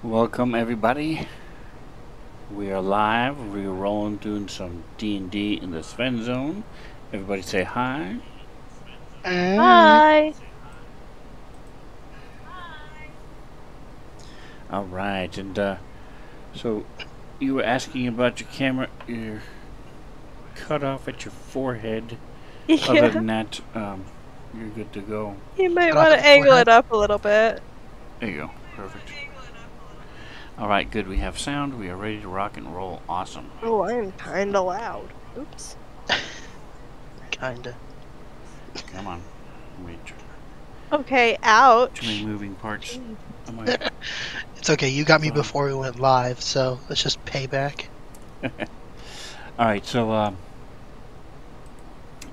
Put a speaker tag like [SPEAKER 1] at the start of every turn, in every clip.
[SPEAKER 1] Welcome everybody. We are live. We're rolling doing some D&D in the Svenzone. Everybody say hi.
[SPEAKER 2] Hi.
[SPEAKER 1] All right, and so you were asking about your camera. You're cut off at your forehead. Other
[SPEAKER 2] Yeah,
[SPEAKER 1] than that, you're good to go.
[SPEAKER 2] you might
[SPEAKER 3] Cut off
[SPEAKER 2] want
[SPEAKER 3] at
[SPEAKER 2] to
[SPEAKER 3] the
[SPEAKER 2] angle
[SPEAKER 3] forehead.
[SPEAKER 2] it up a little bit.
[SPEAKER 1] There you go. Perfect. All right, good. We have sound. We are ready to rock and roll. Awesome.
[SPEAKER 2] Oh, I'm kinda loud. Oops.
[SPEAKER 3] Kinda.
[SPEAKER 1] Come on. Wait.
[SPEAKER 2] Okay, ouch.
[SPEAKER 1] Too many moving parts.
[SPEAKER 2] Jeez.
[SPEAKER 1] I'm like,
[SPEAKER 3] It's okay, you got me before we went live, so let's just pay back.
[SPEAKER 1] all right, so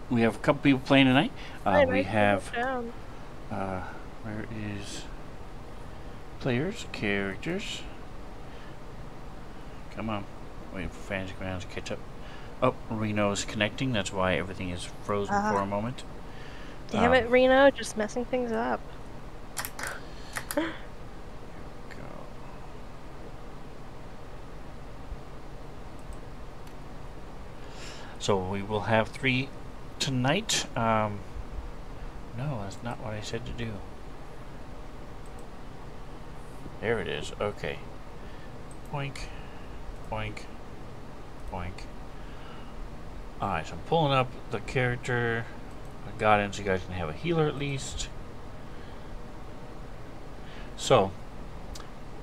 [SPEAKER 1] we have a couple people playing tonight. We have
[SPEAKER 2] Down.
[SPEAKER 1] where is players, characters? Come on, waiting for Fantasy Grounds to catch up. Oh, Reno's connecting. That's why everything is frozen for a moment.
[SPEAKER 2] Damn it, Reno, just messing things up.
[SPEAKER 1] Go. So we will have 3 tonight. No, that's not what I said to do. There it is. Okay. Boink. Boink. Boink. Alright, so I'm pulling up the character I got in so you guys can have a healer at least. So,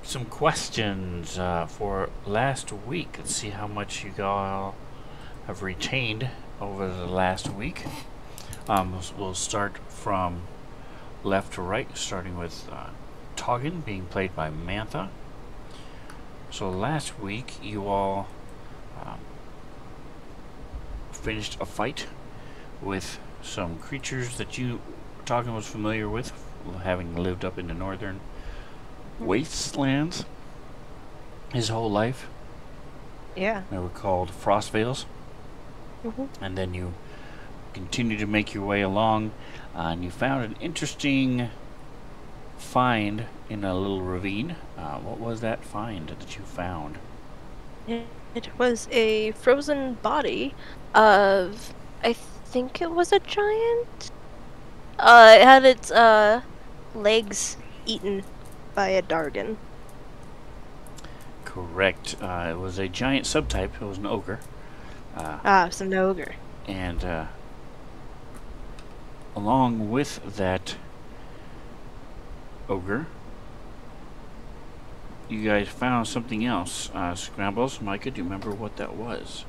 [SPEAKER 1] some questions for last week. Let's see how much you all have retained over the last week. We'll start from left to right, starting with Toggin being played by Mantha. So last week you all finished a fight with some creatures that Toggin was familiar with, having lived up in the northern wastelands his whole life.
[SPEAKER 2] Yeah.
[SPEAKER 1] They were called Frost Veils. And then you continue to make your way along, and you found an interesting find in a little ravine. What was that find that you found?
[SPEAKER 2] It was a frozen body of, I think it was a giant. It had its legs eaten by a Dargan.
[SPEAKER 1] Correct. It was a giant subtype. It was an ogre.
[SPEAKER 2] So an ogre.
[SPEAKER 1] And along with that ogre, you guys found something else. Scrambles, Micah, do you remember what that was?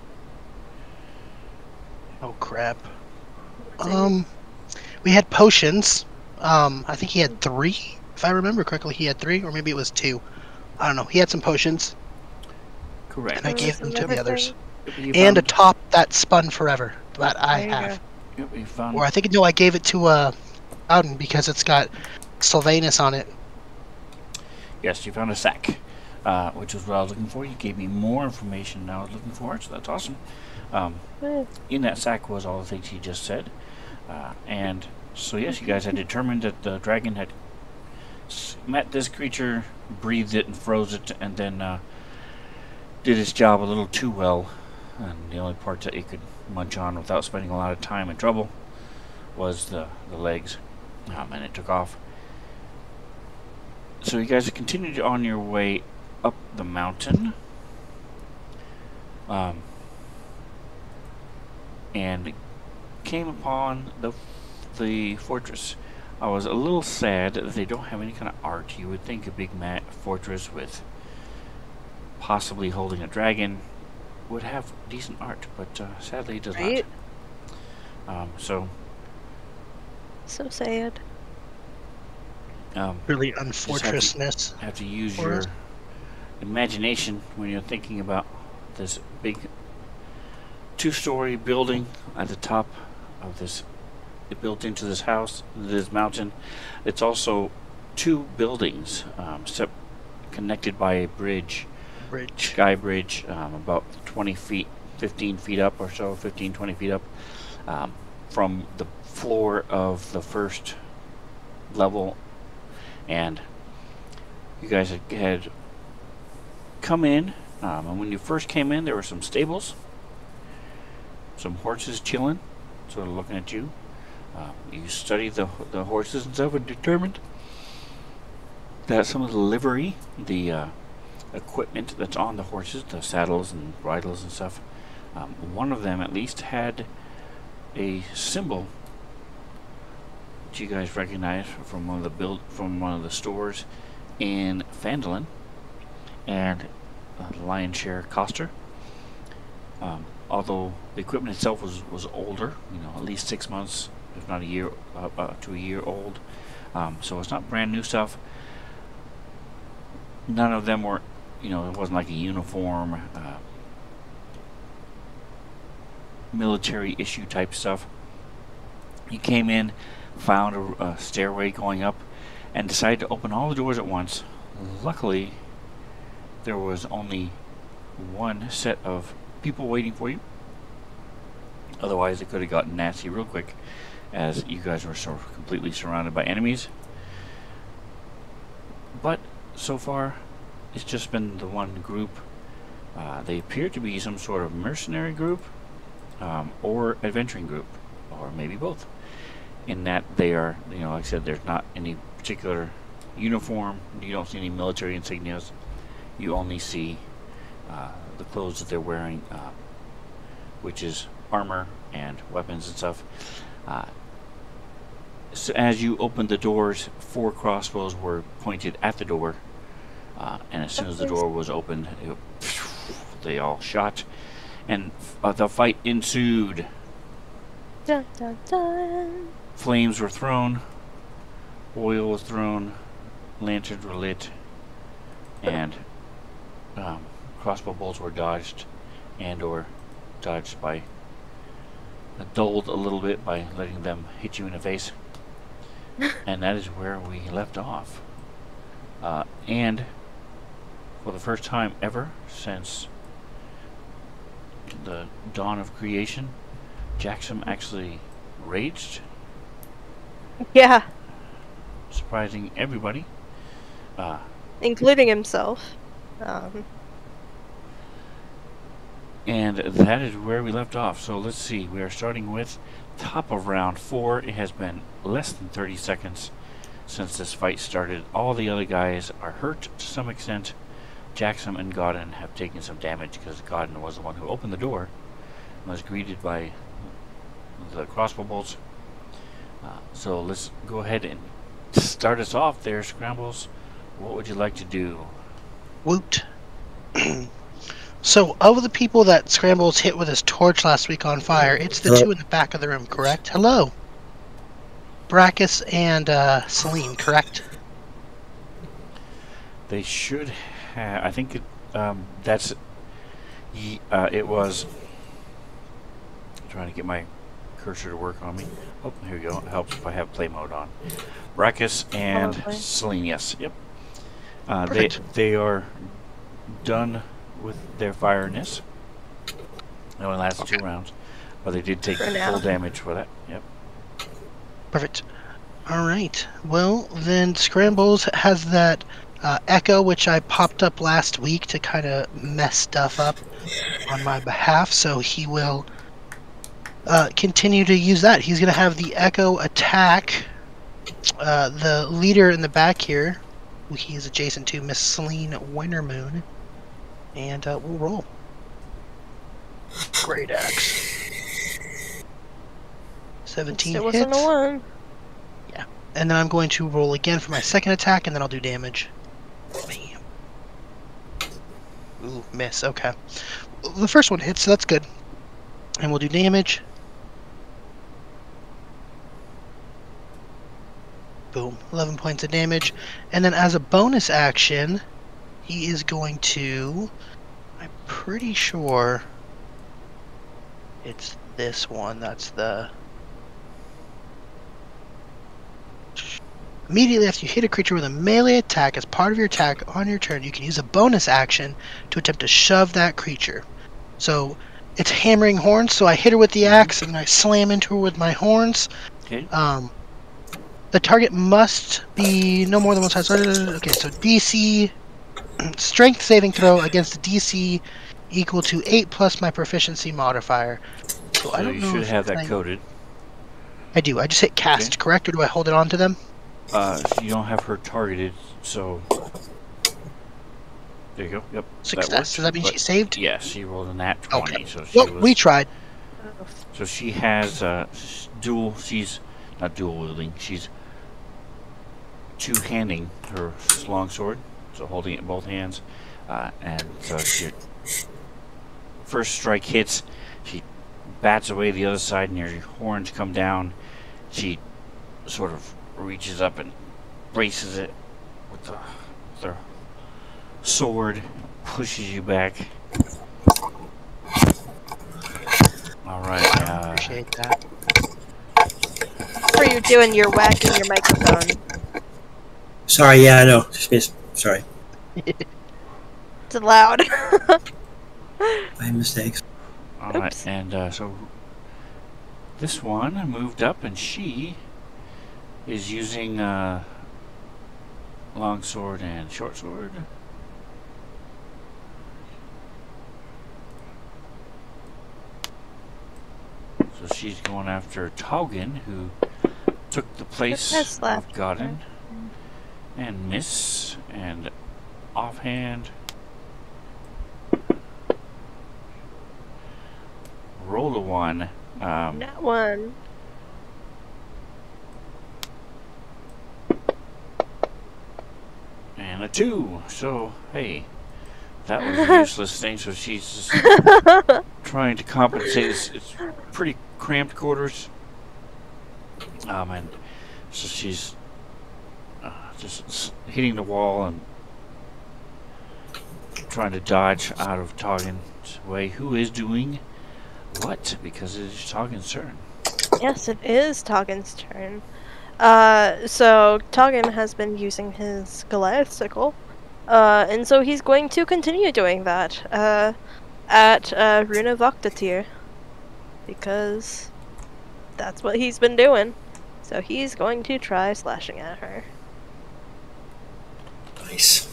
[SPEAKER 3] Oh crap. We had potions. I think he had 3. If I remember correctly, he had 3, or maybe it was 2. I don't know. He had some potions.
[SPEAKER 1] Correct.
[SPEAKER 3] And I gave them to the others.
[SPEAKER 1] You
[SPEAKER 3] And a
[SPEAKER 1] found-
[SPEAKER 3] top that spun forever that I have.
[SPEAKER 1] Yep, you found.
[SPEAKER 3] Or I think, no, I gave it to Bowden because it's got Sylvanus on it.
[SPEAKER 1] Yes, you found a sack, which was what I was looking for. You gave me more information than I was looking for, so that's awesome. In that sack was all the things you just said. And so, yes, you guys had determined that the dragon had met this creature, breathed it and froze it, and then did its job a little too well. And the only part that it could munch on without spending a lot of time and trouble was the legs, and it took off. So you guys continued on your way up the mountain, and came upon the fortress. I was a little sad that they don't have any kind of art. You would think a big fortress with possibly holding a dragon would have decent art, but sadly it does not. So
[SPEAKER 2] sad.
[SPEAKER 3] Really unfortunateness.
[SPEAKER 1] Have to use your imagination when you're thinking about this big 2-story building at the top of this, built into this house, this mountain. It's also 2 buildings connected by a sky bridge, about 20 feet, 15 feet up or so, 15, 20 feet up from the floor of the first level. And you guys had come in, and when you first came in, there were some stables, some horses chilling, sort of looking at you. You studied the horses and stuff and determined that some of the livery, the equipment that's on the horses, the saddles and bridles and stuff, one of them at least had a symbol that you guys recognize from one of the stores in Fandolin, and the lion's share coster. Although the equipment itself was older, at least 6 months, if not a year, to a year old. So it's not brand new stuff. None of them were, it wasn't like a uniform, military issue type stuff. You came in, found a stairway going up, and decided to open all the doors at once. Luckily, there was only one set of people waiting for you. Otherwise, it could have gotten nasty real quick, as you guys were sort of completely surrounded by enemies. But so far, it's just been the one group. They appear to be some sort of mercenary group, or adventuring group, or maybe both. In that they are, like I said, there's not any particular uniform. You don't see any military insignias. You only see the clothes that they're wearing, which is armor and weapons and stuff. So as you opened the doors, 4 crossbows were pointed at the door, and as soon as the door was opened, they all shot, and the fight ensued.
[SPEAKER 2] Dun, dun, dun.
[SPEAKER 1] Flames were thrown, oil was thrown, lanterns were lit, and crossbow bolts were dodged, and/or dodged by, dulled a little bit by letting them hit you in the face. And that is where we left off. And for the first time ever since the dawn of creation, Jackson actually raged,
[SPEAKER 2] Yeah,
[SPEAKER 1] surprising everybody.
[SPEAKER 2] including himself.
[SPEAKER 1] And that is where we left off. So let's see, we are starting with top of round 4. It has been less than 30 seconds since this fight started. All the other guys are hurt to some extent. Jackson and Godin have taken some damage because Godin was the one who opened the door and was greeted by the crossbow bolts. So let's go ahead and start us off there, Scrambles. What would you like to do?
[SPEAKER 3] Woot. So, of the people that Scrambles hit with his torch last week on fire, it's the 2 in the back of the room, correct? Hello. Brachus and Celine, correct?
[SPEAKER 1] They should have. I think that's. It was. I'm trying to get my cursor to work on me. Oh, here we go. It helps if I have play mode on. Brachus and Celine, yes. Yep. They are done with their fireness. It only lasted 2 rounds, but they did take full damage for that. Yep.
[SPEAKER 3] Perfect. Alright. Well, then Scrambles has that echo, which I popped up last week to kind of mess stuff up on my behalf, so he will continue to use that. He's going to have the echo attack the leader in the back here, who he is adjacent to, Miss Celine Wintermoon. And we'll roll. Great axe. 17
[SPEAKER 2] It
[SPEAKER 3] hits.
[SPEAKER 2] wasn't a 1.
[SPEAKER 3] Yeah. And then I'm going to roll again for my second attack, and then I'll do damage. Bam. Ooh, miss. Okay. The first one hits, so that's good. And we'll do damage. Boom. 11 points of damage. And then as a bonus action, he is going to... I'm pretty sure it's this one. That's the... Immediately after you hit a creature with a melee attack as part of your attack on your turn, you can use a bonus action to attempt to shove that creature. So it's hammering horns, so I hit her with the axe and I slam into her with my horns.
[SPEAKER 1] Okay.
[SPEAKER 3] The target must be no more than one size. Okay, so DC strength saving throw against a DC equal to 8 plus my proficiency modifier. So I
[SPEAKER 1] So
[SPEAKER 3] don't
[SPEAKER 1] you
[SPEAKER 3] know
[SPEAKER 1] should
[SPEAKER 3] if
[SPEAKER 1] have that coded.
[SPEAKER 3] I do. I just hit cast,
[SPEAKER 1] Okay.
[SPEAKER 3] correct? Or do I hold it on to them?
[SPEAKER 1] You don't have her targeted, so there you go. Yep,
[SPEAKER 3] Success.
[SPEAKER 1] that works.
[SPEAKER 3] Does that mean
[SPEAKER 1] but
[SPEAKER 3] she saved?
[SPEAKER 1] Yeah, she rolled a nat 20,
[SPEAKER 3] Okay.
[SPEAKER 1] so she
[SPEAKER 3] Well,
[SPEAKER 1] was.
[SPEAKER 3] we tried.
[SPEAKER 1] So she has dual. She's not dual wielding. She's two-handing her longsword, so holding it in both hands, and so she first strike hits. She bats away the other side, and her horns come down. She sort of reaches up and braces it with her sword, pushes you back. All right.
[SPEAKER 3] Appreciate that.
[SPEAKER 2] For you doing your whacking your microphone.
[SPEAKER 4] Sorry, yeah, I know. Sorry.
[SPEAKER 2] It's loud.
[SPEAKER 4] My mistakes.
[SPEAKER 1] All right, and so this one moved up, and she is using long sword and short sword. So she's going after Taugen, who took the place of Godin, and miss, and offhand. Roll a 1.
[SPEAKER 2] Not one.
[SPEAKER 1] And a 2. So, hey, that was a useless thing. So she's just trying to compensate. It's pretty cramped quarters. And so she's just hitting the wall and trying to dodge out of Taugen's way, who is doing what? Because it is Taugen's turn.
[SPEAKER 2] Yes, it is Taugen's turn. So Taugen has been using his Goliath sickle, and so he's going to continue doing that at Runa Voktatir, because that's what he's been doing. So he's going to try slashing at her.
[SPEAKER 4] Nice.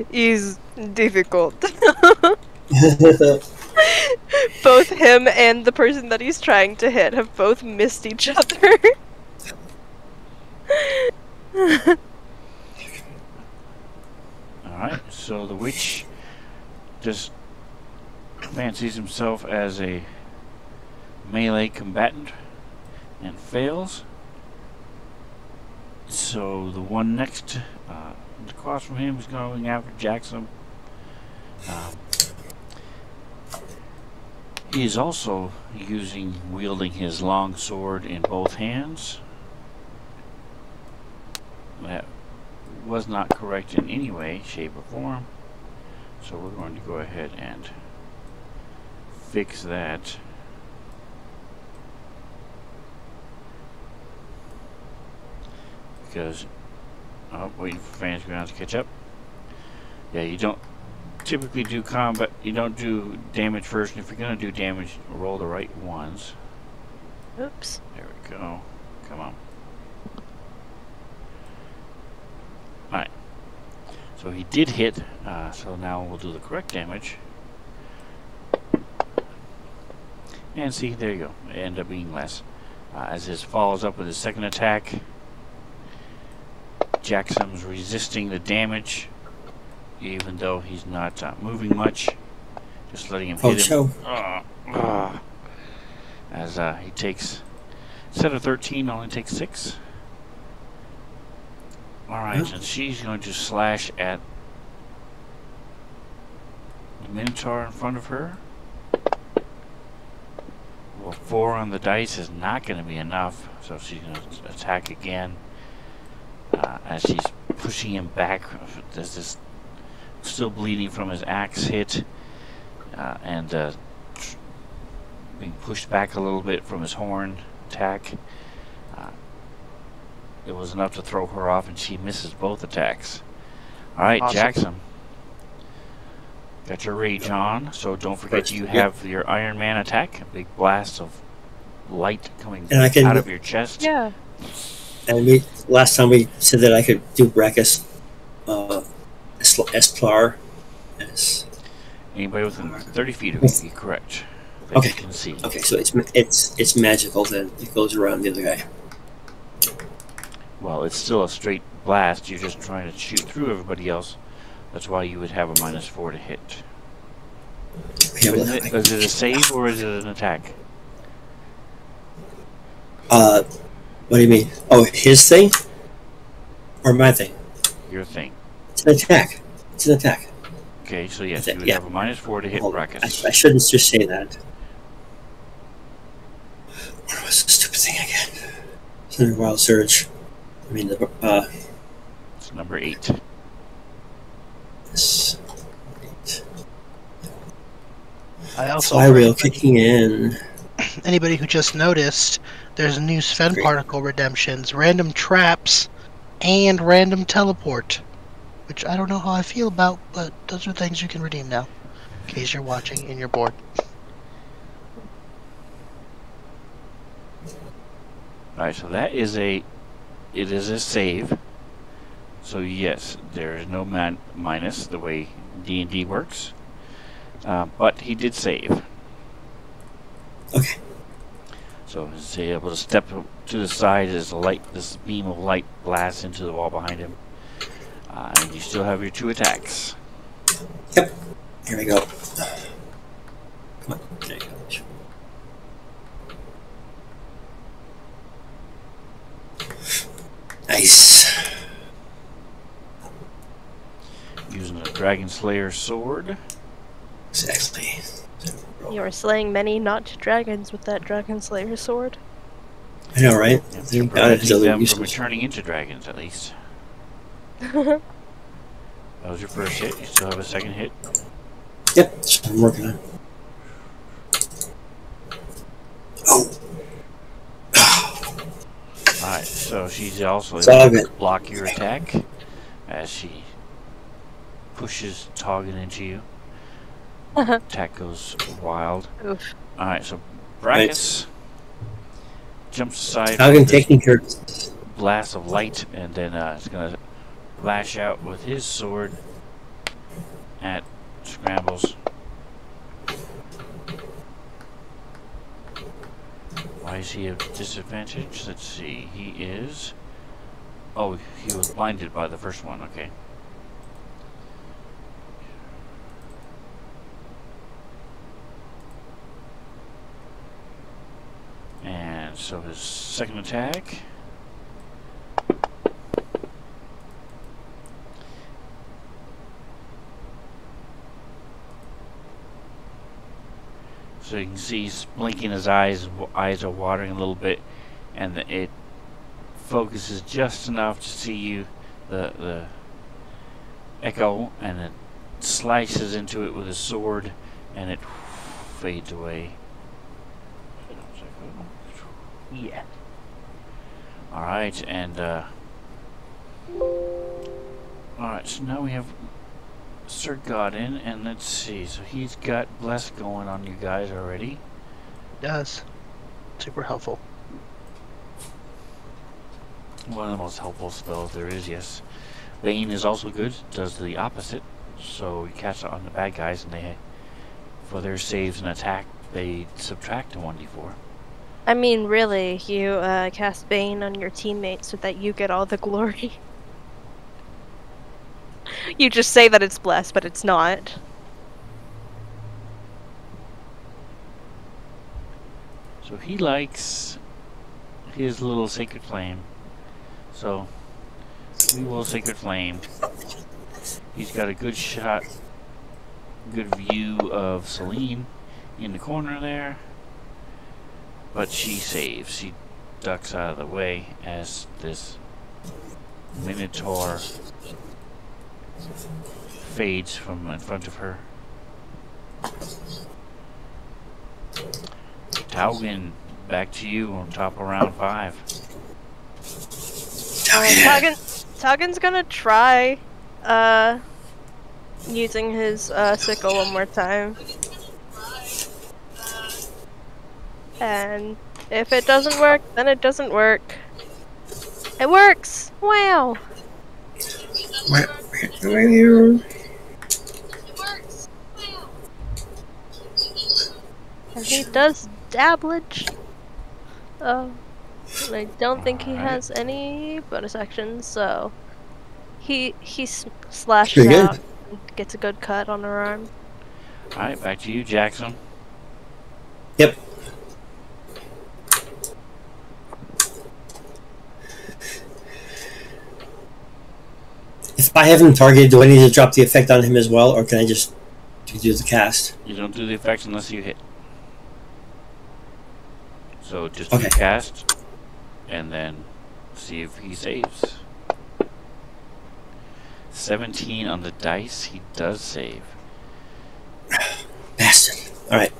[SPEAKER 2] He's difficult. Both him and the person that he's trying to hit have both missed each other.
[SPEAKER 1] Alright, so the witch just fancies himself as a melee combatant and fails. So the one next across from him is going after Jackson. He is also wielding his long sword in both hands. That was not correct in any way, shape, or form. So we're going to go ahead and fix that. Because, waiting for fans ground to catch up. Yeah, you don't typically do combat, you don't do damage first, and if you're going to do damage, roll the right ones.
[SPEAKER 2] Oops.
[SPEAKER 1] There we go. Come on. Alright. So he did hit, so now we'll do the correct damage. And see, there you go. It ended up being less. As his follows up with his second attack, Jackson's resisting the damage, even though he's not moving much. Just letting him hit him. As he takes, instead of 13, only takes 6. Alright, and she's going to slash at the Minotaur in front of her. Well, 4 on the dice is not going to be enough, so she's going to attack again. As she's pushing him back, there's this still bleeding from his axe hit, and being pushed back a little bit from his horn attack. It was enough to throw her off, and she misses both attacks. Alright,
[SPEAKER 3] Awesome.
[SPEAKER 1] Jackson. Got your rage on, so don't forget you have your Iron Man attack, a big blast of light coming
[SPEAKER 4] And I can-
[SPEAKER 1] out of your chest.
[SPEAKER 2] Yeah.
[SPEAKER 4] And last time we said that I could do Brachus Esplar. Yes.
[SPEAKER 1] Anybody within 30 feet of you, you're correct. That
[SPEAKER 4] Okay.
[SPEAKER 1] you can see.
[SPEAKER 4] Okay, so it's magical then. It goes around the other guy.
[SPEAKER 1] Well, it's still a straight blast. You're just trying to shoot through everybody else. That's why you would have a -4 to hit.
[SPEAKER 4] Yeah, well,
[SPEAKER 1] Is it a save or is it an attack?
[SPEAKER 4] what do you mean? Oh, his thing? Or my thing?
[SPEAKER 1] Your thing.
[SPEAKER 4] It's an attack. It's an attack.
[SPEAKER 1] Okay, so yes, you would
[SPEAKER 4] Yeah.
[SPEAKER 1] have a -4 to hit
[SPEAKER 4] Hold on.
[SPEAKER 1] Brachus.
[SPEAKER 4] I shouldn't just say that. What was the stupid thing again? Thunder Wild Surge. I mean,
[SPEAKER 1] It's number 8.
[SPEAKER 4] this.
[SPEAKER 3] I also
[SPEAKER 4] Flywheel kicking in.
[SPEAKER 3] anybody who just noticed, there's new Sven
[SPEAKER 4] Great.
[SPEAKER 3] particle redemptions, random traps, and random teleport. Which I don't know how I feel about, but those are things you can redeem now. In case you're watching and you're bored.
[SPEAKER 1] Alright, so that is it is a save. So yes, there is no minus the way D&D works. But he did save.
[SPEAKER 4] Okay.
[SPEAKER 1] So he's able to step to the side as this beam of light blasts into the wall behind him. And you still have your 2 attacks.
[SPEAKER 4] Yep. Here we go. Come on. There you go. Nice.
[SPEAKER 1] Using a Dragon Slayer sword.
[SPEAKER 4] Exactly.
[SPEAKER 2] You are slaying many not dragons with that Dragon Slayer sword.
[SPEAKER 4] I know, right?
[SPEAKER 1] And
[SPEAKER 4] Thank God it's
[SPEAKER 1] preventing
[SPEAKER 4] other
[SPEAKER 1] them from
[SPEAKER 4] uses.
[SPEAKER 1] turning into dragons, at least. That was your first hit. You still have a second hit.
[SPEAKER 4] Yep, that's what I'm working on. Oh.
[SPEAKER 1] Alright, so she's also
[SPEAKER 4] It's all
[SPEAKER 1] able to
[SPEAKER 4] good.
[SPEAKER 1] block your attack as she pushes Toggin into you. Attack goes wild.
[SPEAKER 2] Oof.
[SPEAKER 1] Alright, so Brachus jumps aside
[SPEAKER 4] How
[SPEAKER 1] from
[SPEAKER 4] can
[SPEAKER 1] this
[SPEAKER 4] taking her?
[SPEAKER 1] blast of light, and then it's going to lash out with his sword at Scrambles. Why is he at disadvantage? Let's see. He is... Oh, he was blinded by the first one. Okay. And so his second attack. So you can see he's blinking his eyes. Eyes are watering a little bit, and it focuses just enough to see you, the echo, and it slices into it with his sword, and it fades away. Yeah. All right, and all right. So now we have Sir Godin, and let's see. So he's got Bless going on you guys already.
[SPEAKER 3] Does. Super helpful.
[SPEAKER 1] One of the most helpful spells there is, yes. Bane is also good. Does the opposite. So you cast it on the bad guys, and they, for their saves and attack, they subtract a 1d4.
[SPEAKER 2] I mean, really, you cast Bane on your teammates so that you get all the glory. You just say that it's blessed, but it's not.
[SPEAKER 1] So he likes his little sacred flame. So we will sacred flame. He's got a good shot, good view of Celine in the corner there. But she saves. She ducks out of the way as this Minotaur fades from in front of her. Taugen, back to you on top of round 5.
[SPEAKER 2] Taugen's gonna try using his sickle one more time. And if it doesn't work, then it doesn't work. It works! Wow! And he does dabblage. And I don't think he
[SPEAKER 1] Alright.
[SPEAKER 2] has any bonus actions, so he slashes
[SPEAKER 4] Pretty good.
[SPEAKER 2] out and gets a good cut on her arm.
[SPEAKER 1] Alright, back to you, Jackson.
[SPEAKER 4] Yep. If I have him targeted, do I need to drop the effect on him as well, or can I just do the cast?
[SPEAKER 1] You don't do the effects unless you hit. So just do
[SPEAKER 4] Okay.
[SPEAKER 1] the cast, and then see if he saves. 17 on the dice, he does save.
[SPEAKER 4] Bastard. Alright.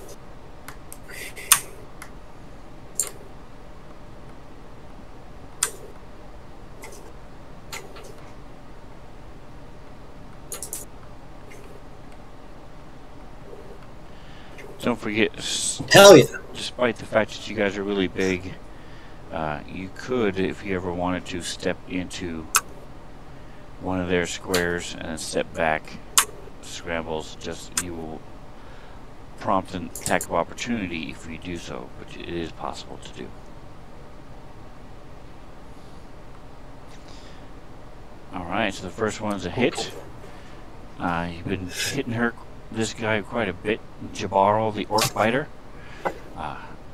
[SPEAKER 1] Don't forget,
[SPEAKER 4] Hell yeah.
[SPEAKER 1] despite the fact that you guys are really big, you could, if you ever wanted to, step into one of their squares and then step back. Scrambles, just you will prompt an attack of opportunity if you do so, but it is possible to do. Alright, so the first one's a hit. You've been hitting this guy quite a bit. Jabaro, the orc biter.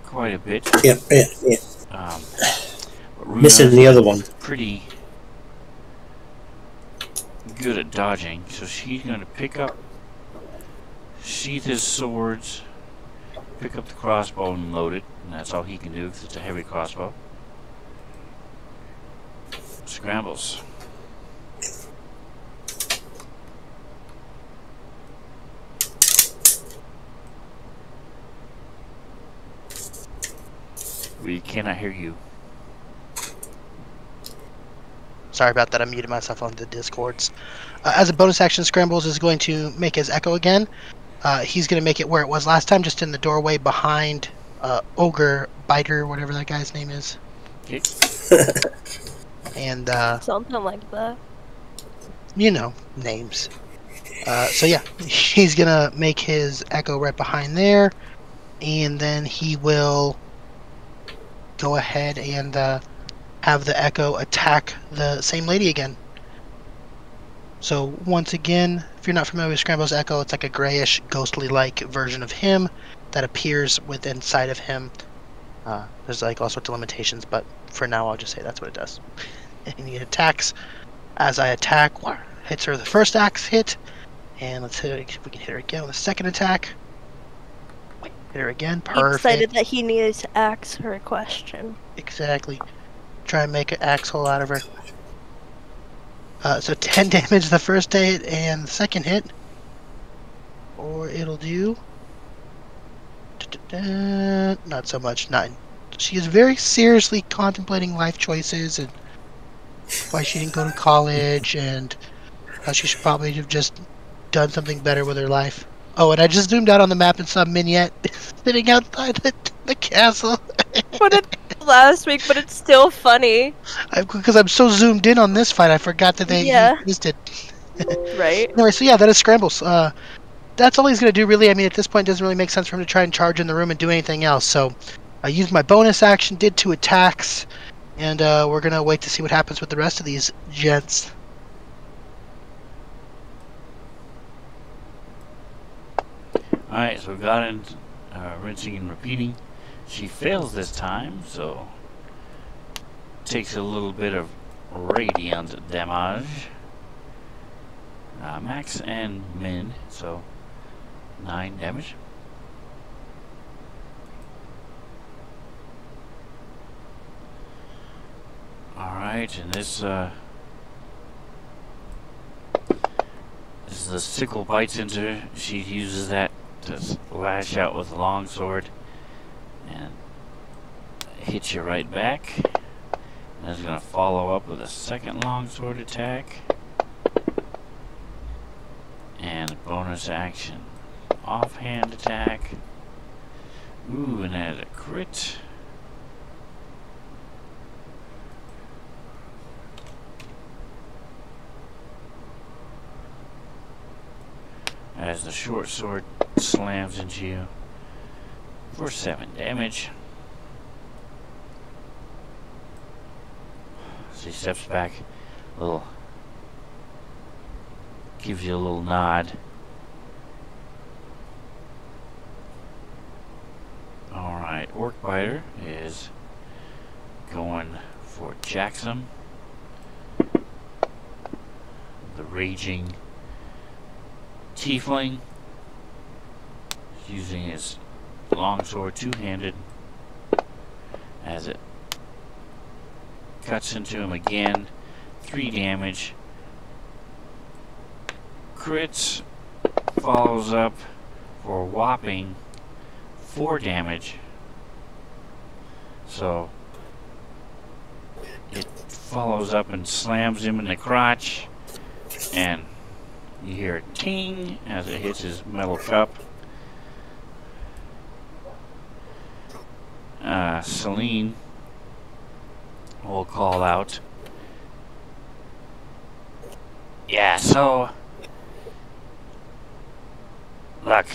[SPEAKER 1] Quite a bit.
[SPEAKER 4] Yeah.
[SPEAKER 1] But Runa's
[SPEAKER 4] Missing the other one.
[SPEAKER 1] pretty good at dodging, so she's going to sheath his swords, pick up the crossbow and load it, and that's all he can do because it's a heavy crossbow. Scrambles. We cannot hear you.
[SPEAKER 3] Sorry about that, I muted myself on the Discords. As a bonus action, Scrambles is going to make his echo again. He's going to make it where it was last time, just in the doorway behind Ogre Biter, whatever that guy's name is.
[SPEAKER 1] Okay.
[SPEAKER 3] And,
[SPEAKER 2] Something like that.
[SPEAKER 3] you know, names. So yeah, he's going to make his echo right behind there. And then he will go ahead and have the echo attack the same lady again. So once again, if you're not familiar with Scramble's echo, it's like a grayish, ghostly-like version of him that appears within sight of him. There's like all sorts of limitations, but for now I'll just say that's what it does. And he attacks. As I attack, hits her the first axe hit, and let's hit if we can hit her again with the second attack. Hit her again.
[SPEAKER 2] He
[SPEAKER 3] Perfect.
[SPEAKER 2] decided that he needed to ask her a question.
[SPEAKER 3] Exactly. Try and make an axe hole out of her. So 10 damage the first hit and the second hit. Or it'll do... not so much. 9. She is very seriously contemplating life choices and why she didn't go to college and how she should probably have just done something better with her life. Oh, and I just zoomed out on the map and saw Mignette sitting outside the castle.
[SPEAKER 2] But it's last week, but it's still funny.
[SPEAKER 3] Because I'm so zoomed in on this fight, I forgot that they existed.
[SPEAKER 2] Right?
[SPEAKER 3] Anyway, so yeah, that is Scrambles. That's all he's going to do, really. I mean, at this point, it doesn't really make sense for him to try and charge in the room and do anything else. So I used my bonus action, did 2 attacks, and we're going to wait to see what happens with the rest of these gents.
[SPEAKER 1] Alright, so we've got in rinsing and repeating. She fails this time, so takes a little bit of radiant damage. Max and min, so 9 damage. Alright, and this as the sickle bites into her, she uses that to lash out with a long sword and hits you right back. And is going to follow up with a second longsword attack and a bonus action offhand attack. Ooh, and that is a crit. as the short sword slams into you for 7 damage. So he steps back, gives you a little nod. Alright, Orc Biter is going for Jackson, the raging tiefling, using his longsword two-handed as it cuts into him again. 3 damage. Crits, follows up for a whopping 4 damage. So it follows up and slams him in the crotch, and you hear a ting as it hits his metal cup. Celine will call out, yeah, so look,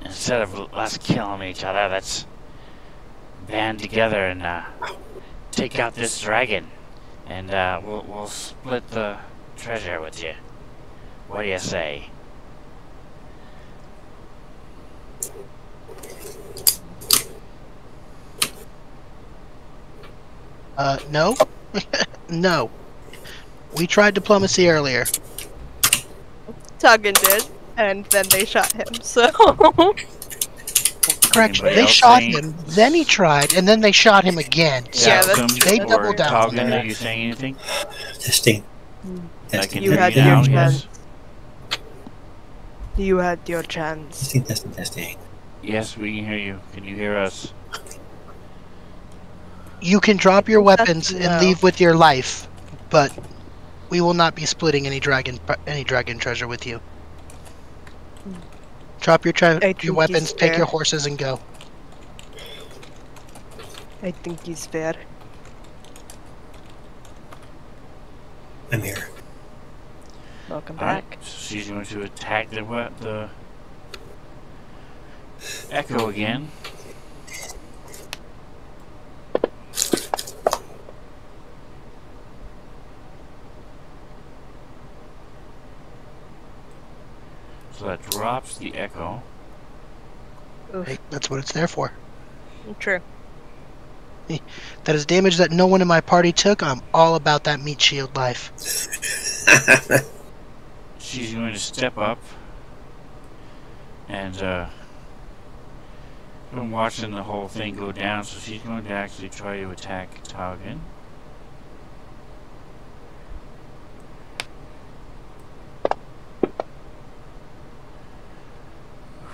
[SPEAKER 1] instead of us killing each other, let's band together and take out this dragon, and we'll split the treasure with you. What do you say?
[SPEAKER 3] No. No. We tried diplomacy earlier.
[SPEAKER 2] Tuggan did, and then they shot him, so...
[SPEAKER 3] Correction,
[SPEAKER 1] Anybody
[SPEAKER 3] they
[SPEAKER 1] else
[SPEAKER 3] shot
[SPEAKER 1] saying?
[SPEAKER 3] him, then he tried, and then they shot him again. So
[SPEAKER 2] Yeah, that's
[SPEAKER 1] Malcolm
[SPEAKER 3] they
[SPEAKER 1] or
[SPEAKER 3] doubled down.
[SPEAKER 1] Toggen, are you saying anything?
[SPEAKER 4] Testing.
[SPEAKER 1] I
[SPEAKER 4] Testing.
[SPEAKER 1] can
[SPEAKER 2] You
[SPEAKER 1] hear
[SPEAKER 2] had
[SPEAKER 1] you
[SPEAKER 2] your
[SPEAKER 1] now,
[SPEAKER 2] chance.
[SPEAKER 1] yes.
[SPEAKER 2] You had your chance.
[SPEAKER 4] Testing, testing, testing.
[SPEAKER 1] Yes, we can hear you. Can you hear us?
[SPEAKER 3] You can drop your
[SPEAKER 2] That's
[SPEAKER 3] weapons and
[SPEAKER 2] no.
[SPEAKER 3] leave with your life, but we will not be splitting any dragon treasure with you. Drop your
[SPEAKER 2] think
[SPEAKER 3] your weapons,
[SPEAKER 2] he's
[SPEAKER 3] take
[SPEAKER 2] fair.
[SPEAKER 3] your horses, and go.
[SPEAKER 2] I think he's fair.
[SPEAKER 4] I'm here.
[SPEAKER 2] Welcome
[SPEAKER 1] Alright,
[SPEAKER 2] back.
[SPEAKER 1] so she's going to attack the Echo again. So that drops the Echo.
[SPEAKER 2] Oof.
[SPEAKER 3] Hey, that's what it's there for.
[SPEAKER 2] True.
[SPEAKER 3] That is damage that no one in my party took. I'm all about that meat shield life.
[SPEAKER 1] She's going to step up and been watching the whole thing go down, so she's going to actually try to attack Toggen.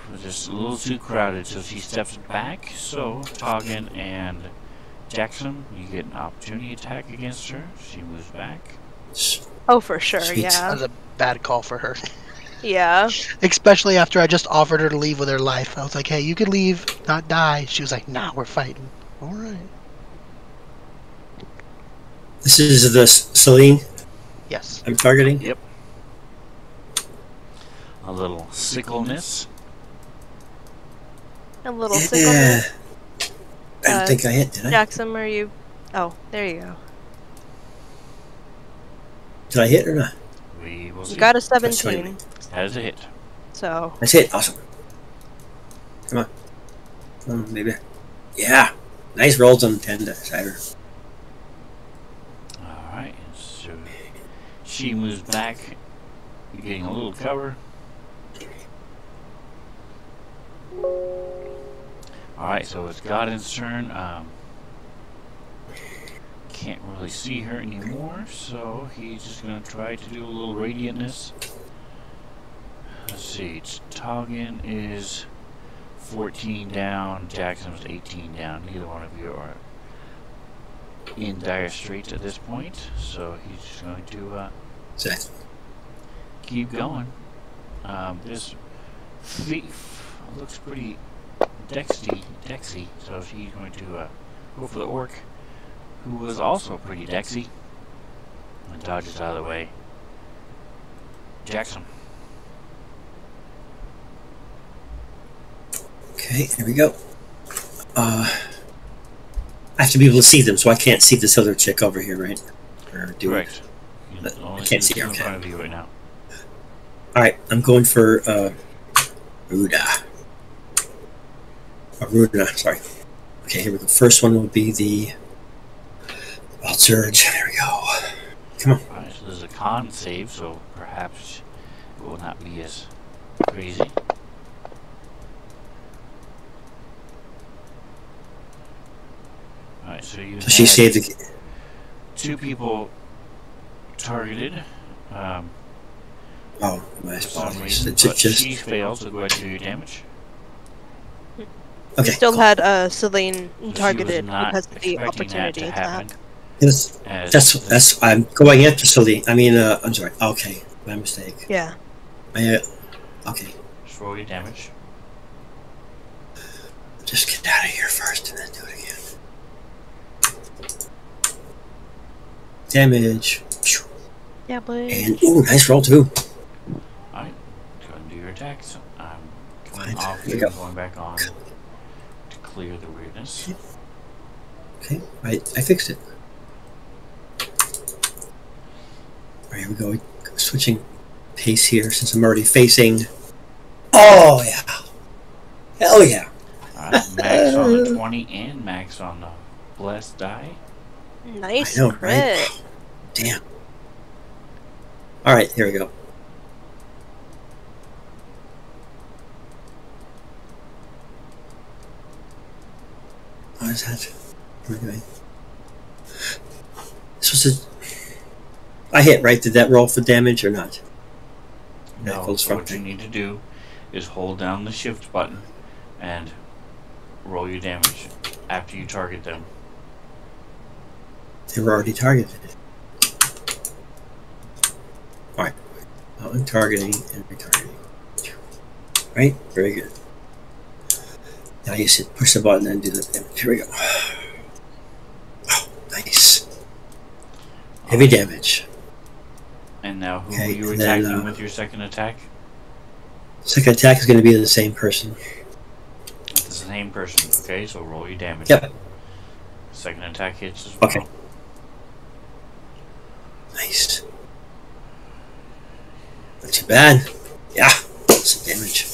[SPEAKER 1] It was just a little too crowded, so she steps back. So Toggen and Jackson, you get an opportunity attack against her. She moves back.
[SPEAKER 2] Oh, for sure,
[SPEAKER 4] Sweet.
[SPEAKER 3] That
[SPEAKER 2] yeah.
[SPEAKER 3] was a bad call for her.
[SPEAKER 2] Yeah.
[SPEAKER 3] Especially after I just offered her to leave with her life. I was like, hey, you could leave, not die. She was like, nah, we're fighting. Alright.
[SPEAKER 4] This is the Celine
[SPEAKER 3] Yes.
[SPEAKER 4] I'm targeting.
[SPEAKER 1] Yep. A little sickleness.
[SPEAKER 2] A little
[SPEAKER 4] Yeah.
[SPEAKER 2] sickleness.
[SPEAKER 4] I don't think I hit, did I?
[SPEAKER 2] Jackson, are you... Oh, there you go.
[SPEAKER 4] Did I hit or not?
[SPEAKER 1] We will see.
[SPEAKER 2] You got a
[SPEAKER 4] That's
[SPEAKER 2] 17,
[SPEAKER 1] That is a hit.
[SPEAKER 2] so...
[SPEAKER 4] That's it. Awesome. Come on. Maybe. Yeah. Nice rolls on 10 to Cyber.
[SPEAKER 1] Alright, so she moves back, getting a little cover. Alright, so it's Godin's turn. Can't really see her anymore, so he's just going to try to do a little radiantness. Let's see, Toggen is 14 down, Jackson's 18 down. Neither one of you are in dire straits at this point, so he's just going to
[SPEAKER 4] Exactly.
[SPEAKER 1] keep going. This thief looks pretty dexy, so she's going to go for the orc, who was also pretty dexy, and dodges out of the way. Jackson.
[SPEAKER 4] Okay, here we go. I have to be able to see them, so I can't see this other chick over here, right? Or do
[SPEAKER 1] Correct. You
[SPEAKER 4] I
[SPEAKER 1] only
[SPEAKER 4] can't
[SPEAKER 1] see
[SPEAKER 4] see
[SPEAKER 1] the
[SPEAKER 4] her.
[SPEAKER 1] two in front of you right now.
[SPEAKER 4] Alright, I'm going for Ruda. Runa, sorry. Okay, here we go. First one will be the Wild Surge. There we go. Come on.
[SPEAKER 1] Alright, so there's a con save, so perhaps it will not be as crazy. Alright, so you
[SPEAKER 4] So she saved the.
[SPEAKER 1] two people targeted.
[SPEAKER 4] Oh, my
[SPEAKER 1] For some
[SPEAKER 4] apologies.
[SPEAKER 1] reason,
[SPEAKER 4] It's
[SPEAKER 1] but
[SPEAKER 4] just.
[SPEAKER 1] she fails, so go ahead and do your damage.
[SPEAKER 4] Okay.
[SPEAKER 2] We still
[SPEAKER 4] Cool.
[SPEAKER 2] had Celine
[SPEAKER 1] So
[SPEAKER 2] targeted
[SPEAKER 1] she was not
[SPEAKER 2] because of the
[SPEAKER 1] expecting that
[SPEAKER 2] opportunity
[SPEAKER 1] to happen.
[SPEAKER 2] attack.
[SPEAKER 4] Yes,
[SPEAKER 1] As
[SPEAKER 4] that's. I'm going after Celine. I mean, I'm sorry. Okay, my mistake.
[SPEAKER 2] Yeah.
[SPEAKER 4] Okay,
[SPEAKER 1] just roll your damage.
[SPEAKER 4] just get out of here first and then do it again. Damage.
[SPEAKER 2] Yeah, but
[SPEAKER 4] And ooh, nice roll too.
[SPEAKER 1] Alright, go ahead and do your attacks. I'm coming
[SPEAKER 4] Fine.
[SPEAKER 1] off
[SPEAKER 4] Here we
[SPEAKER 1] here
[SPEAKER 4] go.
[SPEAKER 1] and going back on to clear the weirdness.
[SPEAKER 4] Okay, I fixed it. Alright, here we go. Switching pace here since I'm already facing. Oh yeah. Hell yeah.
[SPEAKER 1] Alright, max on the 20 and max on the blessed die.
[SPEAKER 2] nice
[SPEAKER 4] I know,
[SPEAKER 2] crit.
[SPEAKER 4] right? Damn. Alright, here we go. What is that? What am I doing? This was a. I hit, right? Did that roll for damage or not?
[SPEAKER 1] No,
[SPEAKER 4] goes
[SPEAKER 1] so
[SPEAKER 4] from
[SPEAKER 1] what you
[SPEAKER 4] thing.
[SPEAKER 1] need to do is hold down the shift button and roll your damage after you target them.
[SPEAKER 4] They were already targeted. Alright. Targeting and retargeting. Right? Very good. Now you push the button and do the damage. Here we go. Oh, nice. Heavy damage.
[SPEAKER 1] And now who
[SPEAKER 4] Okay,
[SPEAKER 1] are you
[SPEAKER 4] and then,
[SPEAKER 1] attacking with your second attack?
[SPEAKER 4] Second attack is going to be the same person.
[SPEAKER 1] It's the same person, okay? So roll your damage.
[SPEAKER 4] Yep.
[SPEAKER 1] Second attack hits as well.
[SPEAKER 4] Okay. Nice. Not too bad. Yeah. Some damage.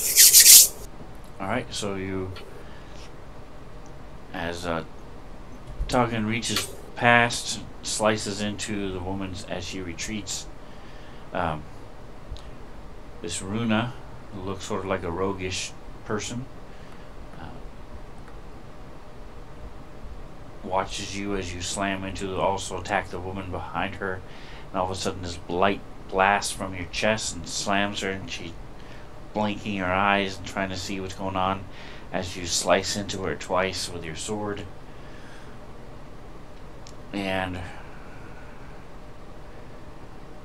[SPEAKER 1] Alright, so you, as Toggin reaches past, slices into the woman's as she retreats. This Runa, who looks sort of like a roguish person, watches you as you slam into also attack the woman behind her, and all of a sudden this light blasts from your chest and slams her, and she's blinking her eyes and trying to see what's going on as you slice into her twice with your sword. And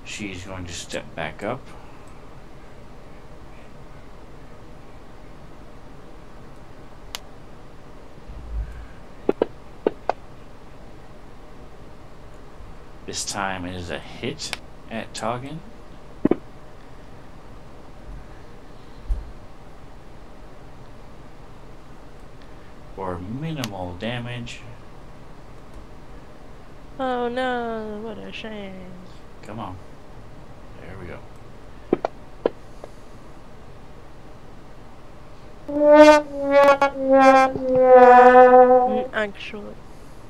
[SPEAKER 1] she's going to step back up. This time it is a hit at Toggin. For minimal damage.
[SPEAKER 2] Oh no, what a shame.
[SPEAKER 1] Come on. There we go.
[SPEAKER 2] Actually,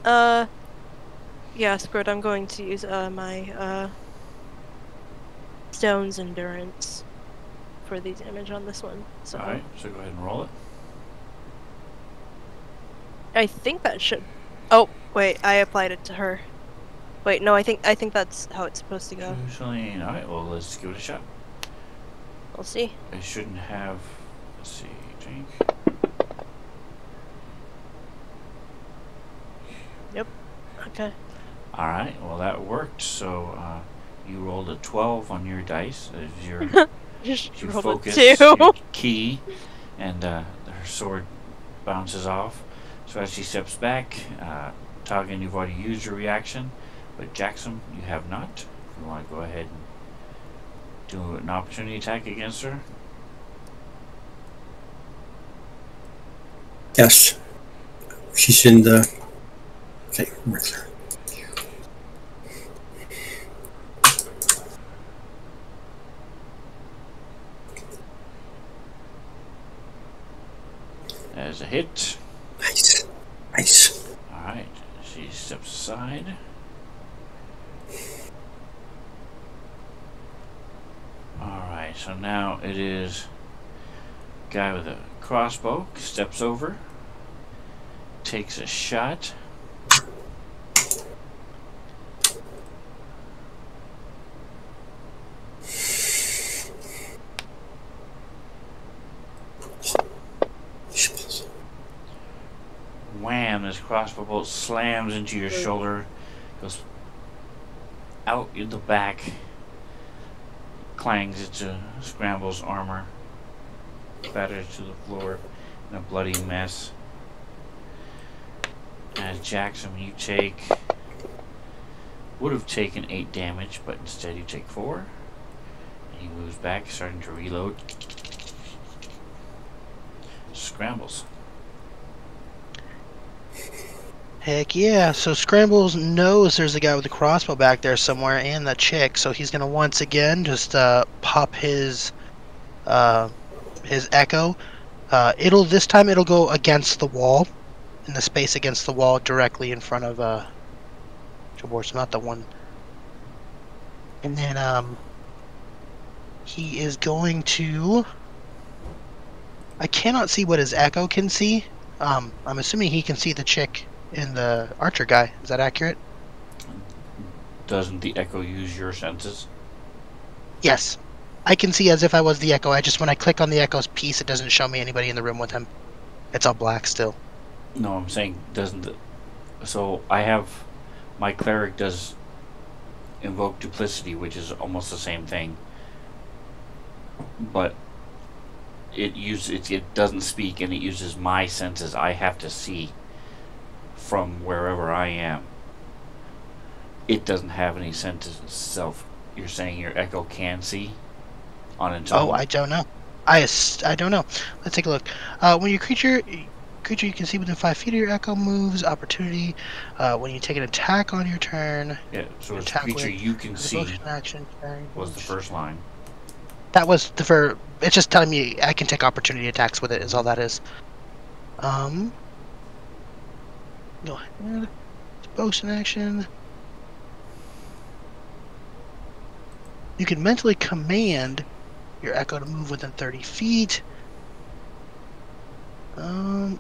[SPEAKER 2] yeah, Squirt, I'm going to use my Stone's Endurance for the damage on this one. So
[SPEAKER 1] Alright, so go ahead and roll it.
[SPEAKER 2] I think that should. Oh wait, I applied it to her. Wait, no, I think that's how it's supposed to go.
[SPEAKER 1] Usually, alright, well, let's give it a shot.
[SPEAKER 2] We'll see.
[SPEAKER 1] It shouldn't have. Let's see, drink.
[SPEAKER 2] Yep. Okay.
[SPEAKER 1] Alright, well, that worked. So, you rolled a 12 on your dice as your
[SPEAKER 2] Just
[SPEAKER 1] you
[SPEAKER 2] rolled
[SPEAKER 1] focus
[SPEAKER 2] a 2.
[SPEAKER 1] your key, and her sword bounces off. So as she steps back, Toggin, you've already used your reaction, but Jackson, you have not. If you want to go ahead and do an opportunity attack against her.
[SPEAKER 4] Yes. She's in the... Okay, we're clear.
[SPEAKER 1] There's a hit.
[SPEAKER 4] Nice. Nice.
[SPEAKER 1] Alright, she steps aside. Alright, so now it is guy with a crossbow steps over, takes a shot. Wham! This crossbow bolt slams into your shoulder, goes out in the back, clangs into Scramble's armor, batters to the floor in a bloody mess. As Jackson, you would have taken 8 damage, but instead you take 4. And he moves back, starting to reload. Scrambles.
[SPEAKER 3] Heck yeah. So Scrambles knows there's a guy with a crossbow back there somewhere and the chick, so he's going to once again just pop his echo. This time it'll go against the wall, in the space against the wall directly in front of Jabor, so not the one. And then he is going to... I cannot see what his echo can see. I'm assuming he can see the chick and the archer guy. Is that accurate?
[SPEAKER 1] Doesn't the echo use your senses?
[SPEAKER 3] Yes. I can see as if I was the echo. When I click on the echo's piece, it doesn't show me anybody in the room with him. It's all black still.
[SPEAKER 1] No, I'm saying doesn't. So I have my cleric does invoke duplicity, which is almost the same thing, but it doesn't speak, and it uses my senses. I have to see from wherever I am. It doesn't have any senses itself. You're saying your echo can see on its own?
[SPEAKER 3] Oh, I don't know. I don't know. Let's take a look. When your creature you can see within 5 feet of your echo moves, opportunity. When you take an attack on your turn.
[SPEAKER 1] Yeah, so it's creature you can see
[SPEAKER 3] action
[SPEAKER 1] was the first line.
[SPEAKER 3] That was it's just telling me I can take opportunity attacks with it, is all that is. Go ahead. Potion action. You can mentally command your echo to move within 30 feet.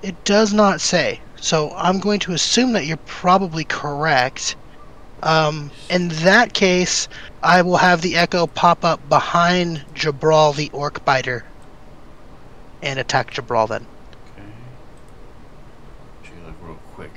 [SPEAKER 3] It does not say. So I'm going to assume that you're probably correct. In that case, I will have the echo pop up behind Jabral the Orc Biter and attack Jabral then.
[SPEAKER 1] Okay. Should look real quick.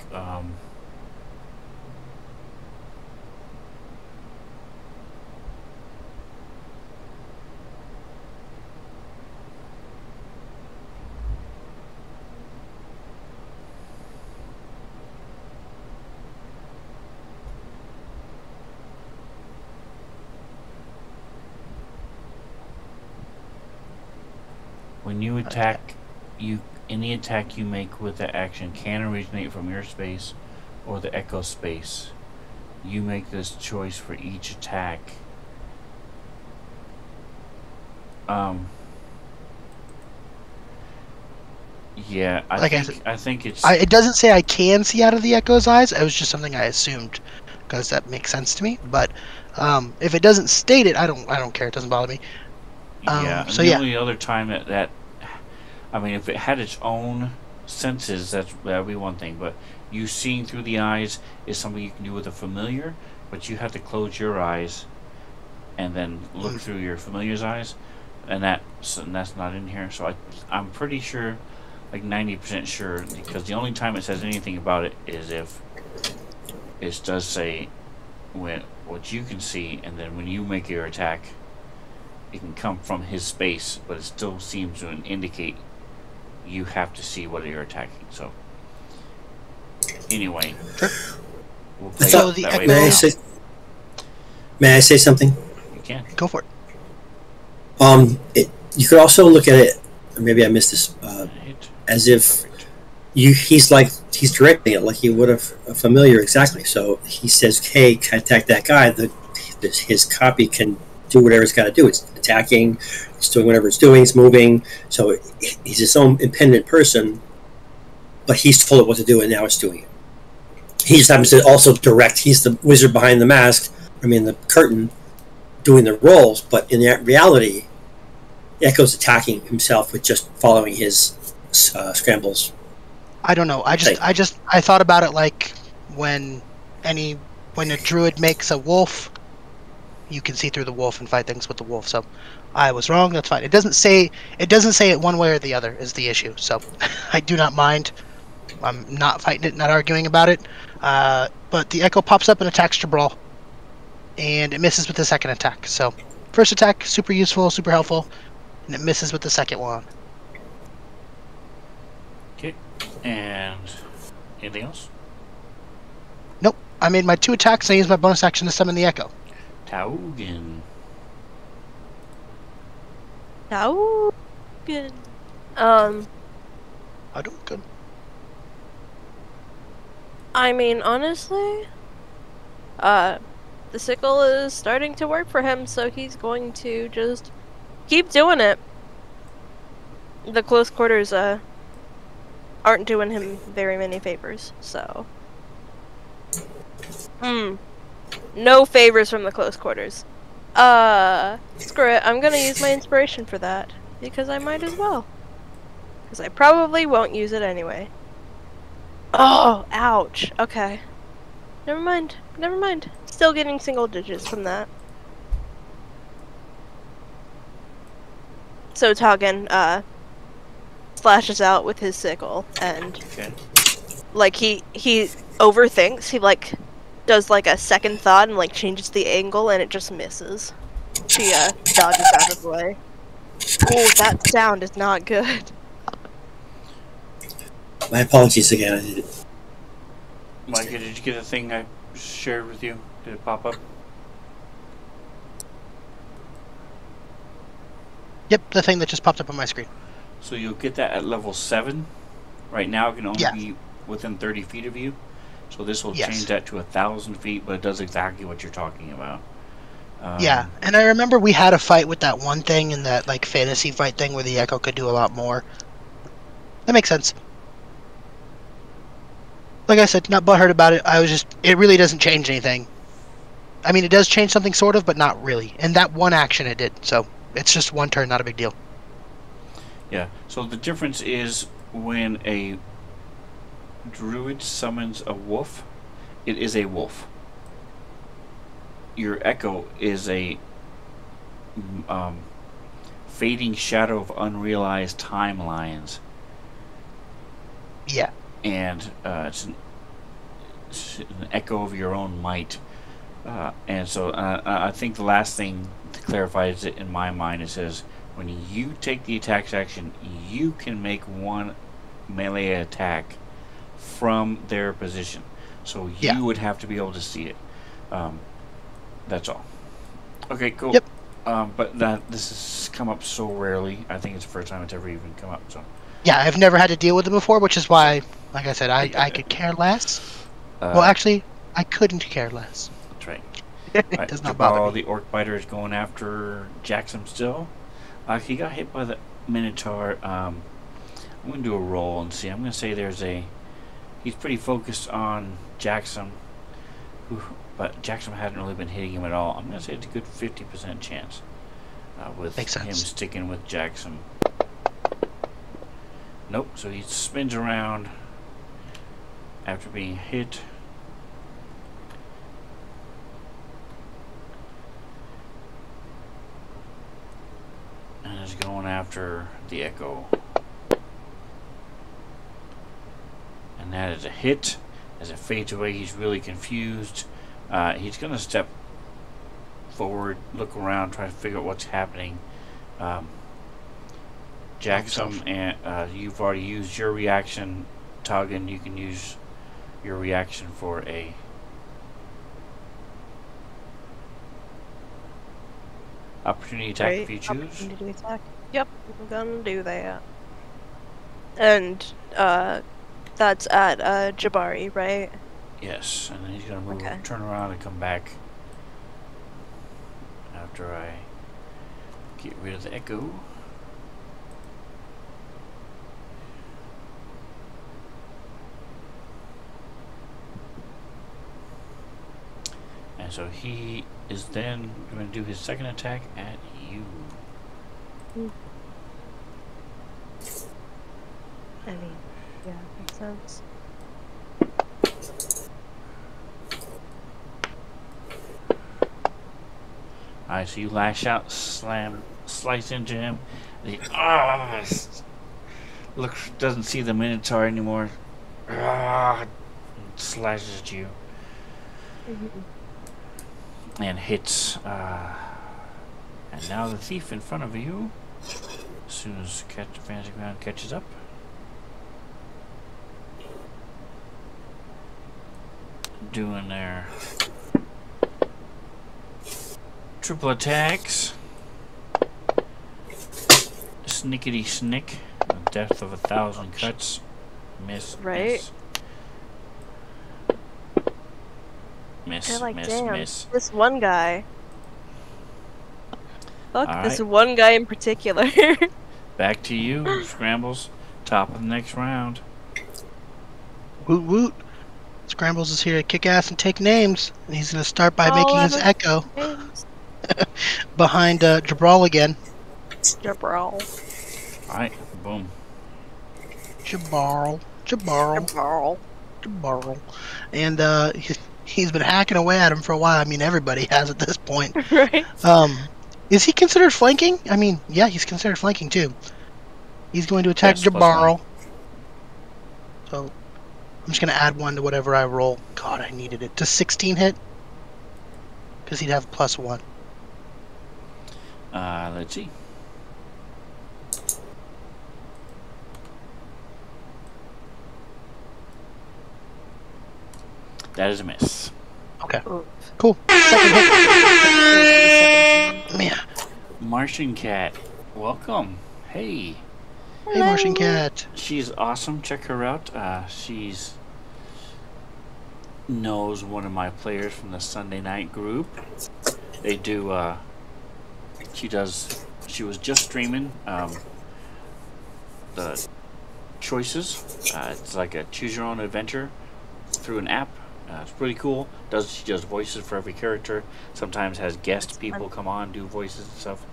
[SPEAKER 1] When you attack, any attack you make with that action can originate from your space or the echo space. You make this choice for each attack. Yeah, I think it's...
[SPEAKER 3] it doesn't say I can see out of the echo's eyes. It was just something I assumed, because that makes sense to me. But if it doesn't state it, I don't care. It doesn't bother me.
[SPEAKER 1] Yeah,
[SPEAKER 3] so
[SPEAKER 1] the
[SPEAKER 3] yeah.
[SPEAKER 1] only other time that I mean, if it had its own senses, that'd be one thing. But you seeing through the eyes is something you can do with a familiar, but you have to close your eyes and then look through your familiar's eyes, and that's not in here. So I'm pretty sure, like 90% sure, because the only time it says anything about it is if it does say what you can see, and then when you make your attack, it can come from his space, but it still seems to indicate you have to see what you're attacking. So anyway, we'll play
[SPEAKER 3] So
[SPEAKER 1] it
[SPEAKER 3] the
[SPEAKER 1] that way.
[SPEAKER 3] echo-
[SPEAKER 4] May I say something?
[SPEAKER 1] You can.
[SPEAKER 3] Go for it.
[SPEAKER 4] You could also look at it, or maybe I missed this,
[SPEAKER 1] Hit.
[SPEAKER 4] as if he's directing it like he would have a familiar exactly. So he says, "Hey, attack that guy." His copy can do whatever it's got to do. It's attacking, it's doing whatever it's doing, it's moving. So he's his own independent person, but he's told it what to do, and now it's doing it. He just happens to also direct. He's the wizard behind the mask. The curtain, doing the roles. But in reality, Echo's attacking himself with just following his scrambles.
[SPEAKER 3] I don't know. I thought about it like when a druid makes a wolf, you can see through the wolf and fight things with the wolf. So I was wrong. That's fine. It doesn't say it one way or the other is the issue. So I do not mind. I'm not fighting it, not arguing about it. But the Echo pops up and attacks Jabral, and it misses with the second attack. So first attack, super useful, super helpful, and it misses with the second one.
[SPEAKER 1] Okay. And anything else?
[SPEAKER 3] Nope. I made my 2 attacks and I used my bonus action to summon the Echo.
[SPEAKER 1] Taugen.
[SPEAKER 2] Taugen.
[SPEAKER 3] I do good.
[SPEAKER 2] I mean, honestly, the sickle is starting to work for him, so he's going to just keep doing it. The close quarters, aren't doing him very many favors, so. No favors from the close quarters. Screw it, I'm gonna use my inspiration for that, because I might as well. Because I probably won't use it anyway. Oh, ouch. Okay. Never mind. Still getting single digits from that. So Taugen, slashes out with his sickle, and
[SPEAKER 1] Okay.
[SPEAKER 2] like he overthinks. He like does like a second thought and like changes the angle, and it just misses. She dodges out of the way. Oh, that sound is not good.
[SPEAKER 4] My apologies again.
[SPEAKER 1] Micah, did you get the thing I shared with you? Did it pop up?
[SPEAKER 3] Yep, the thing that just popped up on my screen.
[SPEAKER 1] So you'll get that at level 7. Right now it can only
[SPEAKER 3] Yeah.
[SPEAKER 1] be within 30 feet of you. So this will
[SPEAKER 3] Yes.
[SPEAKER 1] change that to 1,000 feet, but it does exactly what you're talking about.
[SPEAKER 3] Yeah, and I remember we had a fight with that one thing in that like fantasy fight thing where the Echo could do a lot more. That makes sense. Like I said, not butthurt about it. It really doesn't change anything. I mean, it does change something sort of, but not really. In that one action it did, so it's just one turn, not a big deal.
[SPEAKER 1] Yeah, so the difference is when a druid summons a wolf, it is a wolf. Your Echo is a fading shadow of unrealized timelines.
[SPEAKER 3] Yeah.
[SPEAKER 1] And it's an echo of your own might. And so I think the last thing to clarify is that in my mind it says when you take the attack action, you can make one melee attack from their position. So you would have to be able to see it. That's all. Okay, cool.
[SPEAKER 3] Yep.
[SPEAKER 1] But this has come up so rarely. I think it's the first time it's ever even come up. So.
[SPEAKER 3] Yeah, I've never had to deal with it before, which is why, like I said, I could care less. Well, actually, I couldn't care less.
[SPEAKER 1] That's right.
[SPEAKER 3] It does not bother me.
[SPEAKER 1] The orc biter is going after Jackson still. He got hit by the Minotaur. I'm going to do a roll and see. I'm going to say he's pretty focused on Jackson, but Jackson hadn't really been hitting him at all. I'm going to say it's a good 50% chance with him sticking with Jackson. Nope, so he spins around after being hit. And is going after the Echo. And that is a hit. As it fades away, he's really confused. He's going to step forward, look around, try to figure out what's happening. Jackson, and you've already used your reaction. Taugen, you can use your reaction for a opportunity attack if you choose.
[SPEAKER 2] Opportunity attack. Yep, I'm gonna do that. And That's at Jabari, right?
[SPEAKER 1] Yes, and then he's gonna move,
[SPEAKER 2] Okay.
[SPEAKER 1] turn around, and come back after I get rid of the echo. And so he is then going to do his second attack at you.
[SPEAKER 2] I mean, yeah, makes sense.
[SPEAKER 1] Alright, so you lash out, slice into him. And he doesn't see the Minotaur anymore. Slashes at you. And hits. And now the thief in front of you. As soon as Fantasy Ground catches up. Doing their triple attacks. Snickety snick. A death of 1,000 cuts. Miss.
[SPEAKER 2] Right?
[SPEAKER 1] Miss.
[SPEAKER 2] Like,
[SPEAKER 1] Miss.
[SPEAKER 2] damn,
[SPEAKER 1] Miss.
[SPEAKER 2] this one guy. Fuck
[SPEAKER 1] All
[SPEAKER 2] this
[SPEAKER 1] right.
[SPEAKER 2] one guy in particular.
[SPEAKER 1] Back to you, Scrambles. Top of the next round.
[SPEAKER 3] Woot woot. Scrambles is here to kick ass and take names. And he's going to start by making his echo behind Jabral again.
[SPEAKER 2] Jabral.
[SPEAKER 1] Alright, boom.
[SPEAKER 3] Jabral.
[SPEAKER 2] Jabral.
[SPEAKER 3] And he's been hacking away at him for a while. I mean, everybody has at this point.
[SPEAKER 2] Right.
[SPEAKER 3] Is he considered flanking? I mean, yeah, he's considered flanking too. He's going to attack
[SPEAKER 1] Yes,
[SPEAKER 3] Jabral. So I'm just going to add 1 to whatever I roll. God, I needed it. Does 16 hit? Because he'd have +1.
[SPEAKER 1] Let's see. That is a miss.
[SPEAKER 3] Okay.
[SPEAKER 2] Oof.
[SPEAKER 3] Cool. Second hit.
[SPEAKER 2] Hey,
[SPEAKER 3] Yeah.
[SPEAKER 1] Martian Cat, welcome. Hey.
[SPEAKER 3] Hey, Martian Cat.
[SPEAKER 1] She's awesome. Check her out. She's knows one of my players from the Sunday night group. They do. She was just streaming the choices. It's like a choose your own adventure through an app. It's pretty cool. She does voices for every character. Sometimes has guest people come on, do voices and stuff.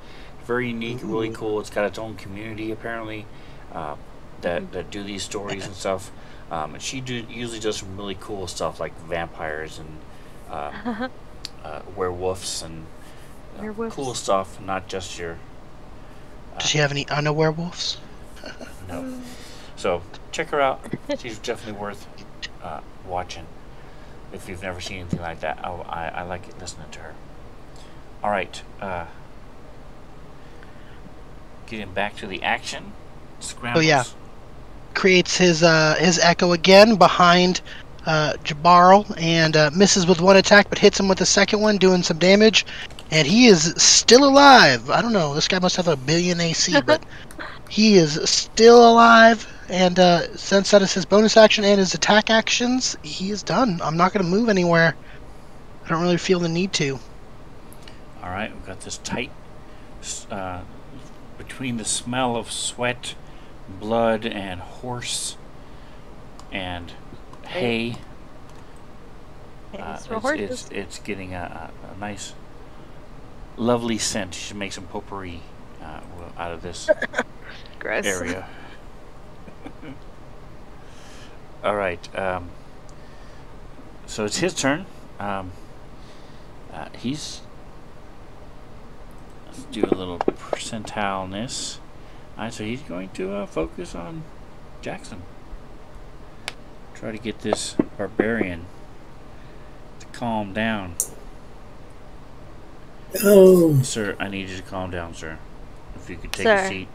[SPEAKER 1] Very unique, really cool. It's got its own community apparently that do these stories and stuff. And she usually does some really cool stuff like vampires and werewolves and cool stuff. Not just your.
[SPEAKER 3] Does she have any werewolves?
[SPEAKER 1] No. So check her out. She's definitely worth watching. If you've never seen anything like that, I like it listening to her. All right. Getting back to the action. Scrambles.
[SPEAKER 3] Oh yeah. Creates his echo again behind Jabral and misses with 1 attack, but hits him with the second one, doing some damage. And he is still alive. I don't know. This guy must have a billion AC, but he is still alive. And since that is his bonus action and his attack actions, he is done. I'm not going to move anywhere. I don't really feel the need to.
[SPEAKER 1] All right, we've got this tight between the smell of sweat, blood, and horse and hay. It's getting a nice, lovely scent. You should make some potpourri out of this area. All right. So it's his turn. Let's do a little percentile-ness. Alright, so he's going to focus on Jackson. Try to get this barbarian to calm down.
[SPEAKER 4] Oh.
[SPEAKER 1] Sir, I need you to calm down, sir. If you could take a seat.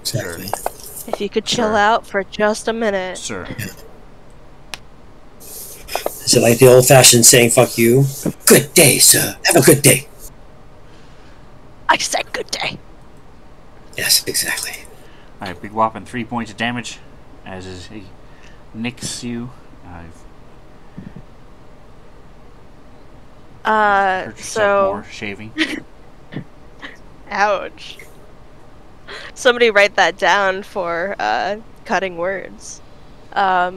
[SPEAKER 4] Exactly.
[SPEAKER 1] Sir.
[SPEAKER 2] If you could chill out for just a minute.
[SPEAKER 1] Sir.
[SPEAKER 4] Is it like the old-fashioned saying, fuck you? Good day, sir. Have a good day.
[SPEAKER 2] I said good day.
[SPEAKER 4] Yes, exactly.
[SPEAKER 1] Alright, big whopping 3 points of damage. As he nicks you. Hurt yourself
[SPEAKER 2] So
[SPEAKER 1] more shaving.
[SPEAKER 2] ouch. Somebody write that down for cutting words. I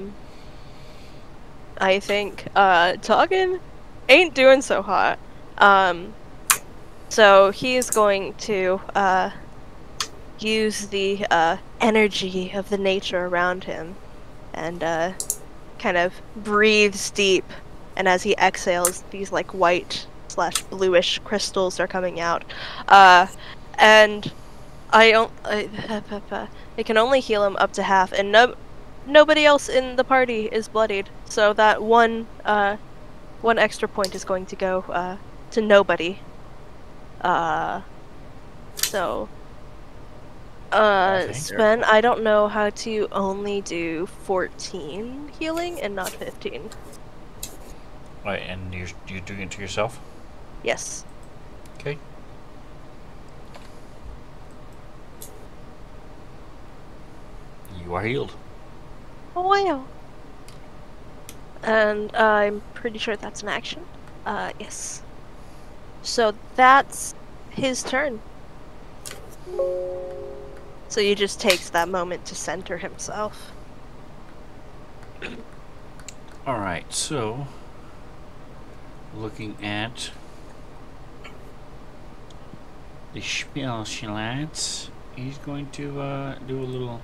[SPEAKER 2] think Toggin ain't doing so hot. So he's going to use the energy of the nature around him and kind of breathes deep. And as he exhales, these like white / bluish crystals are coming out. And it can only heal him up to half, and nobody else in the party is bloodied. So that one extra point is going to go to nobody.
[SPEAKER 1] Okay.
[SPEAKER 2] Sven, I don't know how to only do 14 healing and not 15.
[SPEAKER 1] Right, and you're doing it to yourself?
[SPEAKER 2] Yes.
[SPEAKER 1] Okay. You are healed.
[SPEAKER 2] Oh, wow. And I'm pretty sure that's an action. Yes. So that's his turn. So he just takes that moment to center himself.
[SPEAKER 1] Alright, so looking at the Spielschlance, he's going to do a little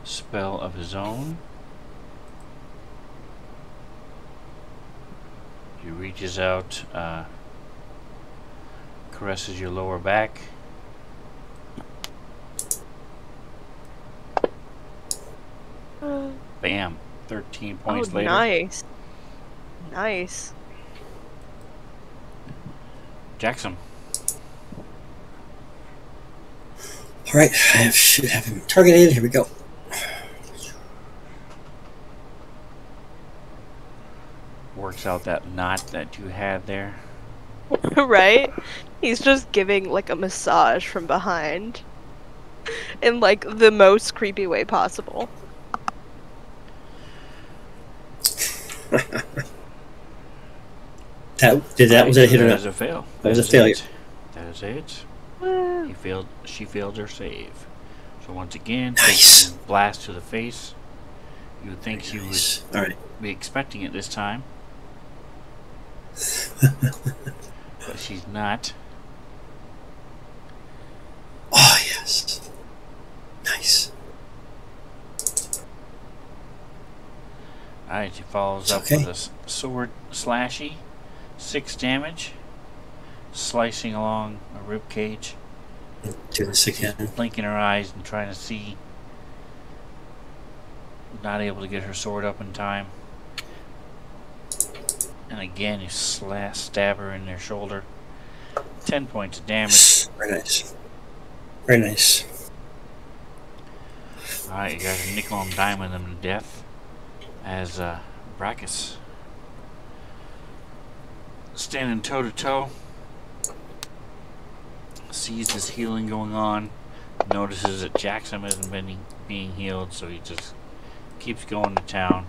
[SPEAKER 1] spell of his own. He reaches out, caresses your lower back. Bam! 13 points later.
[SPEAKER 2] Nice. Nice.
[SPEAKER 1] Jackson.
[SPEAKER 4] Alright, I should have him targeted. Here we go.
[SPEAKER 1] Works out that knot that you had there.
[SPEAKER 2] Right? He's just giving like a massage from behind. In like the most creepy way possible.
[SPEAKER 4] that was a hit or
[SPEAKER 1] That
[SPEAKER 4] not?
[SPEAKER 1] is a fail.
[SPEAKER 4] That was a failure.
[SPEAKER 1] That is it.
[SPEAKER 2] Woo.
[SPEAKER 1] She failed her save. So once again,
[SPEAKER 4] Nice.
[SPEAKER 1] takes a blast to the face. You would think she would
[SPEAKER 4] Nice. Alright.
[SPEAKER 1] be expecting it this time. But she's not.
[SPEAKER 4] Oh, yes. Nice.
[SPEAKER 1] Alright, she follows up
[SPEAKER 4] Okay.
[SPEAKER 1] with a sword slashy. 6 damage. Slicing along a rib cage.
[SPEAKER 4] Do this again.
[SPEAKER 1] Blinking her eyes and trying to see. Not able to get her sword up in time. And again, you stab her in their shoulder. 10 points of damage.
[SPEAKER 4] Very nice. Very nice.
[SPEAKER 1] Alright, you guys are nickel and diming them to death. As Brachus standing toe to toe, sees this healing going on, notices that Jackson isn't being healed, so he just keeps going to town.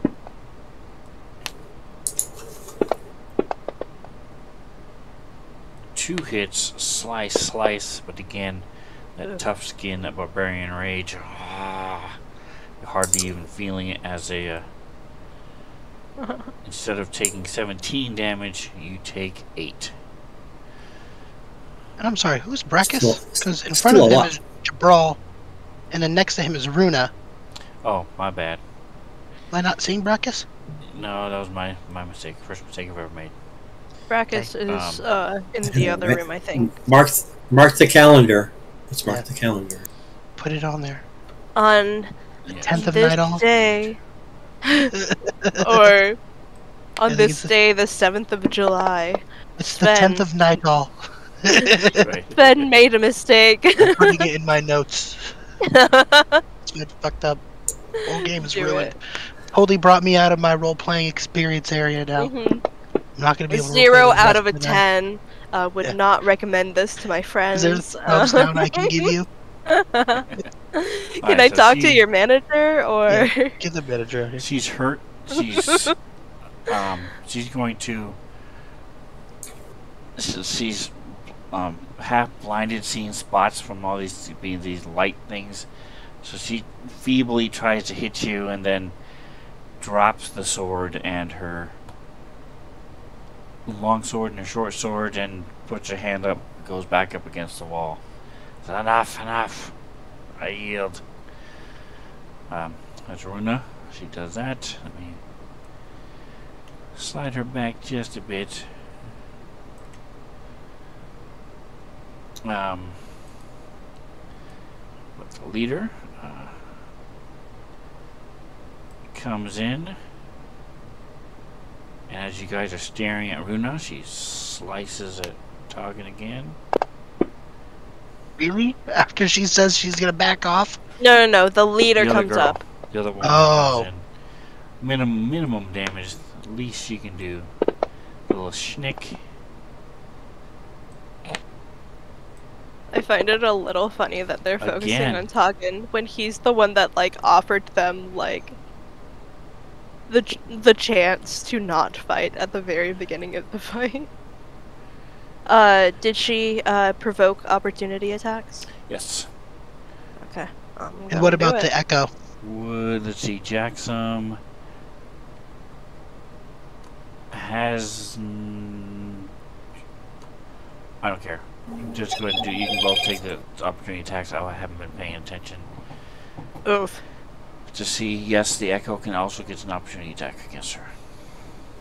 [SPEAKER 1] Two hits, slice, but again, that tough skin, that barbarian rage, you're hardly even feeling it as a instead of taking 17 damage, you take 8.
[SPEAKER 3] And I'm sorry, who's Brachus? Because in
[SPEAKER 4] still
[SPEAKER 3] front of
[SPEAKER 4] a
[SPEAKER 3] him
[SPEAKER 4] lot.
[SPEAKER 3] is Jabral, and then next to him is Runa.
[SPEAKER 1] Oh, my bad.
[SPEAKER 3] Am I not seeing Brachus?
[SPEAKER 1] No, that was my mistake. First mistake I've ever made.
[SPEAKER 2] Brachus
[SPEAKER 1] Okay,
[SPEAKER 2] is in the other
[SPEAKER 4] Right.
[SPEAKER 2] room, I think.
[SPEAKER 4] Mark the calendar. Let's mark
[SPEAKER 3] Yeah.
[SPEAKER 4] the calendar.
[SPEAKER 3] Put it on there.
[SPEAKER 2] On
[SPEAKER 1] Yes.
[SPEAKER 3] 10th of
[SPEAKER 2] this
[SPEAKER 3] night all.
[SPEAKER 2] day, or on
[SPEAKER 3] think
[SPEAKER 2] this
[SPEAKER 3] it's the-
[SPEAKER 2] day, the 7th of July,
[SPEAKER 3] It's the
[SPEAKER 2] Sven.
[SPEAKER 3] 10th of night all.
[SPEAKER 1] Right.
[SPEAKER 2] Ben made a mistake.
[SPEAKER 3] I'm putting it in my notes. It's been fucked up. Whole game is
[SPEAKER 2] Do
[SPEAKER 3] ruined.
[SPEAKER 2] it.
[SPEAKER 3] Totally brought me out of my role-playing experience area now.
[SPEAKER 2] Mhm.
[SPEAKER 3] I'm not going to be able to
[SPEAKER 2] 0
[SPEAKER 3] roleplay the
[SPEAKER 2] out of a
[SPEAKER 3] rest the night.
[SPEAKER 2] 10. Would
[SPEAKER 3] Yeah.
[SPEAKER 2] not recommend this to my friends.
[SPEAKER 3] Is there a thumbs down I can give you?
[SPEAKER 2] Can
[SPEAKER 1] Alright,
[SPEAKER 2] I
[SPEAKER 1] so
[SPEAKER 2] talk to
[SPEAKER 1] she-
[SPEAKER 2] your manager or?
[SPEAKER 3] Yeah. Get the manager out here.
[SPEAKER 1] She's hurt. She's going to. She's half blinded, seeing spots from all these light things. So she feebly tries to hit you, and then drops the sword and her long sword and her short sword, and puts her hand up, goes back up against the wall. So, enough. I yield. That's Runa. She does that. Let me slide her back just a bit. But the leader comes in, and as you guys are staring at Runa, she slices at Toggin again.
[SPEAKER 3] Really? After she says she's gonna back off?
[SPEAKER 2] No. The leader
[SPEAKER 1] The other
[SPEAKER 2] comes
[SPEAKER 1] girl,
[SPEAKER 2] up.
[SPEAKER 1] the other one
[SPEAKER 3] Oh.
[SPEAKER 1] comes in. Minimum damage, the least she can do. A little schnick.
[SPEAKER 2] I find it a little funny that they're focusing
[SPEAKER 1] Again.
[SPEAKER 2] on Toggin when he's the one that like offered them like the chance to not fight at the very beginning of the fight. Did she provoke opportunity attacks?
[SPEAKER 1] Yes.
[SPEAKER 2] Okay.
[SPEAKER 3] And what about the echo?
[SPEAKER 1] Let's see, Jackson has. I don't care. Just go ahead and do. You can both take the opportunity attacks. I haven't been paying attention
[SPEAKER 2] Oof.
[SPEAKER 1] to see. Yes, the Echo can also get an opportunity attack against her.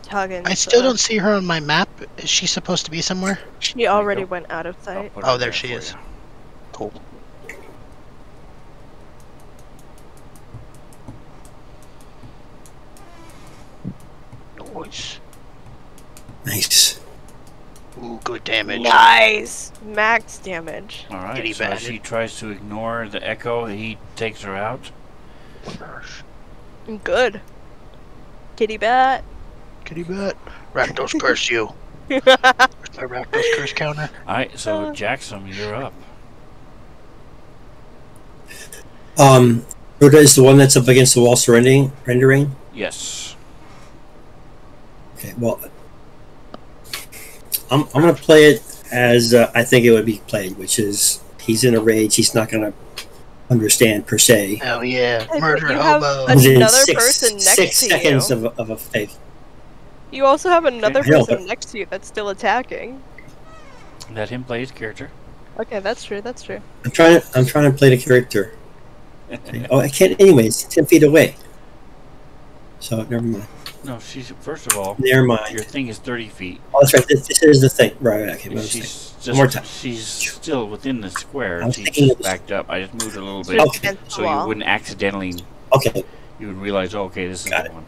[SPEAKER 2] Toggin.
[SPEAKER 3] I still don't see her on my map. Is she supposed to be somewhere?
[SPEAKER 2] She already
[SPEAKER 1] go.
[SPEAKER 2] went out of
[SPEAKER 1] I'll
[SPEAKER 2] sight.
[SPEAKER 1] put her
[SPEAKER 3] Oh, there she
[SPEAKER 1] for
[SPEAKER 3] is.
[SPEAKER 1] you.
[SPEAKER 3] Cool. Nice.
[SPEAKER 4] Nice.
[SPEAKER 3] Ooh, good damage.
[SPEAKER 2] Nice. Max damage.
[SPEAKER 1] All right.
[SPEAKER 3] Kitty
[SPEAKER 1] So as
[SPEAKER 3] batted.
[SPEAKER 1] she tries to ignore the Echo, he takes her out.
[SPEAKER 2] Good. Kitty bat.
[SPEAKER 3] Kitty bat. Rakdos curse you. Where's my Rakdos curse counter?
[SPEAKER 1] All right. So Jackson, you're up.
[SPEAKER 4] Ruda is the one that's up against the wall rendering?
[SPEAKER 1] Yes.
[SPEAKER 4] Okay, well, I'm going to play it as I think it would be played, which is he's in a rage. He's not going to understand per se.
[SPEAKER 3] Oh yeah,
[SPEAKER 2] Hey,
[SPEAKER 3] murder
[SPEAKER 2] but you have
[SPEAKER 3] hobo.
[SPEAKER 4] Within
[SPEAKER 2] another person next
[SPEAKER 4] 6
[SPEAKER 2] to
[SPEAKER 4] seconds
[SPEAKER 2] you.
[SPEAKER 4] of a fight.
[SPEAKER 2] You also have another
[SPEAKER 4] I know,
[SPEAKER 2] person
[SPEAKER 4] but-
[SPEAKER 2] next to you that's still attacking.
[SPEAKER 1] Let him play his character.
[SPEAKER 2] Okay, that's true. That's true.
[SPEAKER 4] I'm trying to play the character. Oh, I can't anyway. It's 10 feet away. So never mind.
[SPEAKER 1] No, she's first of all.
[SPEAKER 4] Never mind.
[SPEAKER 1] Your thing is 30 feet.
[SPEAKER 4] Oh, that's right. This is the thing. Right. Okay. my mistake.
[SPEAKER 1] She's
[SPEAKER 4] more time.
[SPEAKER 1] She's still within the square.
[SPEAKER 4] I was
[SPEAKER 1] She's
[SPEAKER 4] thinking
[SPEAKER 1] just
[SPEAKER 4] it was-
[SPEAKER 1] backed up. I just moved a little
[SPEAKER 2] So
[SPEAKER 1] bit
[SPEAKER 2] it's
[SPEAKER 4] Okay.
[SPEAKER 2] against the
[SPEAKER 1] so you
[SPEAKER 2] wall.
[SPEAKER 1] wouldn't accidentally.
[SPEAKER 4] Okay.
[SPEAKER 1] You would realize, oh, okay, this is
[SPEAKER 4] Got
[SPEAKER 1] the
[SPEAKER 4] it.
[SPEAKER 1] one.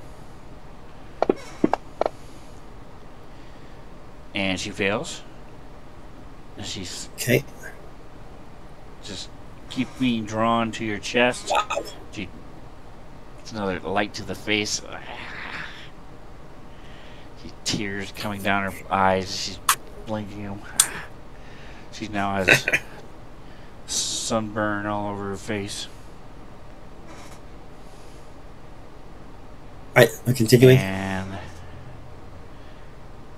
[SPEAKER 1] And she fails. And she's
[SPEAKER 4] Okay.
[SPEAKER 1] just keep being drawn to your chest.
[SPEAKER 4] Wow.
[SPEAKER 1] It's another light to the face. Tears coming down her eyes. She's blinking them. She now has sunburn all over her face.
[SPEAKER 4] All right. I'm continuing.
[SPEAKER 1] And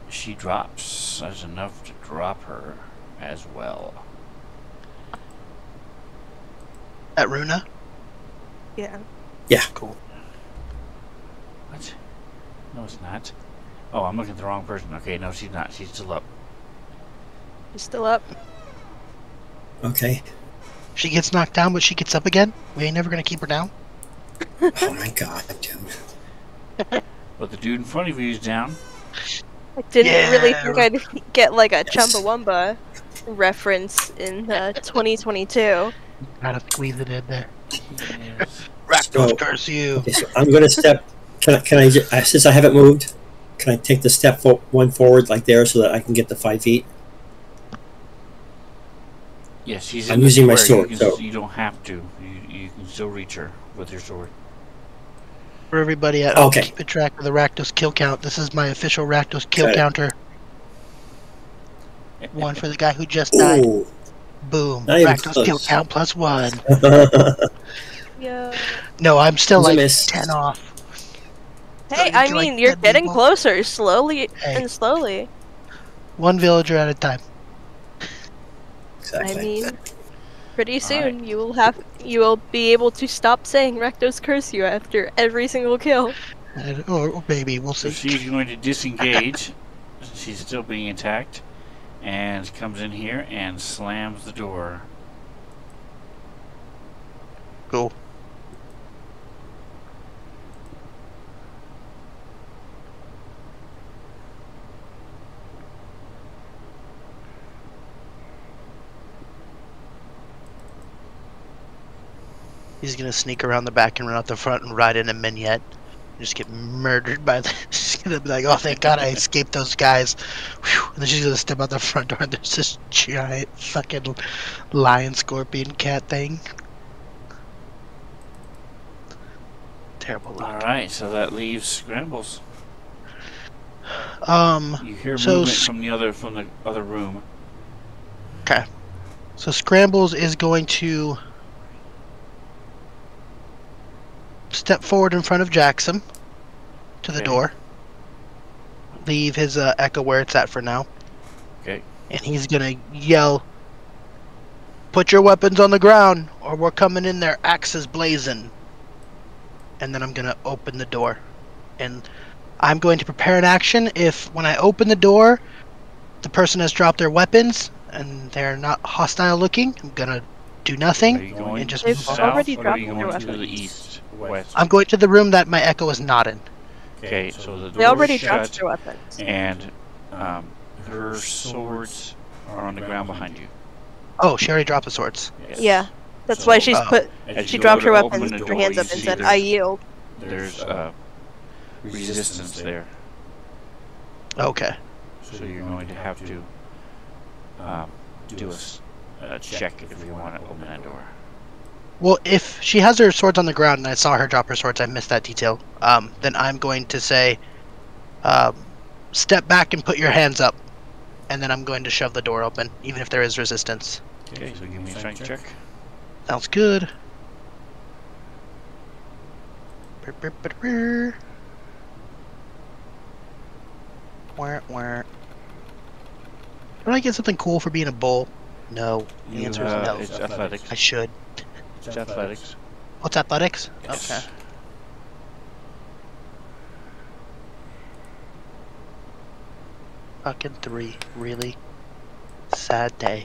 [SPEAKER 1] she drops. That's enough to drop her as well.
[SPEAKER 3] At Runa?
[SPEAKER 2] Yeah.
[SPEAKER 4] Yeah.
[SPEAKER 3] Cool.
[SPEAKER 1] What? No, it's not. Oh, I'm looking at the wrong person. Okay, no, she's not. She's still up.
[SPEAKER 2] You still up?
[SPEAKER 4] Okay.
[SPEAKER 3] She gets knocked down, but she gets up again? We ain't never gonna keep her down?
[SPEAKER 4] Oh my god, dude.
[SPEAKER 1] But the dude in front of you is down.
[SPEAKER 2] I didn't
[SPEAKER 3] Yeah.
[SPEAKER 2] really think I'd get like a
[SPEAKER 4] Yes.
[SPEAKER 2] Chumbawamba reference in 2022.
[SPEAKER 3] Gotta squeeze it in there.
[SPEAKER 1] Yes.
[SPEAKER 3] Rakdos
[SPEAKER 4] So-
[SPEAKER 3] curse you.
[SPEAKER 4] Okay, so I'm going to step. Can I since I haven't moved, can I take the step one forward like there so that I can get the 5 feet?
[SPEAKER 1] Yes, she's
[SPEAKER 4] I'm
[SPEAKER 1] in the
[SPEAKER 4] using my
[SPEAKER 1] square.
[SPEAKER 4] sword, so-
[SPEAKER 1] You don't have to. You can still reach her with your sword.
[SPEAKER 3] For everybody at home,
[SPEAKER 4] Okay.
[SPEAKER 3] keep track of the Rakdos kill count. This is my official Rakdos kill
[SPEAKER 4] Got it.
[SPEAKER 3] counter. One for the guy who just died.
[SPEAKER 4] Ooh.
[SPEAKER 3] Boom.
[SPEAKER 4] Not even
[SPEAKER 3] Rakdos kill
[SPEAKER 4] close.
[SPEAKER 3] count +1.
[SPEAKER 2] Yeah.
[SPEAKER 3] No, I'm still
[SPEAKER 4] It's a
[SPEAKER 3] like
[SPEAKER 4] miss.
[SPEAKER 3] 10 off.
[SPEAKER 2] Hey,
[SPEAKER 3] So
[SPEAKER 2] I
[SPEAKER 3] you can,
[SPEAKER 2] mean,
[SPEAKER 3] like,
[SPEAKER 2] you're
[SPEAKER 3] 10
[SPEAKER 2] getting
[SPEAKER 3] people.
[SPEAKER 2] closer, slowly
[SPEAKER 3] Hey.
[SPEAKER 2] and slowly.
[SPEAKER 3] One villager at a time.
[SPEAKER 2] I
[SPEAKER 4] Exactly.
[SPEAKER 2] mean, pretty
[SPEAKER 1] All
[SPEAKER 2] soon you will be able to stop saying Rectos curse you after every single kill.
[SPEAKER 3] Or maybe, we'll
[SPEAKER 1] So
[SPEAKER 3] see.
[SPEAKER 1] she's going to disengage. She's still being attacked. And comes in here and slams the door.
[SPEAKER 3] Cool. He's gonna sneak around the back and run out the front and ride in a mignonette. Just get murdered by the. She's gonna be like, "Oh, thank God I escaped those guys." Whew. And then she's gonna step out the front door and there's this giant fucking lion scorpion cat thing. Terrible luck.
[SPEAKER 1] Alright, so that leaves Scrambles. You hear
[SPEAKER 3] So
[SPEAKER 1] movement from the other room.
[SPEAKER 3] Okay. So Scrambles is going to step forward in front of Jackson to the
[SPEAKER 1] Okay.
[SPEAKER 3] door. Leave his echo where it's at for now.
[SPEAKER 1] Okay.
[SPEAKER 3] And he's gonna yell, "Put your weapons on the ground, or we're coming in there, axes blazing." And then I'm gonna open the door. And I'm going to prepare an action if, when I open the door, the person has dropped their weapons and they're not hostile looking, I'm gonna do
[SPEAKER 1] Are
[SPEAKER 3] nothing
[SPEAKER 1] you going
[SPEAKER 3] and just
[SPEAKER 2] They've
[SPEAKER 3] move on.
[SPEAKER 1] south
[SPEAKER 2] already
[SPEAKER 1] or are
[SPEAKER 2] dropped
[SPEAKER 1] you
[SPEAKER 2] their
[SPEAKER 1] going to the
[SPEAKER 2] weapons.
[SPEAKER 1] east, west?
[SPEAKER 3] I'm going to the room that my echo is not in.
[SPEAKER 1] Okay, so the
[SPEAKER 2] They
[SPEAKER 1] door
[SPEAKER 2] already
[SPEAKER 1] is
[SPEAKER 2] dropped
[SPEAKER 1] shut,
[SPEAKER 2] their weapons.
[SPEAKER 1] and her swords are on the ground behind you.
[SPEAKER 3] Oh, she already dropped the swords.
[SPEAKER 1] Yes.
[SPEAKER 2] Yeah, that's
[SPEAKER 1] So,
[SPEAKER 2] why she's
[SPEAKER 1] as
[SPEAKER 2] she
[SPEAKER 1] you
[SPEAKER 2] dropped
[SPEAKER 1] go
[SPEAKER 2] her
[SPEAKER 1] to open
[SPEAKER 2] weapons,
[SPEAKER 1] the
[SPEAKER 2] put her
[SPEAKER 1] door,
[SPEAKER 2] hands
[SPEAKER 1] you
[SPEAKER 2] up, and
[SPEAKER 1] see
[SPEAKER 2] said,
[SPEAKER 1] there's-
[SPEAKER 2] "I yield."
[SPEAKER 1] There's resistance there,
[SPEAKER 3] Okay.
[SPEAKER 1] so you're going to have to do a check if you want to open that door.
[SPEAKER 3] Well, if she has her swords on the ground and I saw her drop her swords, I missed that detail. Then I'm going to say, step back and put your hands up. And then I'm going to shove the door open, even if there is resistance.
[SPEAKER 1] Okay, so give me a strength check.
[SPEAKER 3] Sounds good. Brr, brr, brr, brr. Wah, wah. Don't I get something cool for being a bull? No. The answer is no.
[SPEAKER 1] It's athletics.
[SPEAKER 3] I should.
[SPEAKER 1] It's athletics.
[SPEAKER 3] What's athletics?
[SPEAKER 1] Yes.
[SPEAKER 3] Okay. Fucking 3. Really? Sad day.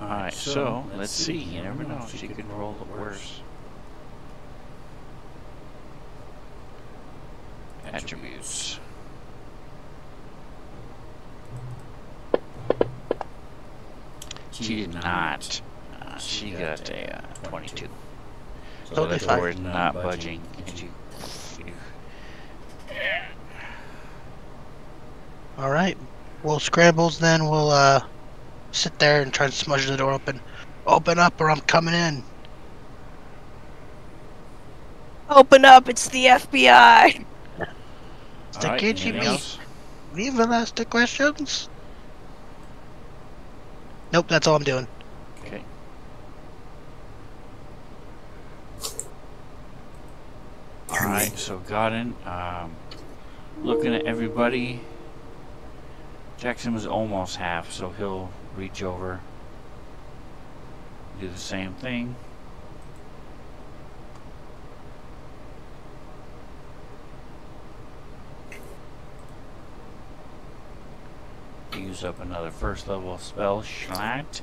[SPEAKER 1] Alright, so let's see. You never know. She could roll it worse. Attributes. She did not. She got a 22. So
[SPEAKER 3] Totally
[SPEAKER 1] the door
[SPEAKER 3] fine.
[SPEAKER 1] is not budging. And you
[SPEAKER 3] Alright. Well, Scrambles then will sit there and try to smudge the door open. Open up or I'm coming in.
[SPEAKER 2] Open up! It's the FBI.
[SPEAKER 3] It's the
[SPEAKER 1] Alright,
[SPEAKER 3] KGB.
[SPEAKER 1] anything else?
[SPEAKER 3] Leave the last questions. Nope, that's all I'm doing.
[SPEAKER 1] Okay. Alright, so Godin, looking at everybody. Jackson was almost half, so he'll reach over, do the same thing. Use up another first level spell slot.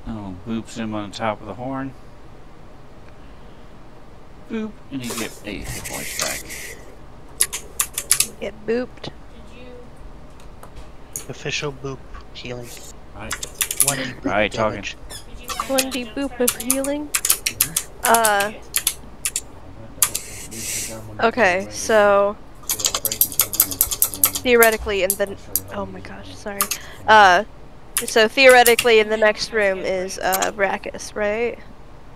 [SPEAKER 1] Oh, boops him on top of the horn. Boop, and you get 8 hit points back.
[SPEAKER 2] Get booped.
[SPEAKER 3] Official boop healing.
[SPEAKER 1] Alright,
[SPEAKER 3] 1d boop
[SPEAKER 1] Alright, talking.
[SPEAKER 3] damage.
[SPEAKER 2] 1d boop of healing. Okay, so theoretically in the... Oh my gosh, sorry. So theoretically in the next room is, Brackus, right?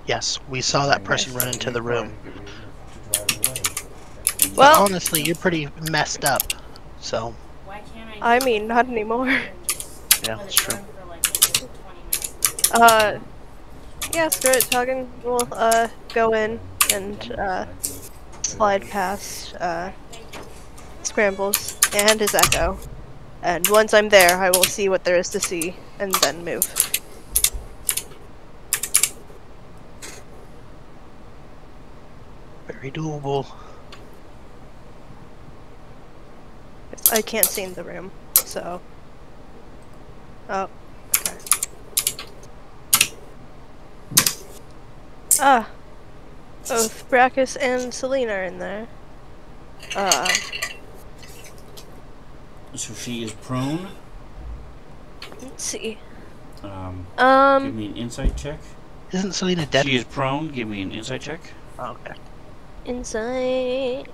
[SPEAKER 3] Yes, we saw that person run into the room. But
[SPEAKER 2] Well,
[SPEAKER 3] honestly, you're pretty messed up. So,
[SPEAKER 2] I mean, not anymore.
[SPEAKER 3] yeah, that's true.
[SPEAKER 2] Yeah, screw it, Tuggin. We'll, go in and, slide past, Scrambles and his Echo. And once I'm there, I will see what there is to see, and then move.
[SPEAKER 3] Very doable.
[SPEAKER 2] I can't see in the room, so... Oh, okay. Ah! Both Brackus and Celine are in there.
[SPEAKER 1] So she is prone.
[SPEAKER 2] Let's see.
[SPEAKER 1] Give me an insight check.
[SPEAKER 3] Isn't Selena dead?
[SPEAKER 1] She is prone. Give me an insight check.
[SPEAKER 3] Oh, okay.
[SPEAKER 2] Insight.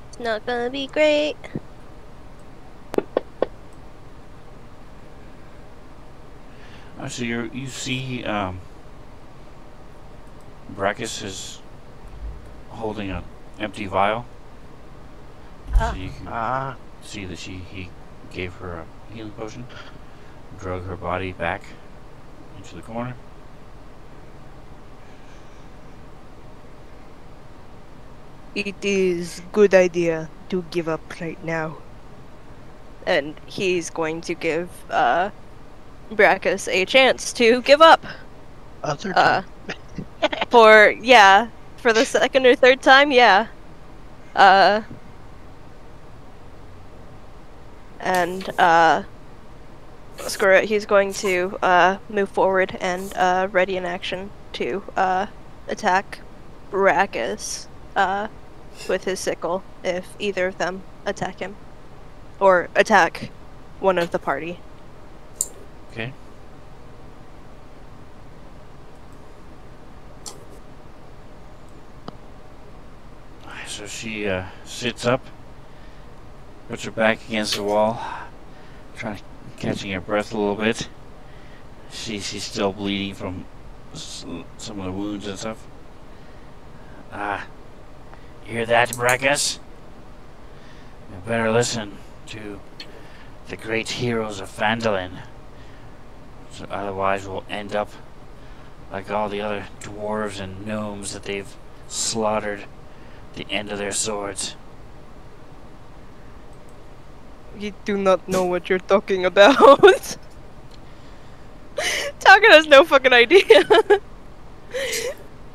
[SPEAKER 2] It's not gonna be great.
[SPEAKER 1] So you see, Brackus is holding an empty vial. So you can see that he gave her a healing potion, drug her body back into the corner.
[SPEAKER 2] It is good idea to give up right now. And he's going to give, Brackus a chance to give up.
[SPEAKER 3] Third time.
[SPEAKER 2] For the second or third time, yeah. And, screw it, he's going to, move forward and, ready in action to, attack Brackus, with his sickle, if either of them attack him. Or attack one of the party.
[SPEAKER 1] Okay. So she sits up, puts her back against the wall, catching her breath a little bit. She's still bleeding from some of the wounds and stuff. You hear that, Brackus? You better listen to the great heroes of Phandalin. So otherwise we'll end up like all the other dwarves and gnomes that they've slaughtered at the end of their swords.
[SPEAKER 2] You do not know what you're talking about. Talkin has no fucking idea.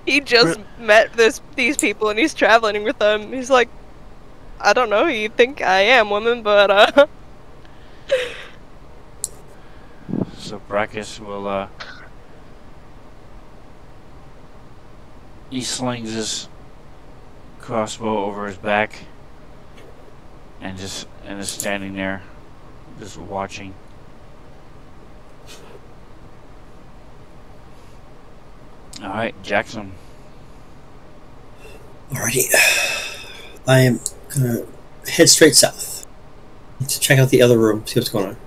[SPEAKER 2] He just met these people and he's traveling with them. He's like, I don't know, you think I am woman, but
[SPEAKER 1] So Brackus will he slings his crossbow over his back and is standing there just watching. Alright, Jackson.
[SPEAKER 4] Alrighty. I am gonna head straight south to check out the other room, see what's going on.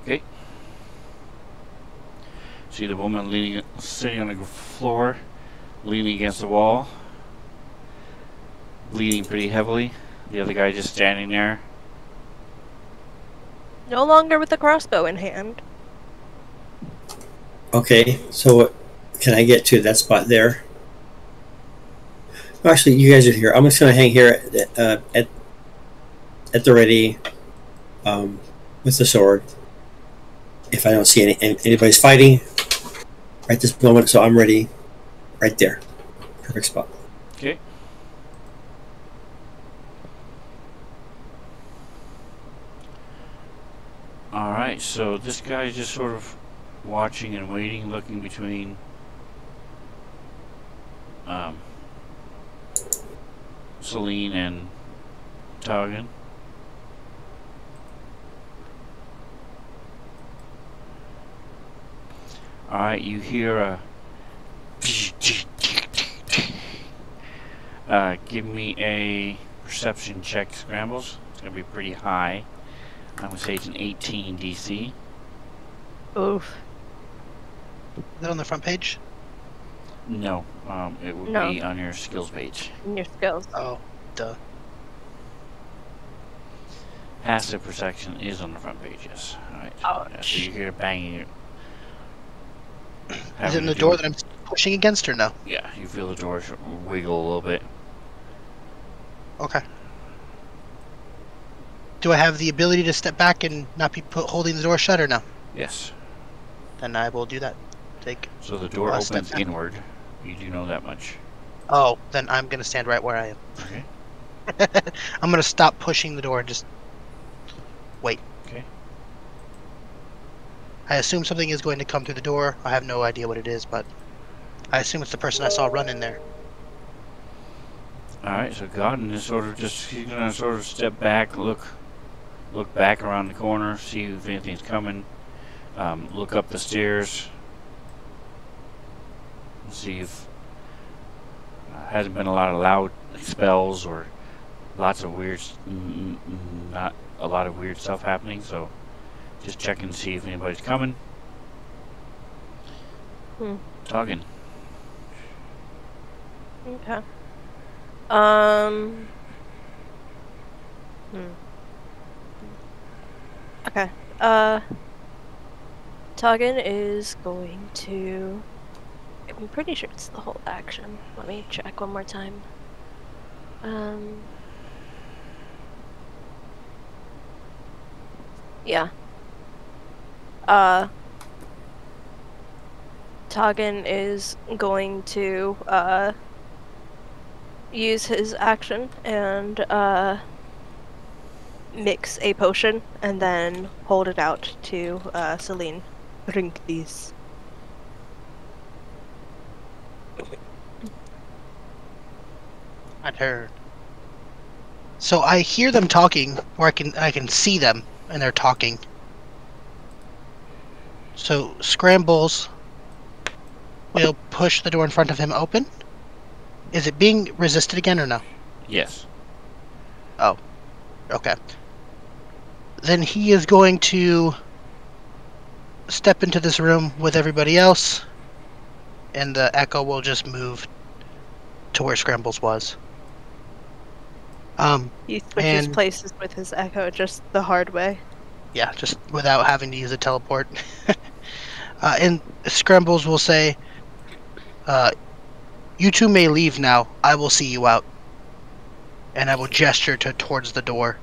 [SPEAKER 1] Okay. See the woman sitting on the floor, leaning against the wall, bleeding pretty heavily. The other guy just standing there.
[SPEAKER 2] no longer with the crossbow in hand.
[SPEAKER 4] Okay, so can I get to that spot there? Actually, you guys are here. I'm just gonna hang here at the ready, with the sword. If I don't see anybody's fighting right this moment, so I'm ready, right there, perfect spot.
[SPEAKER 1] Okay. Alright, so this guy's just sort of watching and waiting, looking between Celine and Targan. Alright, you hear a give me a perception check, Scrambles. It's going to be pretty high. I'm going to say it's an 18 DC.
[SPEAKER 2] Oof.
[SPEAKER 3] Is that on the front page?
[SPEAKER 1] No, it would
[SPEAKER 2] No.
[SPEAKER 1] be on your skills page.
[SPEAKER 2] In your skills.
[SPEAKER 3] Oh, duh.
[SPEAKER 1] Passive perception is on the front page, yes. Alright.
[SPEAKER 2] Ouch.
[SPEAKER 1] So you hear banging.
[SPEAKER 3] Is it in the door that I'm pushing against or no?
[SPEAKER 1] Yeah, you feel the door wiggle a little bit.
[SPEAKER 3] Okay. Do I have the ability to step back and not be holding the door shut or no?
[SPEAKER 1] Yes.
[SPEAKER 3] Then I will do that. Take.
[SPEAKER 1] So the door
[SPEAKER 3] I'll step
[SPEAKER 1] opens
[SPEAKER 3] back.
[SPEAKER 1] inward. You do know that much.
[SPEAKER 3] Oh, then I'm gonna stand right where I am.
[SPEAKER 1] Okay.
[SPEAKER 3] I'm gonna stop pushing the door and just wait.
[SPEAKER 1] Okay.
[SPEAKER 3] I assume something is going to come through the door. I have no idea what it is, but I assume it's the person I saw run in there.
[SPEAKER 1] Alright, so Godden is he's gonna sort of step back, look back around the corner, see if anything's coming, look up the stairs, see if hasn't been a lot of loud spells or lots of not a lot of weird stuff happening, so just check and see if anybody's coming. Talking.
[SPEAKER 2] Okay. Okay. Toggin is going to... I'm pretty sure it's the whole action. Let me check one more time. Yeah. Toggin is going to, use his action and, mix a potion and then hold it out to, Celine. Drink these.
[SPEAKER 3] I'd heard. So I hear them talking, or I can see them, and they're talking. So Scrambles will push the door in front of him open. Is it being resisted again or no?
[SPEAKER 1] Yes.
[SPEAKER 3] Oh, okay. Then he is going to step into this room with everybody else, and the echo will just move to where Scrambles was.
[SPEAKER 2] He switches
[SPEAKER 3] and-
[SPEAKER 2] places with his echo just the hard way.
[SPEAKER 3] Yeah, just without having to use a teleport. And Scrambles will say, you two may leave now. I will see you out. And I will gesture towards the door.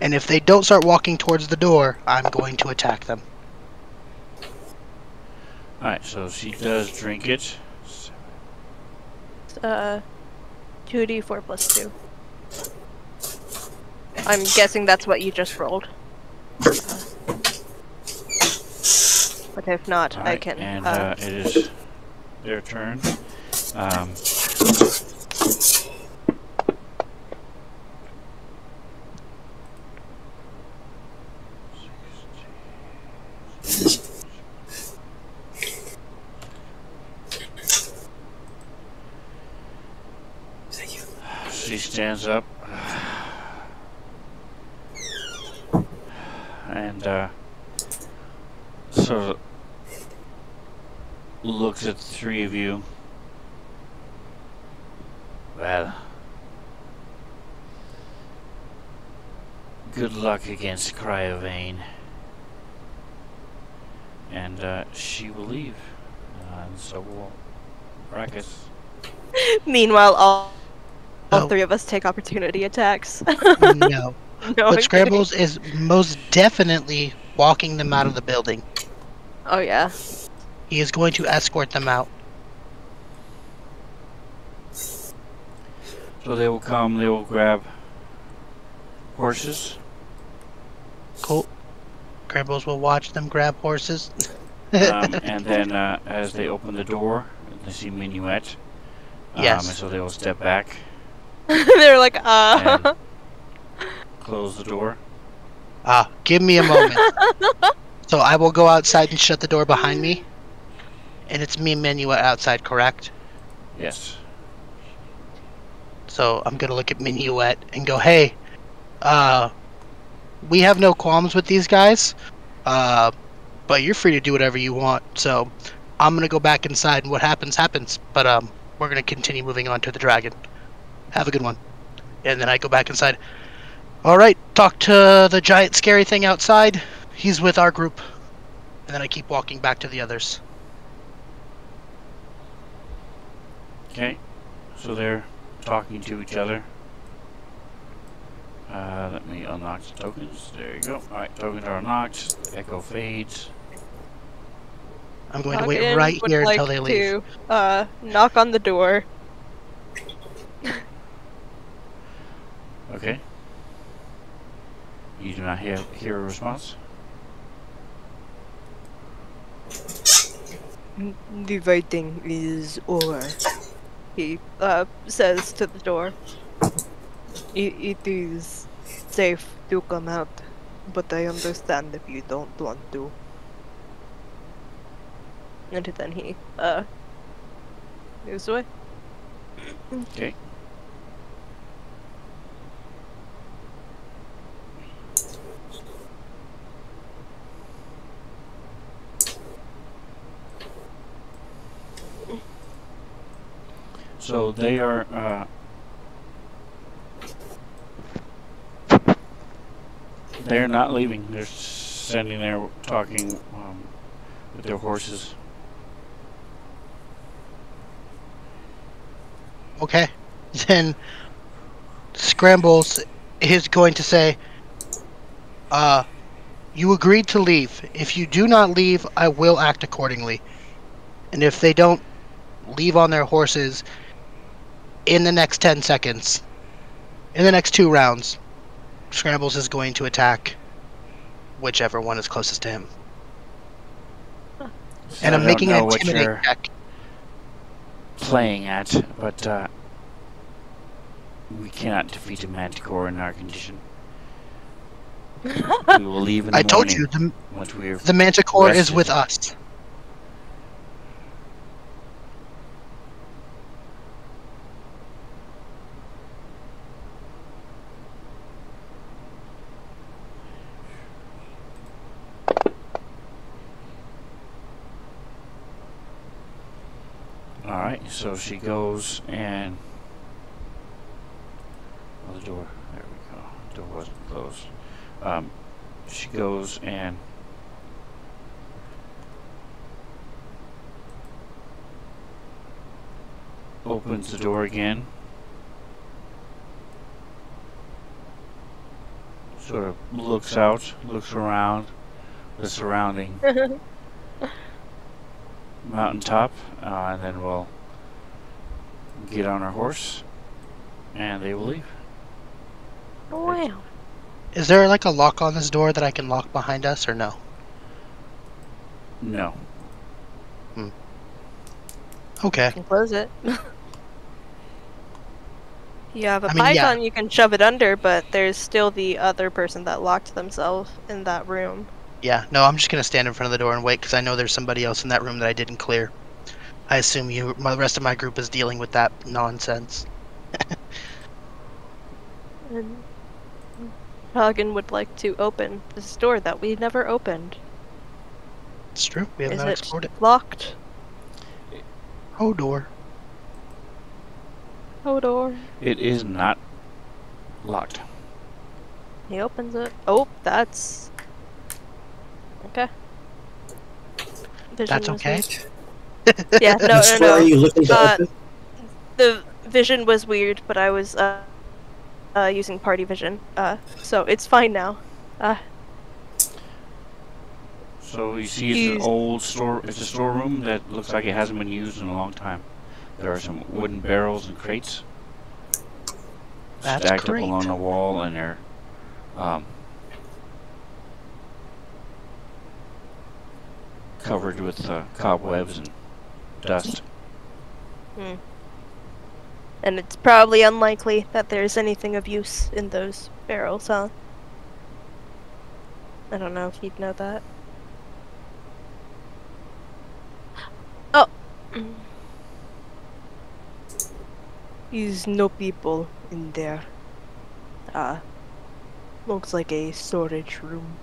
[SPEAKER 3] And if they don't start walking towards the door, I'm going to attack them.
[SPEAKER 1] Alright, so she does drink it.
[SPEAKER 2] 2d4 plus 2. I'm guessing that's what you just rolled. But if not, I
[SPEAKER 1] Alright,
[SPEAKER 2] can.
[SPEAKER 1] and it is their turn.
[SPEAKER 4] Thank you.
[SPEAKER 1] She stands up and sort of looks at the three of you. Well, good luck against Cryovane. And she will leave. And so will Brackus.
[SPEAKER 2] Meanwhile, all
[SPEAKER 3] Oh.
[SPEAKER 2] three of us take opportunity attacks.
[SPEAKER 3] No.
[SPEAKER 2] No, I'm
[SPEAKER 3] But
[SPEAKER 2] kidding.
[SPEAKER 3] Scrambles is most definitely walking them out of the building.
[SPEAKER 2] Oh yeah.
[SPEAKER 3] He is going to escort them out.
[SPEAKER 1] So they will come, they will grab horses.
[SPEAKER 3] Cool. Scrambles will watch them grab horses.
[SPEAKER 1] And then as they open the door, they see Minuet.
[SPEAKER 3] Yes.
[SPEAKER 1] And so they will step back
[SPEAKER 2] They're like,
[SPEAKER 1] and close the door.
[SPEAKER 3] Give me a moment. So I will go outside and shut the door behind me. And it's me and Minuet outside, correct?
[SPEAKER 1] Yes.
[SPEAKER 3] So I'm gonna look at Minuet and go, hey, we have no qualms with these guys, but you're free to do whatever you want. So I'm gonna go back inside, and what happens, happens. But we're gonna continue moving on to the dragon. Have a good one. And then I go back inside. All right, talk to the giant scary thing outside. He's with our group. And then I keep walking back to the others.
[SPEAKER 1] Okay, so they're talking to each other. Let me unlock the tokens. There you go. Alright, tokens are unlocked. The echo fades.
[SPEAKER 3] I'm going to wait
[SPEAKER 2] Hagen
[SPEAKER 3] right
[SPEAKER 2] would
[SPEAKER 3] here
[SPEAKER 2] like
[SPEAKER 3] until they leave.
[SPEAKER 2] to knock on the door.
[SPEAKER 1] Okay. You do not hear a response?
[SPEAKER 2] The fighting is over. He says to the door. It is safe to come out, but I understand if you don't want to. And then he moves away.
[SPEAKER 1] Okay. So they are they're not leaving. They're standing there talking with their horses.
[SPEAKER 3] Okay. Then Scrambles is going to say, you agreed to leave. If you do not leave, I will act accordingly. And if they don't leave on their horses in the next 10 seconds, in the next 2 rounds, Scrambles is going to attack whichever one is closest to him.
[SPEAKER 1] So
[SPEAKER 3] And
[SPEAKER 1] I
[SPEAKER 3] I'm
[SPEAKER 1] don't
[SPEAKER 3] making
[SPEAKER 1] know
[SPEAKER 3] an
[SPEAKER 1] what
[SPEAKER 3] intimidate
[SPEAKER 1] you're
[SPEAKER 3] check.
[SPEAKER 1] playing at, but we cannot defeat a manticore in our condition. We will leave in the
[SPEAKER 3] I told
[SPEAKER 1] morning
[SPEAKER 3] you,
[SPEAKER 1] once we are
[SPEAKER 3] the Manticore is
[SPEAKER 1] rested.
[SPEAKER 3] with us.
[SPEAKER 1] Alright, so she goes and... Oh, the door. There we go. The door wasn't closed. She goes and... opens the door again. Sort of looks out, looks around the surrounding mountaintop, and then we'll get on our horse and they will leave.
[SPEAKER 2] Wow.
[SPEAKER 3] Is there like a lock on this door that I can lock behind us, or no?
[SPEAKER 1] No.
[SPEAKER 3] Okay.
[SPEAKER 2] You can close it. You have a
[SPEAKER 3] I mean, yeah.
[SPEAKER 2] python, you can shove it under, but there's still the other person that locked themselves in that room.
[SPEAKER 3] Yeah, no, I'm just gonna stand in front of the door and wait, because I know there's somebody else in that room that I didn't clear. I assume the rest of my group is dealing with that nonsense.
[SPEAKER 2] And Hagen would like to open this door that we never opened.
[SPEAKER 3] It's true, we have
[SPEAKER 2] Is
[SPEAKER 3] not
[SPEAKER 2] it
[SPEAKER 3] explored it.
[SPEAKER 2] locked?
[SPEAKER 3] Oh, door.
[SPEAKER 2] Oh, door.
[SPEAKER 1] It is not locked.
[SPEAKER 2] He opens it. Oh, that's... Okay. Vision
[SPEAKER 3] That's
[SPEAKER 2] was
[SPEAKER 3] okay?
[SPEAKER 2] weird. Yeah, no,
[SPEAKER 4] You
[SPEAKER 2] no,
[SPEAKER 4] swear
[SPEAKER 2] no.
[SPEAKER 4] you looking to open?
[SPEAKER 2] The vision was weird, but I was using party vision, so it's fine now.
[SPEAKER 1] So you see it's an old store, it's a storeroom that looks like it hasn't been used in a long time. There are some wooden barrels and crates
[SPEAKER 3] That's
[SPEAKER 1] stacked
[SPEAKER 3] great.
[SPEAKER 1] up along the wall, and they're covered with cobwebs and dust.
[SPEAKER 2] Hmm. And it's probably unlikely that there's anything of use in those barrels, huh? I don't know if you'd know that. Oh! Is no people in there. Looks like a storage room.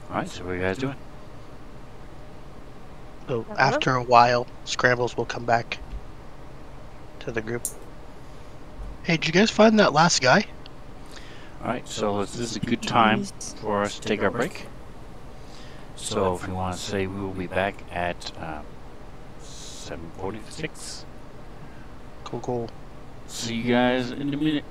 [SPEAKER 1] Alright, so what are you guys doing?
[SPEAKER 3] So
[SPEAKER 2] Uh-huh.
[SPEAKER 3] after a while, Scrambles will come back to the group. Hey, did you guys find that last guy?
[SPEAKER 1] Alright, so this is a good time for us to take our break. So if you want to say, we will be back at 7:46.
[SPEAKER 3] Cool.
[SPEAKER 1] See you guys in a minute.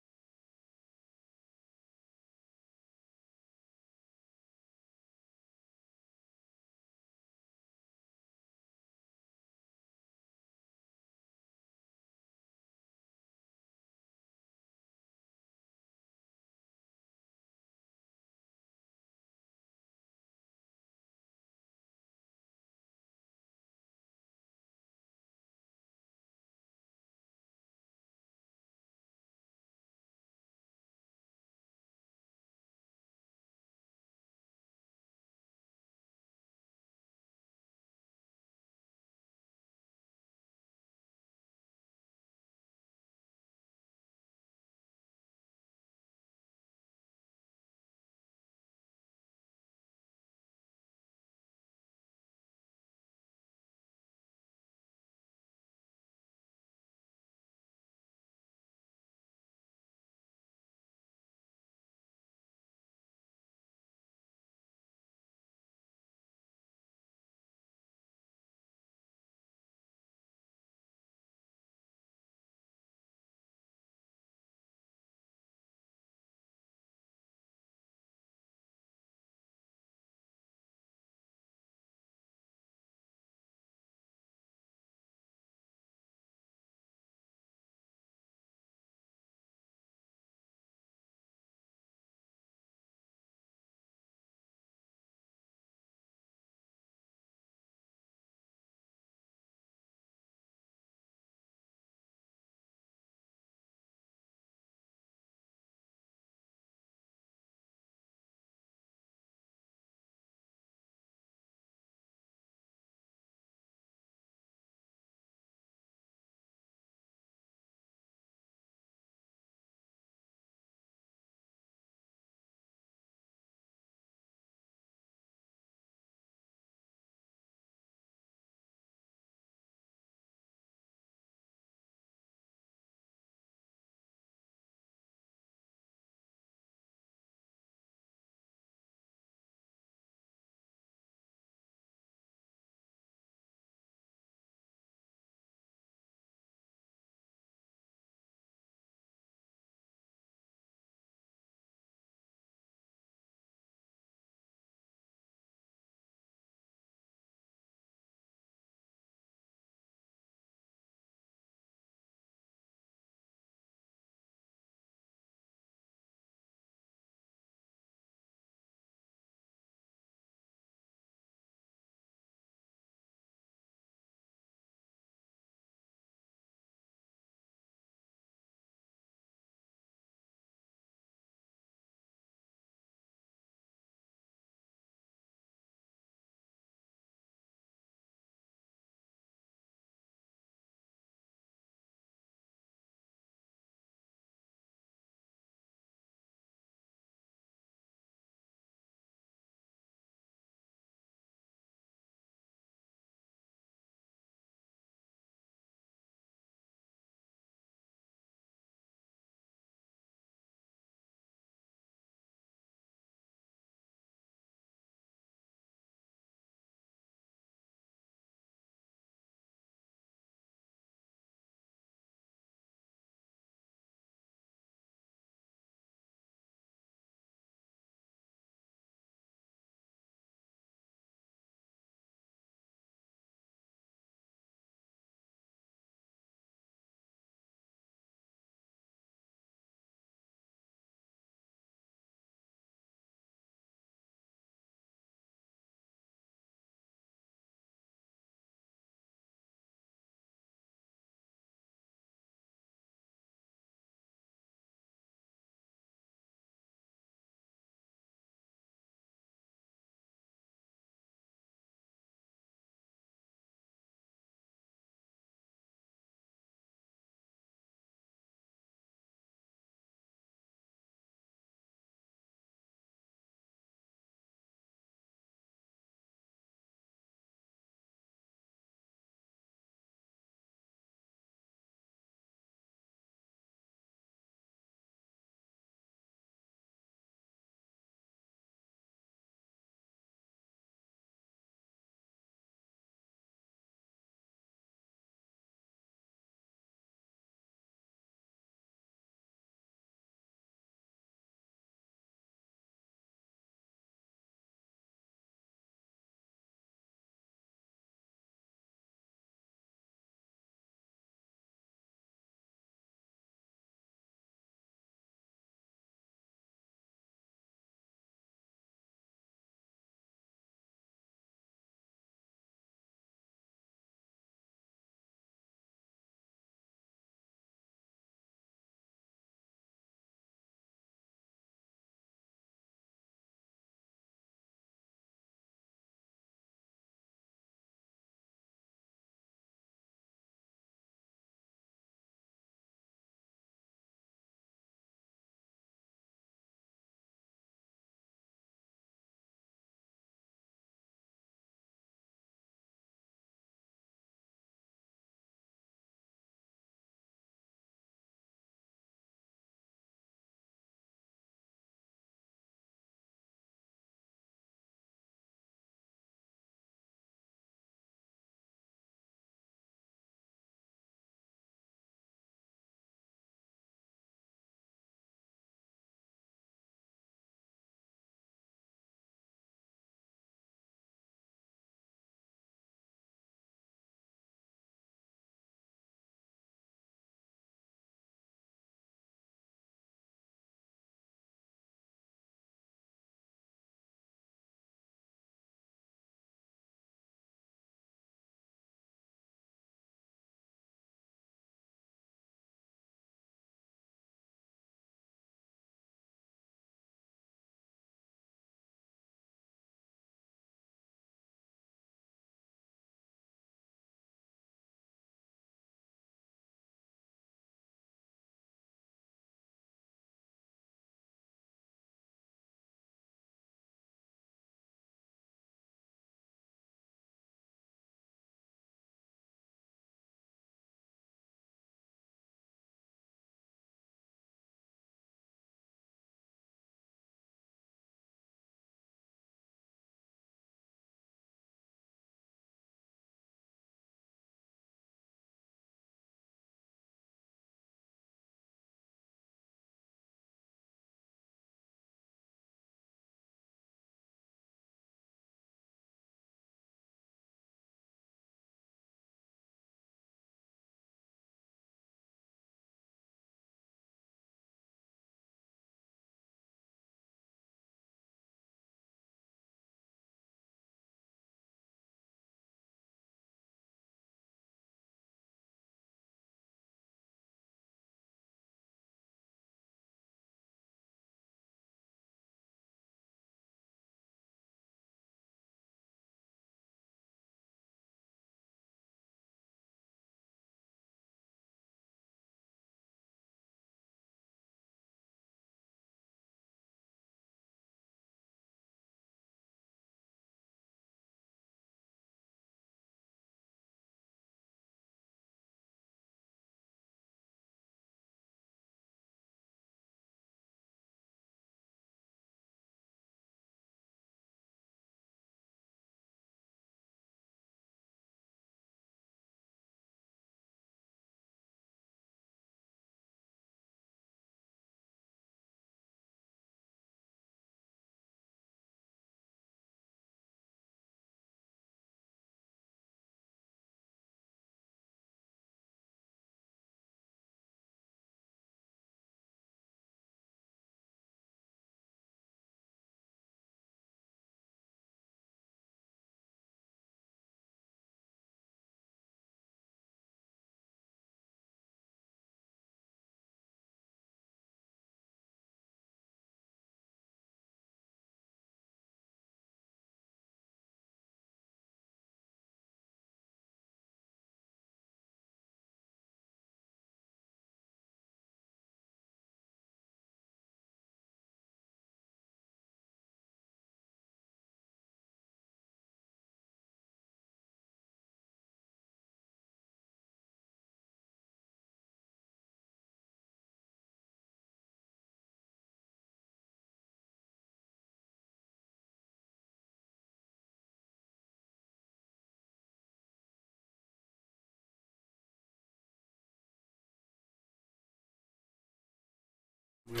[SPEAKER 1] We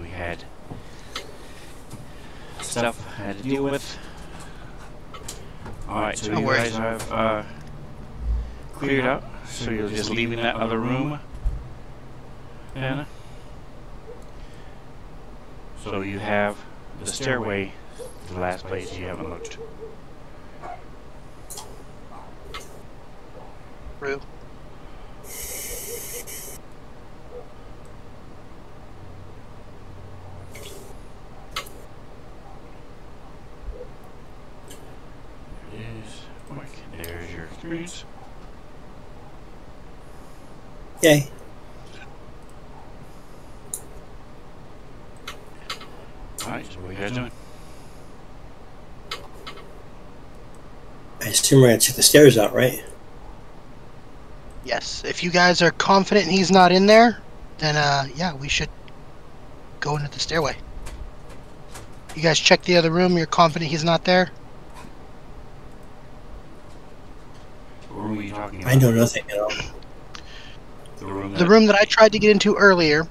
[SPEAKER 1] had stuff I had to deal with. Alright, so
[SPEAKER 3] No
[SPEAKER 1] you
[SPEAKER 3] worries.
[SPEAKER 1] guys have cleared out, so you're just leaving that other room. Anna? So you have the stairway, the last place you haven't looked.
[SPEAKER 3] True.
[SPEAKER 1] There it is. Quick. There's your experience.
[SPEAKER 4] Yay.
[SPEAKER 1] Alright, so what are you guys doing?
[SPEAKER 4] I assume we're going to check the stairs out, right?
[SPEAKER 3] Yes. If you guys are confident he's not in there, then yeah, we should go into the stairway. You guys check the other room. You're confident he's not there.
[SPEAKER 1] What room are you talking about?
[SPEAKER 4] I know nothing at all.
[SPEAKER 3] The room that I tried to get into earlier,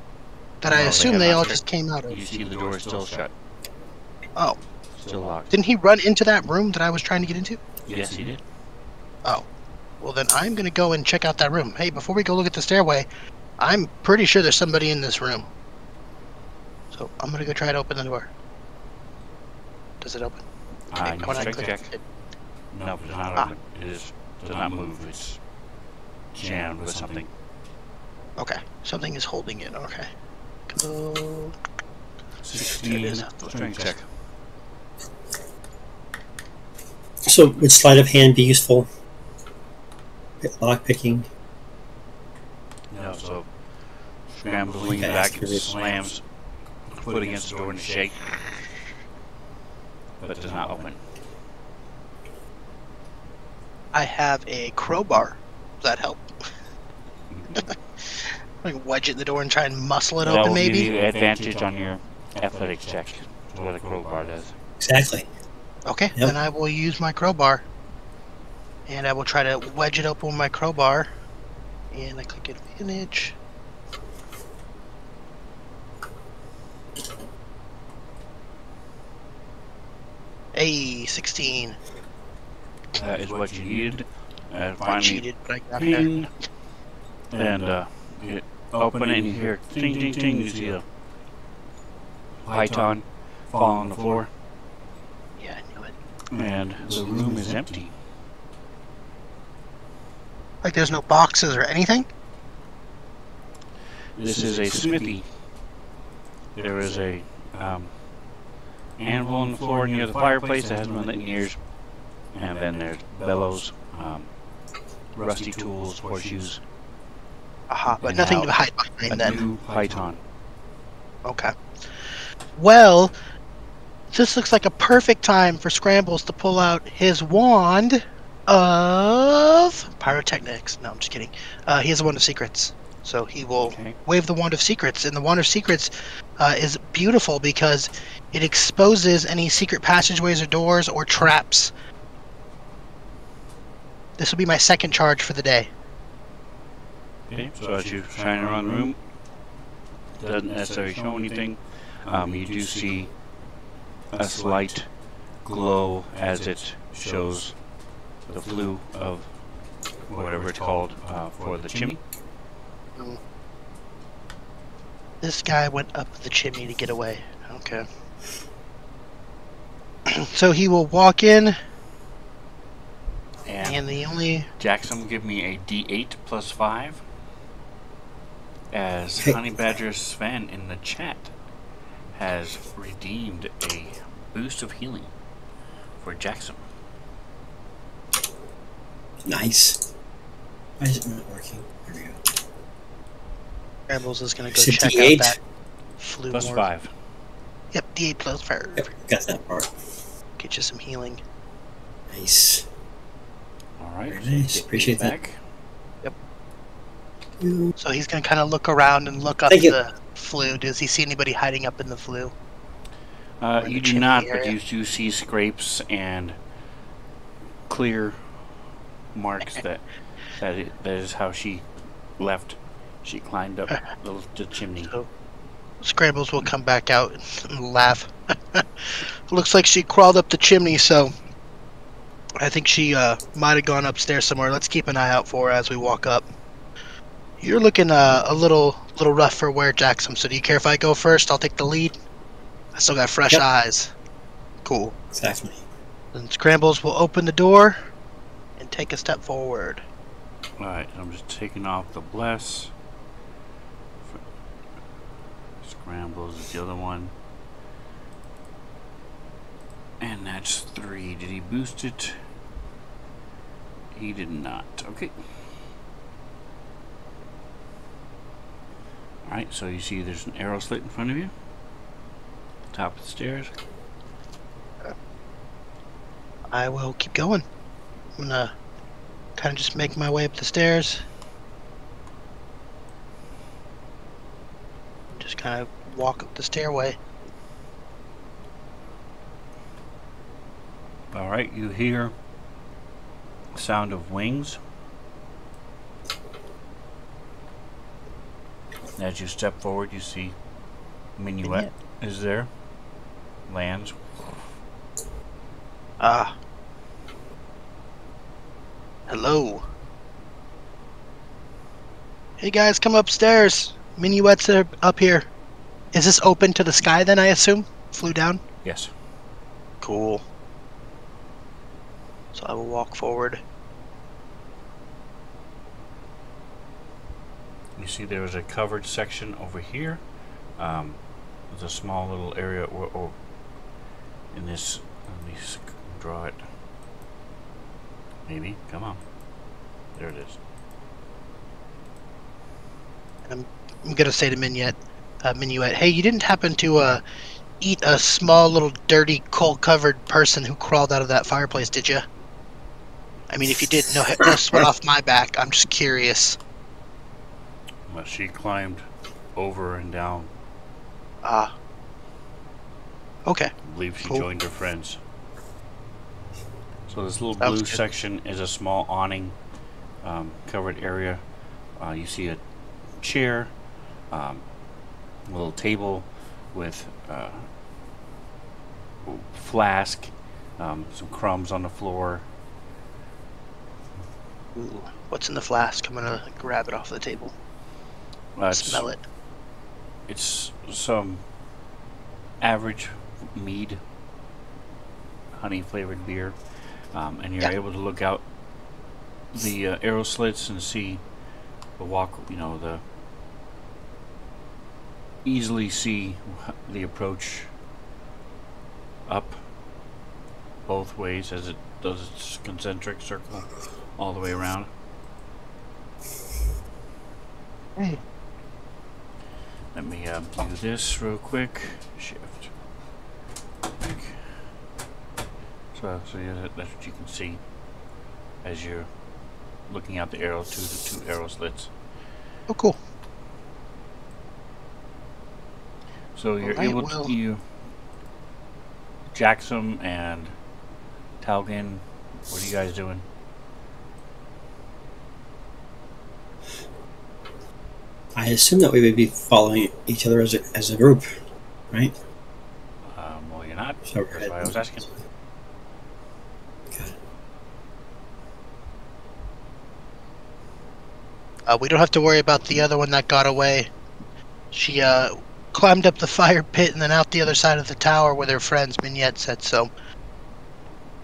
[SPEAKER 3] that I
[SPEAKER 1] Oh,
[SPEAKER 3] assume
[SPEAKER 1] have
[SPEAKER 3] they
[SPEAKER 1] not
[SPEAKER 3] all
[SPEAKER 1] checked.
[SPEAKER 3] just came out of.
[SPEAKER 1] You see the door is still shut.
[SPEAKER 3] Oh,
[SPEAKER 1] Still locked.
[SPEAKER 3] didn't he run into that room that I was trying to get into?
[SPEAKER 1] Yes, he did.
[SPEAKER 3] Oh, well then I'm gonna go and check out that room. Hey, before we go look at the stairway, I'm pretty sure there's somebody in this room. So I'm gonna go try to open the door. Does it open?
[SPEAKER 1] I
[SPEAKER 3] When I
[SPEAKER 1] check,
[SPEAKER 3] click
[SPEAKER 1] check.
[SPEAKER 3] it-
[SPEAKER 1] No, it's not
[SPEAKER 3] Ah.
[SPEAKER 1] open. It does not move. It's jammed with something.
[SPEAKER 3] Okay, something is holding it. Okay. Go.
[SPEAKER 1] 16.
[SPEAKER 3] is.
[SPEAKER 1] Strength check.
[SPEAKER 4] So would sleight of hand be useful? Lock picking.
[SPEAKER 1] No, so scrambles, leans
[SPEAKER 4] Okay,
[SPEAKER 1] back,
[SPEAKER 4] that's good.
[SPEAKER 1] slams, foot against the door and shake, but does not open.
[SPEAKER 3] I have a crowbar. Does that help? Like wedge it in the door and try and muscle it
[SPEAKER 1] That
[SPEAKER 3] open,
[SPEAKER 1] will give
[SPEAKER 3] maybe?
[SPEAKER 1] you advantage on your athletics check. Is what a crowbar does.
[SPEAKER 4] Exactly.
[SPEAKER 3] Okay,
[SPEAKER 4] Yep.
[SPEAKER 3] then I will use my crowbar. And I will try to wedge it open with my crowbar. And I click advantage. Hey, 16.
[SPEAKER 1] That is what you needed. And
[SPEAKER 3] I
[SPEAKER 1] finally,
[SPEAKER 3] cheated, but I got there.
[SPEAKER 1] ping, and you open it and you hear ting ting ting. You see a python fall on the floor,
[SPEAKER 3] Yeah, I knew it.
[SPEAKER 1] and the room is empty.
[SPEAKER 3] Like there's no boxes or anything?
[SPEAKER 1] This is a smithy. There is a anvil on the floor near the fireplace that hasn't been lit in years, and then there's bellows, rusty tools, horseshoes,
[SPEAKER 3] Aha, but
[SPEAKER 1] And
[SPEAKER 3] nothing
[SPEAKER 1] now
[SPEAKER 3] to hide
[SPEAKER 1] a
[SPEAKER 3] behind then.
[SPEAKER 1] new python.
[SPEAKER 3] Okay. Well, this looks like a perfect time for Scrambles to pull out his wand of pyrotechnics. No, I'm just kidding. He has a wand of secrets. So he will
[SPEAKER 1] Okay.
[SPEAKER 3] wave the wand of secrets. And the wand of secrets is beautiful because it exposes any secret passageways or doors or traps. This will be my second charge for the day.
[SPEAKER 1] Okay, so as you shine around the room, doesn't necessarily show anything. You do see a slight glow as it shows the flue of whatever it's called for the chimney.
[SPEAKER 3] This guy went up the chimney to get away. Okay. So he will walk in, and the only...
[SPEAKER 1] Jackson, give me a D8 plus 5. As
[SPEAKER 4] Hey.
[SPEAKER 1] Honey Badger Sven in the chat has redeemed a boost of healing for Jackson.
[SPEAKER 4] Nice. Why is it not working? There we go.
[SPEAKER 3] Scrambles is going to go
[SPEAKER 4] Is it
[SPEAKER 3] check
[SPEAKER 4] D8?
[SPEAKER 3] out that flu
[SPEAKER 1] Plus
[SPEAKER 3] morgue.
[SPEAKER 1] 5.
[SPEAKER 3] Yep, D8 plus 5.
[SPEAKER 4] Yep, got that part.
[SPEAKER 3] Get you some healing.
[SPEAKER 4] Nice.
[SPEAKER 1] Alright.
[SPEAKER 4] Very nice. Appreciate that.
[SPEAKER 1] back.
[SPEAKER 3] So he's going to kind of look around and look up
[SPEAKER 4] Thank you.
[SPEAKER 3] the flue. Does he see anybody hiding up in the flue? in
[SPEAKER 1] You
[SPEAKER 3] the
[SPEAKER 1] do
[SPEAKER 3] chimney
[SPEAKER 1] not, but
[SPEAKER 3] area.
[SPEAKER 1] you do see scrapes and clear marks that is how she left. She climbed up the chimney.
[SPEAKER 3] So Scrambles will come back out and laugh. Looks like she crawled up the chimney, so I think she might have gone upstairs somewhere. Let's keep an eye out for her as we walk up. You're looking a little rough for wear, Jackson. So do you care if I go first? I'll take the lead. I still got fresh eyes. Cool.
[SPEAKER 4] Exactly.
[SPEAKER 3] Then Scrambles will open the door and take a step forward.
[SPEAKER 1] Alright, I'm just taking off the bless. Scrambles is the other one. And that's 3. Did he boost it? He did not. Okay. Alright, so you see there's an arrow slit in front of you. Top of the stairs.
[SPEAKER 3] I will keep going. I'm gonna kind of just make my way up the stairs. Just kind of walk up the stairway.
[SPEAKER 1] Alright, you hear the sound of wings. As you step forward, you see Minuet is there. Lands.
[SPEAKER 3] Ah. Hello. Hey guys, come upstairs. Minuet's up here. Is this open to the sky then, I assume? Flew down?
[SPEAKER 1] Yes.
[SPEAKER 3] Cool. So I will walk forward.
[SPEAKER 1] You see there is a covered section over here. There's a small little area in this. Let me draw it. Maybe. Come on. There it is.
[SPEAKER 3] I'm gonna say to Minuet, hey, you didn't happen to eat a small little dirty coal-covered person who crawled out of that fireplace, did you? I mean, if you did, no sweat off my back. I'm just curious.
[SPEAKER 1] Well, she climbed over and down.
[SPEAKER 3] Ah. Okay.
[SPEAKER 1] I believe she
[SPEAKER 3] Cool.
[SPEAKER 1] joined her friends. So this little
[SPEAKER 3] Sounds
[SPEAKER 1] blue
[SPEAKER 3] good.
[SPEAKER 1] section is a small awning covered area. You see a chair, a little table with a flask, some crumbs on the floor.
[SPEAKER 3] Ooh, what's in the flask? I'm gonna grab it off the table. Smell it.
[SPEAKER 1] It's some average mead, honey flavored beer, and you're able to look out the arrow slits and see the easily see the approach up both ways as it does its concentric circle all the way around.
[SPEAKER 3] Hey.
[SPEAKER 1] Let me do this real quick. Shift. So yeah, that's what you can see as you're looking out the arrow to the 2 arrow slits.
[SPEAKER 3] Oh, cool.
[SPEAKER 1] So you're
[SPEAKER 3] Alright,
[SPEAKER 1] able to Jackson and Talgin. What are you guys doing?
[SPEAKER 4] I assume that we would be following each other as a group, right?
[SPEAKER 1] Well, you're not.
[SPEAKER 4] So
[SPEAKER 1] That's why I was asking.
[SPEAKER 4] Okay.
[SPEAKER 3] We don't have to worry about the other one that got away. She climbed up the fire pit and then out the other side of the tower with her friends, Mignette said, so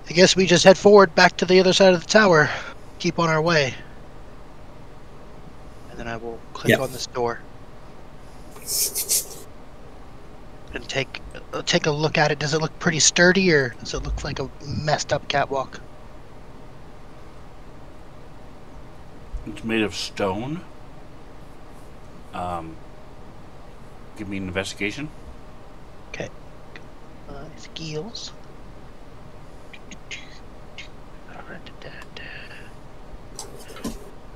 [SPEAKER 3] I guess we just head forward back to the other side of the tower. Keep on our way. And then I will click on this door. And take a look at it. Does it look pretty sturdy, or does it look like a messed up catwalk?
[SPEAKER 1] It's made of stone. Give me an investigation.
[SPEAKER 3] Okay. Skills.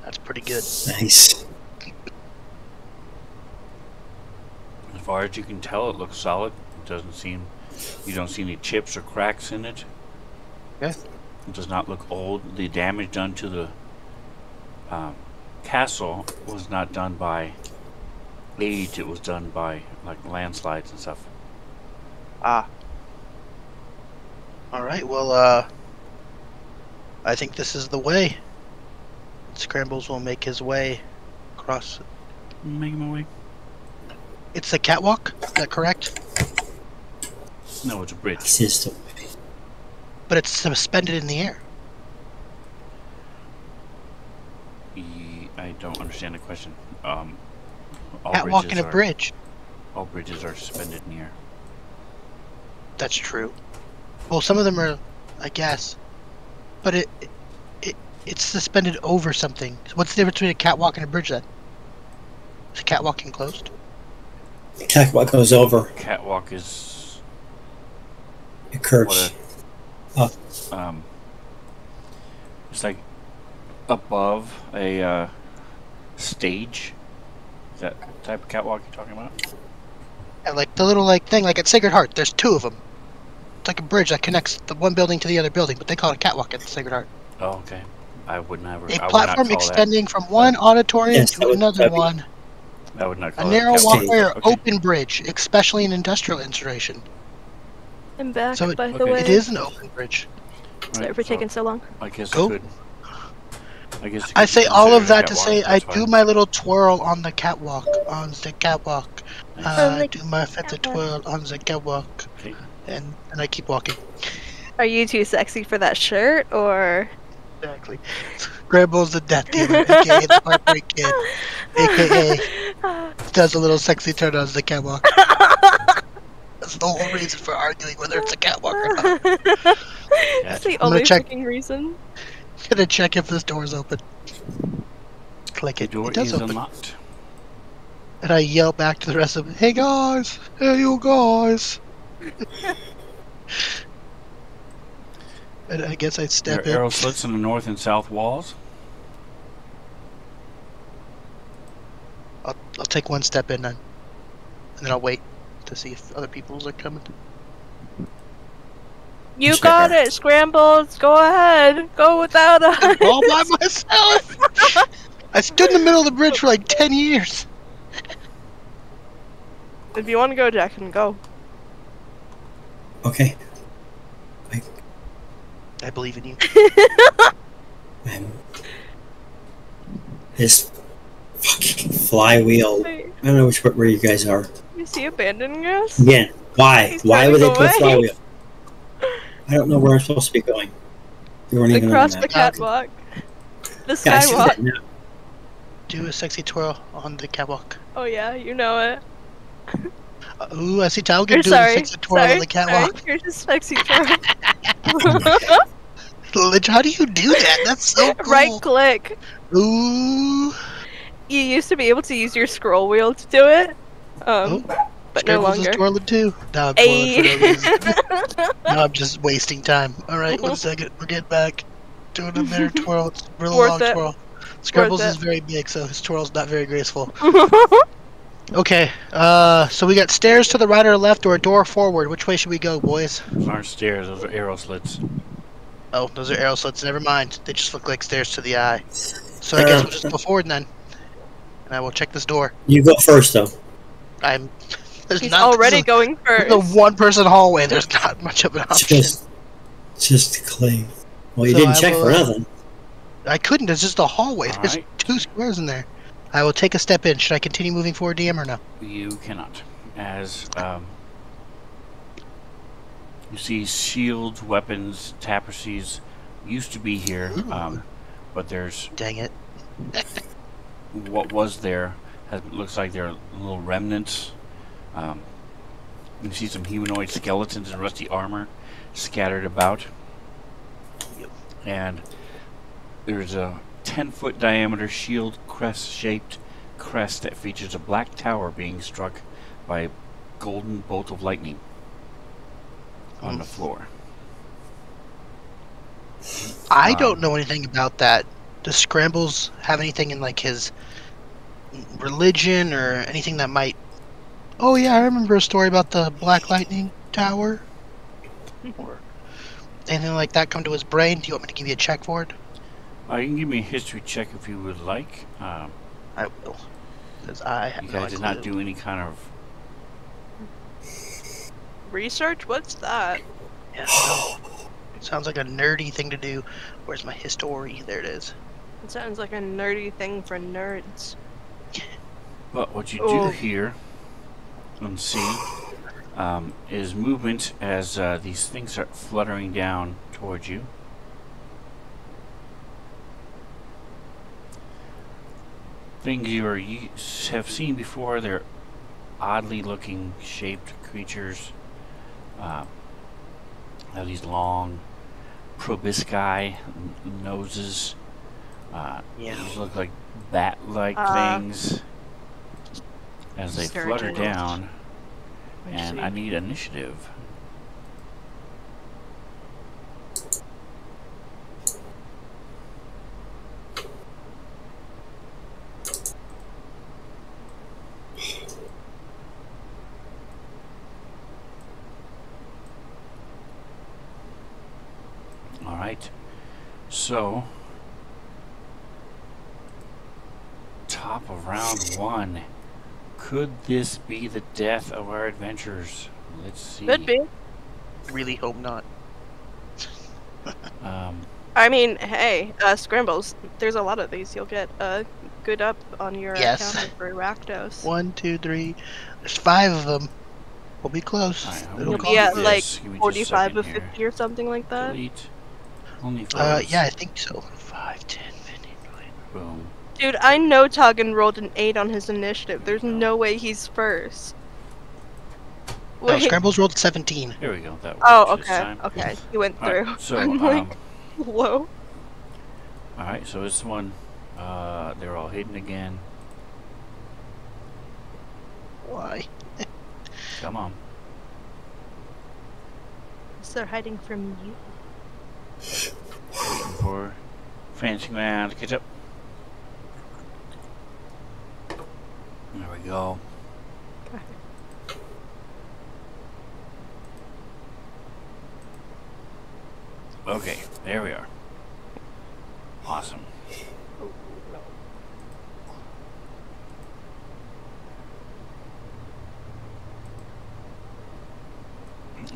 [SPEAKER 3] That's pretty good.
[SPEAKER 4] Nice.
[SPEAKER 1] As far as you can tell, it looks solid. It doesn't seem... You don't see any chips or cracks in it.
[SPEAKER 3] Okay.
[SPEAKER 1] It does not look old. The damage done to the castle was not done by age, it was done by like landslides and stuff.
[SPEAKER 3] Ah. Alright, well, I think this is the way. Scrambles will make his way across.
[SPEAKER 1] Making my way.
[SPEAKER 3] It's the catwalk, is that correct?
[SPEAKER 1] No, it's a bridge.
[SPEAKER 4] This is the way.
[SPEAKER 3] But it's suspended in the air.
[SPEAKER 1] I don't understand the question. All
[SPEAKER 3] Catwalk
[SPEAKER 1] bridges
[SPEAKER 3] and a bridge.
[SPEAKER 1] All bridges are suspended in the air.
[SPEAKER 3] That's true. Well, some of them are, I guess. But it's suspended over something. So what's the difference between a catwalk and a bridge then? Is a catwalk enclosed?
[SPEAKER 4] The catwalk goes over.
[SPEAKER 1] Catwalk is
[SPEAKER 4] It curves. Up.
[SPEAKER 1] It's like above a stage. Is that the type of catwalk you're talking about?
[SPEAKER 3] Yeah, like the little thing, like at Sacred Heart. There's two of them. It's like a bridge that connects the one building to the other building, but they call it a catwalk at Sacred Heart.
[SPEAKER 1] Oh, okay. I would never.
[SPEAKER 3] A platform extending from one auditorium to another one.
[SPEAKER 1] I would not call
[SPEAKER 3] A
[SPEAKER 1] that
[SPEAKER 3] narrow
[SPEAKER 1] catwalk.
[SPEAKER 3] walkway or
[SPEAKER 1] Okay.
[SPEAKER 3] open bridge, especially in industrial installation.
[SPEAKER 2] I'm back,
[SPEAKER 3] So
[SPEAKER 2] by the
[SPEAKER 1] okay.
[SPEAKER 2] way.
[SPEAKER 3] It is an open bridge.
[SPEAKER 2] Sorry for taking so long.
[SPEAKER 1] I guess
[SPEAKER 3] Go.
[SPEAKER 1] I could. I guess.
[SPEAKER 3] I say all of that to
[SPEAKER 1] catwalk,
[SPEAKER 3] say I
[SPEAKER 1] that's
[SPEAKER 3] do
[SPEAKER 1] fine.
[SPEAKER 3] my little twirl on the catwalk. On the catwalk.
[SPEAKER 1] Nice.
[SPEAKER 3] I do my feather twirl on the catwalk.
[SPEAKER 1] Okay.
[SPEAKER 3] And I keep walking.
[SPEAKER 2] Are you too sexy for that shirt, or?
[SPEAKER 3] Exactly. Grandpa's the death dealer, aka the heartbreak kid, aka does a little sexy turn on the catwalk. That's the whole reason for arguing whether it's a catwalk or not.
[SPEAKER 2] That's the
[SPEAKER 3] gonna
[SPEAKER 2] only
[SPEAKER 3] check-
[SPEAKER 2] freaking reason.
[SPEAKER 3] Gonna check if this door's open. Click
[SPEAKER 1] The
[SPEAKER 3] it.
[SPEAKER 1] door
[SPEAKER 3] It does
[SPEAKER 1] is
[SPEAKER 3] open.
[SPEAKER 1] unlocked.
[SPEAKER 3] And I yell back to the rest of them, "Hey guys! Hey you guys!" And I guess I
[SPEAKER 1] There
[SPEAKER 3] step
[SPEAKER 1] are
[SPEAKER 3] in.
[SPEAKER 1] arrow slits in the north and south walls.
[SPEAKER 3] I'll take one step in then. And then I'll wait to see if other people's are coming.
[SPEAKER 2] You
[SPEAKER 4] Sure.
[SPEAKER 2] got it, Scrambles. Go ahead. Go without us.
[SPEAKER 3] All by myself! I stood in the middle of the bridge for like 10 years.
[SPEAKER 2] If you want to go, Jack, then go.
[SPEAKER 4] Okay.
[SPEAKER 3] I believe in you.
[SPEAKER 4] I'm... This fucking flywheel.
[SPEAKER 2] Wait,
[SPEAKER 4] I don't know where you guys are.
[SPEAKER 2] is he abandoning us?
[SPEAKER 4] Again, why?
[SPEAKER 2] He's
[SPEAKER 4] Why
[SPEAKER 2] trying
[SPEAKER 4] would
[SPEAKER 2] to
[SPEAKER 4] they
[SPEAKER 2] go
[SPEAKER 4] put a
[SPEAKER 2] away.
[SPEAKER 4] flywheel? I don't know where I'm supposed to be going. You weren't even on
[SPEAKER 2] Across
[SPEAKER 4] the
[SPEAKER 2] the
[SPEAKER 4] map.
[SPEAKER 2] catwalk. The
[SPEAKER 4] Yeah, I see
[SPEAKER 2] skywalk.
[SPEAKER 4] that now.
[SPEAKER 3] Do a sexy twirl on the catwalk.
[SPEAKER 2] Oh yeah, you know it.
[SPEAKER 3] Ooh, I see Talgan
[SPEAKER 2] You're
[SPEAKER 3] doing a
[SPEAKER 2] sorry.
[SPEAKER 3] sexy twirl on
[SPEAKER 2] Sorry.
[SPEAKER 3] the catwalk.
[SPEAKER 2] Sorry. You're just sexy twirl.
[SPEAKER 3] How do you do that? That's so cool.
[SPEAKER 2] Right click.
[SPEAKER 3] Ooh.
[SPEAKER 2] You used to be able to use your scroll wheel to do it.
[SPEAKER 3] Oh,
[SPEAKER 2] But no
[SPEAKER 3] Scrambles is
[SPEAKER 2] longer.
[SPEAKER 3] twirling too. Now I'm twirling for no
[SPEAKER 2] Ayy.
[SPEAKER 3] reason. Now I'm just wasting time. Alright, 1 second. We're getting back. Doing a mirror twirl. It's a real
[SPEAKER 2] Worth
[SPEAKER 3] long
[SPEAKER 2] it.
[SPEAKER 3] twirl. Scrambles
[SPEAKER 2] it.
[SPEAKER 3] is very big, so his twirl's not very graceful. Okay, so we got stairs to the right or left or a door forward. Which way should we go, boys?
[SPEAKER 1] Those aren't stairs, those are arrow slits.
[SPEAKER 3] Oh, those are arrow slits. Never mind. They just look like stairs to the eye. So I guess we'll just go forward then. And I will check this door.
[SPEAKER 4] You go first, though.
[SPEAKER 3] I'm... There's
[SPEAKER 2] He's
[SPEAKER 3] not,
[SPEAKER 2] already
[SPEAKER 3] this
[SPEAKER 2] going
[SPEAKER 3] is a
[SPEAKER 2] first.
[SPEAKER 3] one-person hallway. There's not much of an option.
[SPEAKER 4] Just clay. Well, you
[SPEAKER 3] So
[SPEAKER 4] didn't
[SPEAKER 3] I
[SPEAKER 4] check
[SPEAKER 3] will,
[SPEAKER 4] for nothing.
[SPEAKER 3] I couldn't. It's just a hallway. There's
[SPEAKER 1] Alright.
[SPEAKER 3] 2 squares in there. I will take a step in. Should I continue moving forward, DM, or no?
[SPEAKER 1] You cannot. As you see shields, weapons, tapestries used to be here, but there's
[SPEAKER 3] Dang it.
[SPEAKER 1] what was there looks like there are little remnants. You see some humanoid skeletons and rusty armor scattered about. And there's a 10-foot diameter shield crest-shaped crest that features a black tower being struck by a golden bolt of lightning on the floor.
[SPEAKER 3] I don't know anything about that. Does Scrambles have anything in, like, his religion or anything that might... Oh, yeah, I remember a story about the Black Lightning Tower. Or anything like that come to his brain? Do you want me to give you a check for it?
[SPEAKER 1] You can give me a history check if you would like.
[SPEAKER 3] I will. Because I have
[SPEAKER 1] You
[SPEAKER 3] no
[SPEAKER 1] guys did
[SPEAKER 3] clue.
[SPEAKER 1] not do any kind of...
[SPEAKER 2] Research? What's that?
[SPEAKER 3] Yeah, no. It sounds like a nerdy thing to do. Where's my history? There it is.
[SPEAKER 2] It sounds like a nerdy thing for nerds.
[SPEAKER 1] But what you do
[SPEAKER 2] Oh.
[SPEAKER 1] hear and see is movement as these things start fluttering down towards you. Things you have seen before. They're oddly looking shaped creatures. Have these long proboscis noses.
[SPEAKER 3] Yeah.
[SPEAKER 1] These look like bat-like things as they flutter
[SPEAKER 2] Sturgeons.
[SPEAKER 1] down.
[SPEAKER 2] I
[SPEAKER 1] And
[SPEAKER 2] see.
[SPEAKER 1] I need initiative. All right. So, top of round 1. Could this be the death of our adventurers? Let's see.
[SPEAKER 2] Could be.
[SPEAKER 3] Really hope not.
[SPEAKER 2] I mean, hey, Scrambles, there's a lot of these. You'll get good up on your
[SPEAKER 3] Yes.
[SPEAKER 2] counter for Rakdos.
[SPEAKER 3] 1, 2, 3. There's 5 of them. We'll be close.
[SPEAKER 1] All right, I'm
[SPEAKER 3] It'll
[SPEAKER 1] gonna
[SPEAKER 3] come.
[SPEAKER 2] Yeah,
[SPEAKER 1] do
[SPEAKER 2] like
[SPEAKER 1] this. Give me just a
[SPEAKER 2] 45
[SPEAKER 1] second
[SPEAKER 2] of
[SPEAKER 1] here.
[SPEAKER 2] 50 or something like that.
[SPEAKER 1] Delete. Only photos.
[SPEAKER 3] Yeah, I think so. 5, 10, 15, 20.
[SPEAKER 1] Boom.
[SPEAKER 2] Dude, I know Tuggan rolled an 8 on his initiative. There's no way he's first.
[SPEAKER 3] No,
[SPEAKER 2] Wait.
[SPEAKER 3] Scrambles rolled 17.
[SPEAKER 1] Here we go. That works
[SPEAKER 2] Oh,
[SPEAKER 1] this
[SPEAKER 2] okay.
[SPEAKER 1] time.
[SPEAKER 2] Okay. He went
[SPEAKER 1] All
[SPEAKER 2] through.
[SPEAKER 1] right, so,
[SPEAKER 2] I'm like, whoa.
[SPEAKER 1] all right, so this one, they're all hidden again.
[SPEAKER 3] Why?
[SPEAKER 1] Come on.
[SPEAKER 2] So they're hiding from you.
[SPEAKER 1] Waiting for Fancy Man to catch up. There we go. Okay, there we are. Awesome.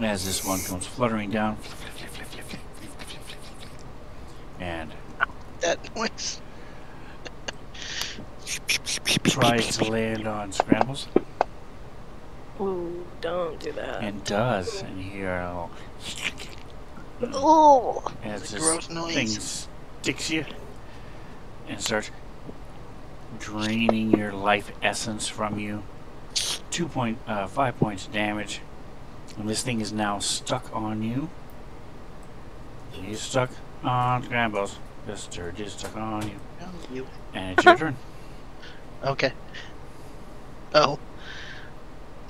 [SPEAKER 1] As this one comes fluttering down, and
[SPEAKER 3] That noise.
[SPEAKER 1] tries to land on Scrambles,
[SPEAKER 2] Ooh, don't do that.
[SPEAKER 1] and does, and you hear a little
[SPEAKER 2] Oh,
[SPEAKER 1] as
[SPEAKER 3] It's a
[SPEAKER 1] this
[SPEAKER 3] gross noise.
[SPEAKER 1] thing sticks you and starts draining your life essence from you. 5 points of damage. And this thing is now stuck on you. He's stuck on Scrambles. This Sturge is stuck on you.
[SPEAKER 3] No, you.
[SPEAKER 1] And it's your turn.
[SPEAKER 3] Okay. Oh.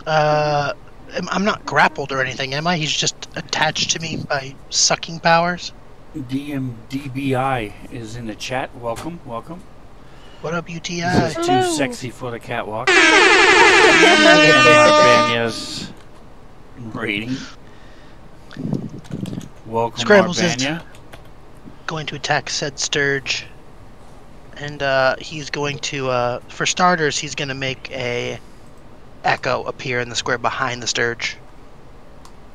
[SPEAKER 3] I'm not grappled or anything, am I? He's just attached to me by sucking powers.
[SPEAKER 1] DMDBI is in the chat. Welcome, welcome.
[SPEAKER 3] What up,
[SPEAKER 1] This
[SPEAKER 3] UTI?
[SPEAKER 1] is too
[SPEAKER 2] Hello.
[SPEAKER 1] sexy for the catwalk. And Marbanya's rating. Welcome,
[SPEAKER 3] Scrambles is-
[SPEAKER 1] Marbanya.
[SPEAKER 3] Going to attack said Sturge. And he's going to, for starters, he's going to make a echo appear in the square behind the Sturge.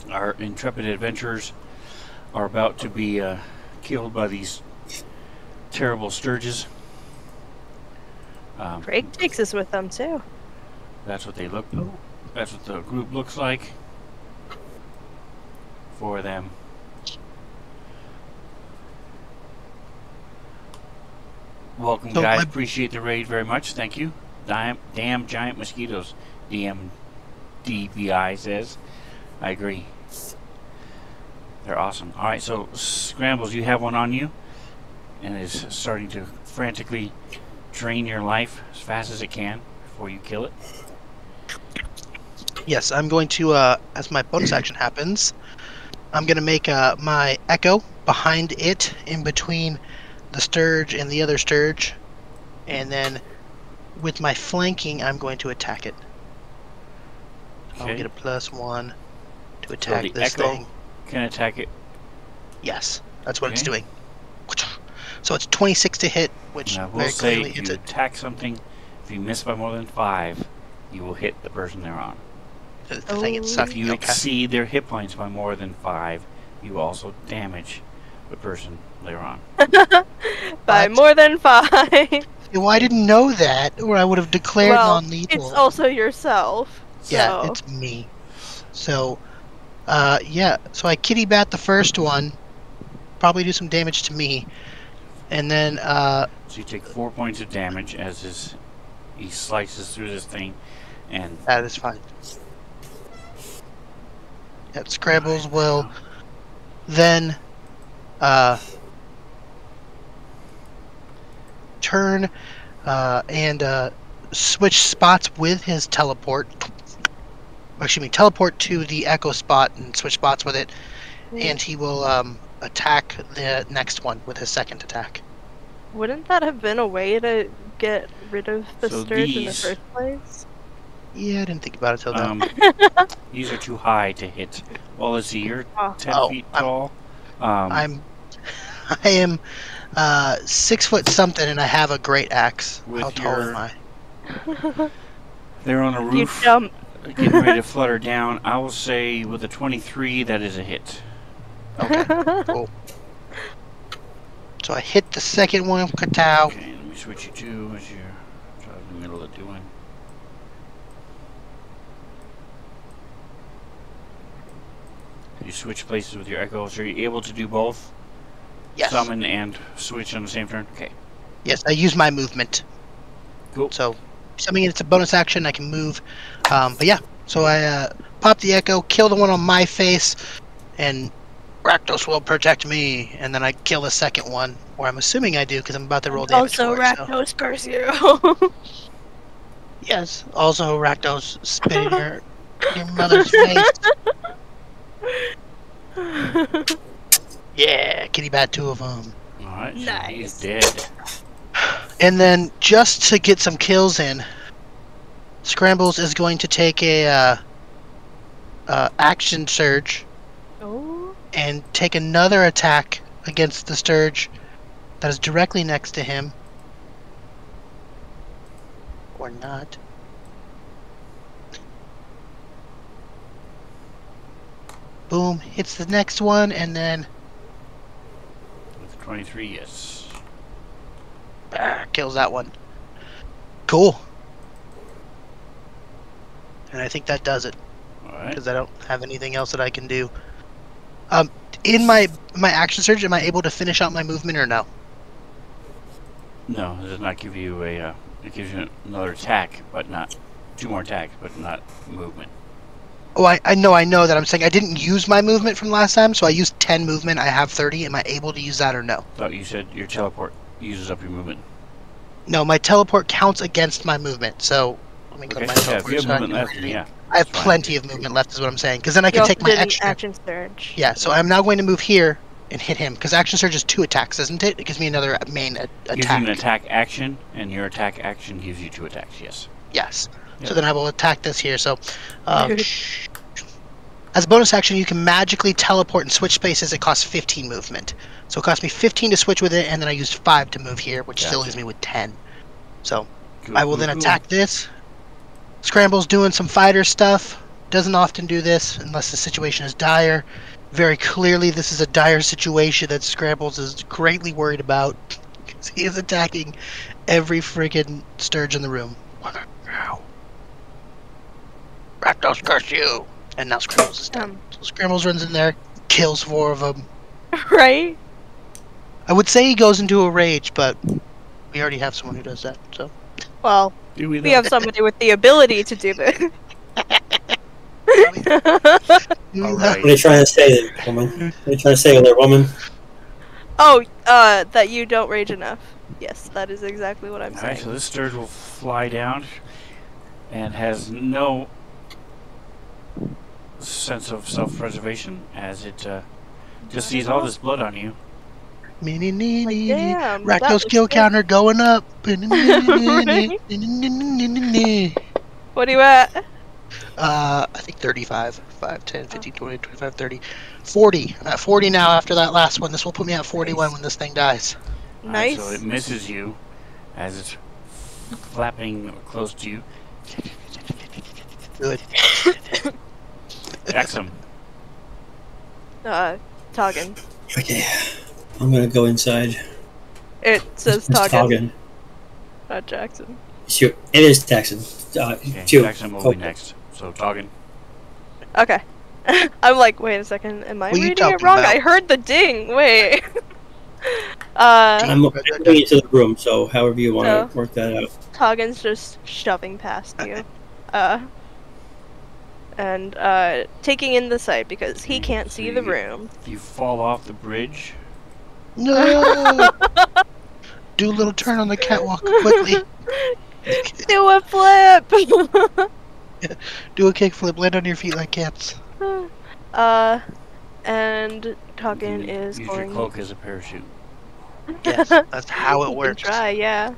[SPEAKER 1] Our intrepid adventurers are about to be killed by these terrible sturges.
[SPEAKER 2] Craig takes us with them too.
[SPEAKER 1] That's what they look. That's what the group looks like for them. Welcome,
[SPEAKER 3] So
[SPEAKER 1] guys.
[SPEAKER 3] my-
[SPEAKER 1] Appreciate the raid very much. Thank you. Damn giant mosquitoes. DMDBI says. I agree. They're awesome. All right, so Scrambles, you have one on you, and it's starting to frantically drain your life as fast as it can before you kill it.
[SPEAKER 3] Yes, I'm going to, as my bonus action happens, I'm going to make my echo behind it, in between the Sturge and the other Sturge, and then with my flanking, I'm going to attack it. I'll
[SPEAKER 1] Okay.
[SPEAKER 3] get a +1 to
[SPEAKER 1] So
[SPEAKER 3] attack
[SPEAKER 1] the
[SPEAKER 3] this
[SPEAKER 1] echo
[SPEAKER 3] thing.
[SPEAKER 1] can attack it.
[SPEAKER 3] Yes, that's what it's
[SPEAKER 1] Okay.
[SPEAKER 3] doing. So it's 26 to hit, which
[SPEAKER 1] And I will
[SPEAKER 3] very
[SPEAKER 1] say,
[SPEAKER 3] clearly
[SPEAKER 1] if
[SPEAKER 3] hits
[SPEAKER 1] you
[SPEAKER 3] it.
[SPEAKER 1] attack something, if you miss by more than 5, you will hit the person they're on.
[SPEAKER 3] The thing it's
[SPEAKER 2] Oh.
[SPEAKER 3] sucking.
[SPEAKER 1] If you
[SPEAKER 3] Okay.
[SPEAKER 1] exceed their hit points by more than 5, you also damage the person they're on.
[SPEAKER 2] By
[SPEAKER 3] What?
[SPEAKER 2] more than 5.
[SPEAKER 3] Well, I didn't know that, or I would have declared
[SPEAKER 2] Well,
[SPEAKER 3] non-lethal.
[SPEAKER 2] it's also yourself. So.
[SPEAKER 3] Yeah, it's me. So, yeah. So I kitty bat the first one, probably do some damage to me, and then
[SPEAKER 1] So you take 4 points of damage as he slices through this thing, and
[SPEAKER 3] that is fine. Yep, Scrambles will then turn and switch spots with his teleport. Excuse me, teleport to the echo spot and switch spots with it, and he will attack the next one with his second attack.
[SPEAKER 2] Wouldn't that have been a way to get rid of the
[SPEAKER 1] So
[SPEAKER 2] Sturge in the
[SPEAKER 1] these-
[SPEAKER 2] first place?
[SPEAKER 3] Yeah, I didn't think about it till now.
[SPEAKER 1] these are too high to hit. Well, let's see, you're 10
[SPEAKER 3] Oh,
[SPEAKER 1] feet tall.
[SPEAKER 3] I am 6 foot something, and I have a great axe.
[SPEAKER 1] With
[SPEAKER 3] How tall
[SPEAKER 1] your-
[SPEAKER 3] am I?
[SPEAKER 1] They're on a
[SPEAKER 2] You
[SPEAKER 1] roof,
[SPEAKER 2] jump.
[SPEAKER 1] getting ready to flutter down. I will say with a 23, that is a hit.
[SPEAKER 3] Okay, cool. So I hit the second one, Katow.
[SPEAKER 1] Okay, let me switch you to as you're in the middle of doing. You switch places with your echo, so you're able to do both?
[SPEAKER 3] Yes.
[SPEAKER 1] Summon and switch on the same turn? Okay.
[SPEAKER 3] Yes, I use my movement.
[SPEAKER 1] Cool.
[SPEAKER 3] So, something it's a bonus action, I can move. But yeah, so I pop the echo, kill the one on my face, and Rakdos will protect me. And then I kill the second one, or I'm assuming I do because I'm about to roll damage
[SPEAKER 2] Also,
[SPEAKER 3] for it. So.
[SPEAKER 2] Rakdos curse you.
[SPEAKER 3] Yes, also Rakdos spit in your mother's face. Yeah, kitty bat 2 of them.
[SPEAKER 1] Alright, so
[SPEAKER 2] Nice.
[SPEAKER 1] he's dead.
[SPEAKER 3] And then just to get some kills in, Scrambles is going to take a action surge
[SPEAKER 2] Oh.
[SPEAKER 3] and take another attack against the Sturge that is directly next to him. Or not. Boom, hits the next one, and then
[SPEAKER 1] With 23, yes.
[SPEAKER 3] kills that one. Cool. And I think that does it,
[SPEAKER 1] Alright.
[SPEAKER 3] because I don't have anything else that I can do. In my action surge, am I able to finish out my movement or no?
[SPEAKER 1] No, it does not give you a. It gives you another attack, but not 2 more attacks, but not movement.
[SPEAKER 3] Oh, I know that. I'm saying I didn't use my movement from last time, so I used 10 movement. I have 30. Am I able to use that or no?
[SPEAKER 1] Thought you said your teleport uses up your movement.
[SPEAKER 3] No, my teleport counts against my movement. So let me go
[SPEAKER 1] Okay,
[SPEAKER 3] to my
[SPEAKER 1] yeah, if
[SPEAKER 3] teleport.
[SPEAKER 1] you have
[SPEAKER 3] so I
[SPEAKER 1] movement
[SPEAKER 3] can-
[SPEAKER 1] left, then yeah.
[SPEAKER 3] I have
[SPEAKER 1] that's fine.
[SPEAKER 3] plenty of movement left, is what I'm saying. Because then I
[SPEAKER 2] You
[SPEAKER 3] can
[SPEAKER 2] also
[SPEAKER 3] take my
[SPEAKER 2] did an
[SPEAKER 3] extra.
[SPEAKER 2] action surge.
[SPEAKER 3] Yeah, so I'm now going to move here and hit him. Because action surge is 2 attacks, isn't it? It gives me another main
[SPEAKER 1] Gives you
[SPEAKER 3] attack.
[SPEAKER 1] an attack action, and your attack action gives you 2 attacks, yes.
[SPEAKER 3] Yes.
[SPEAKER 1] Yep.
[SPEAKER 3] So then I will attack this here. So, as a bonus action, you can magically teleport and switch spaces. It costs 15 movement. So it costs me 15 to switch with it, and then I used 5 to move here, which still
[SPEAKER 1] Gotcha.
[SPEAKER 3] leaves me with 10. So
[SPEAKER 1] Cool,
[SPEAKER 3] I will
[SPEAKER 1] cool,
[SPEAKER 3] then
[SPEAKER 1] cool.
[SPEAKER 3] attack this. Scramble's doing some fighter stuff. Doesn't often do this unless the situation is dire. Very clearly, this is a dire situation that Scrambles is greatly worried about. He is attacking every friggin' Sturge in the room. Rakdos curse you! And now Scrambles is dead. So Scrambles runs in there, kills 4 of them.
[SPEAKER 2] Right?
[SPEAKER 3] I would say he goes into a rage, but we already have someone who does that, so.
[SPEAKER 2] Well,
[SPEAKER 1] Do we
[SPEAKER 2] we have somebody with the ability to do this.
[SPEAKER 1] Alright.
[SPEAKER 4] What are you trying to say there, woman? What are you trying to say there, woman?
[SPEAKER 2] Oh, that you don't rage enough. Yes, that is exactly what I'm
[SPEAKER 1] Alright,
[SPEAKER 2] saying.
[SPEAKER 1] so this Sturge will fly down and has no sense of self-preservation as it just sees all this blood on you.
[SPEAKER 2] Damn, that
[SPEAKER 3] Rakdos
[SPEAKER 2] looks
[SPEAKER 3] kill
[SPEAKER 2] good.
[SPEAKER 3] counter going up.
[SPEAKER 2] What are you at?
[SPEAKER 3] I think 35. 5, 10, 15, 20, 25, 30. 40. I'm at 40 now after that last one. This will put me at 41 when this thing dies.
[SPEAKER 2] Nice.
[SPEAKER 1] So it misses you as it's flapping close to you.
[SPEAKER 3] Good.
[SPEAKER 1] Jackson.
[SPEAKER 2] Toggin.
[SPEAKER 4] Okay. I'm gonna go inside.
[SPEAKER 2] It says
[SPEAKER 4] It's
[SPEAKER 2] Toggin, not Jackson.
[SPEAKER 4] Shoot. It is Jackson.
[SPEAKER 1] Okay,
[SPEAKER 4] Shoot.
[SPEAKER 1] Jackson will be next. So Toggin.
[SPEAKER 2] Okay. I'm like, wait a second, am I
[SPEAKER 3] What are you
[SPEAKER 2] reading it
[SPEAKER 3] talking
[SPEAKER 2] wrong?
[SPEAKER 3] about?
[SPEAKER 2] I heard the ding. Wait.
[SPEAKER 4] I'm going into the room, so however you want to work that out.
[SPEAKER 2] Toggen's just shoving past you. And taking in the sight because he can't see the room.
[SPEAKER 1] You fall off the bridge.
[SPEAKER 3] No! Do a little turn on the catwalk quickly.
[SPEAKER 2] Do a flip!
[SPEAKER 3] Do a kickflip, land on your feet like cats.
[SPEAKER 2] And Toggin is
[SPEAKER 1] use
[SPEAKER 2] going...
[SPEAKER 1] your cloak as a parachute.
[SPEAKER 3] Yes, that's how
[SPEAKER 2] You
[SPEAKER 3] it
[SPEAKER 2] can
[SPEAKER 3] works.
[SPEAKER 2] try, yeah.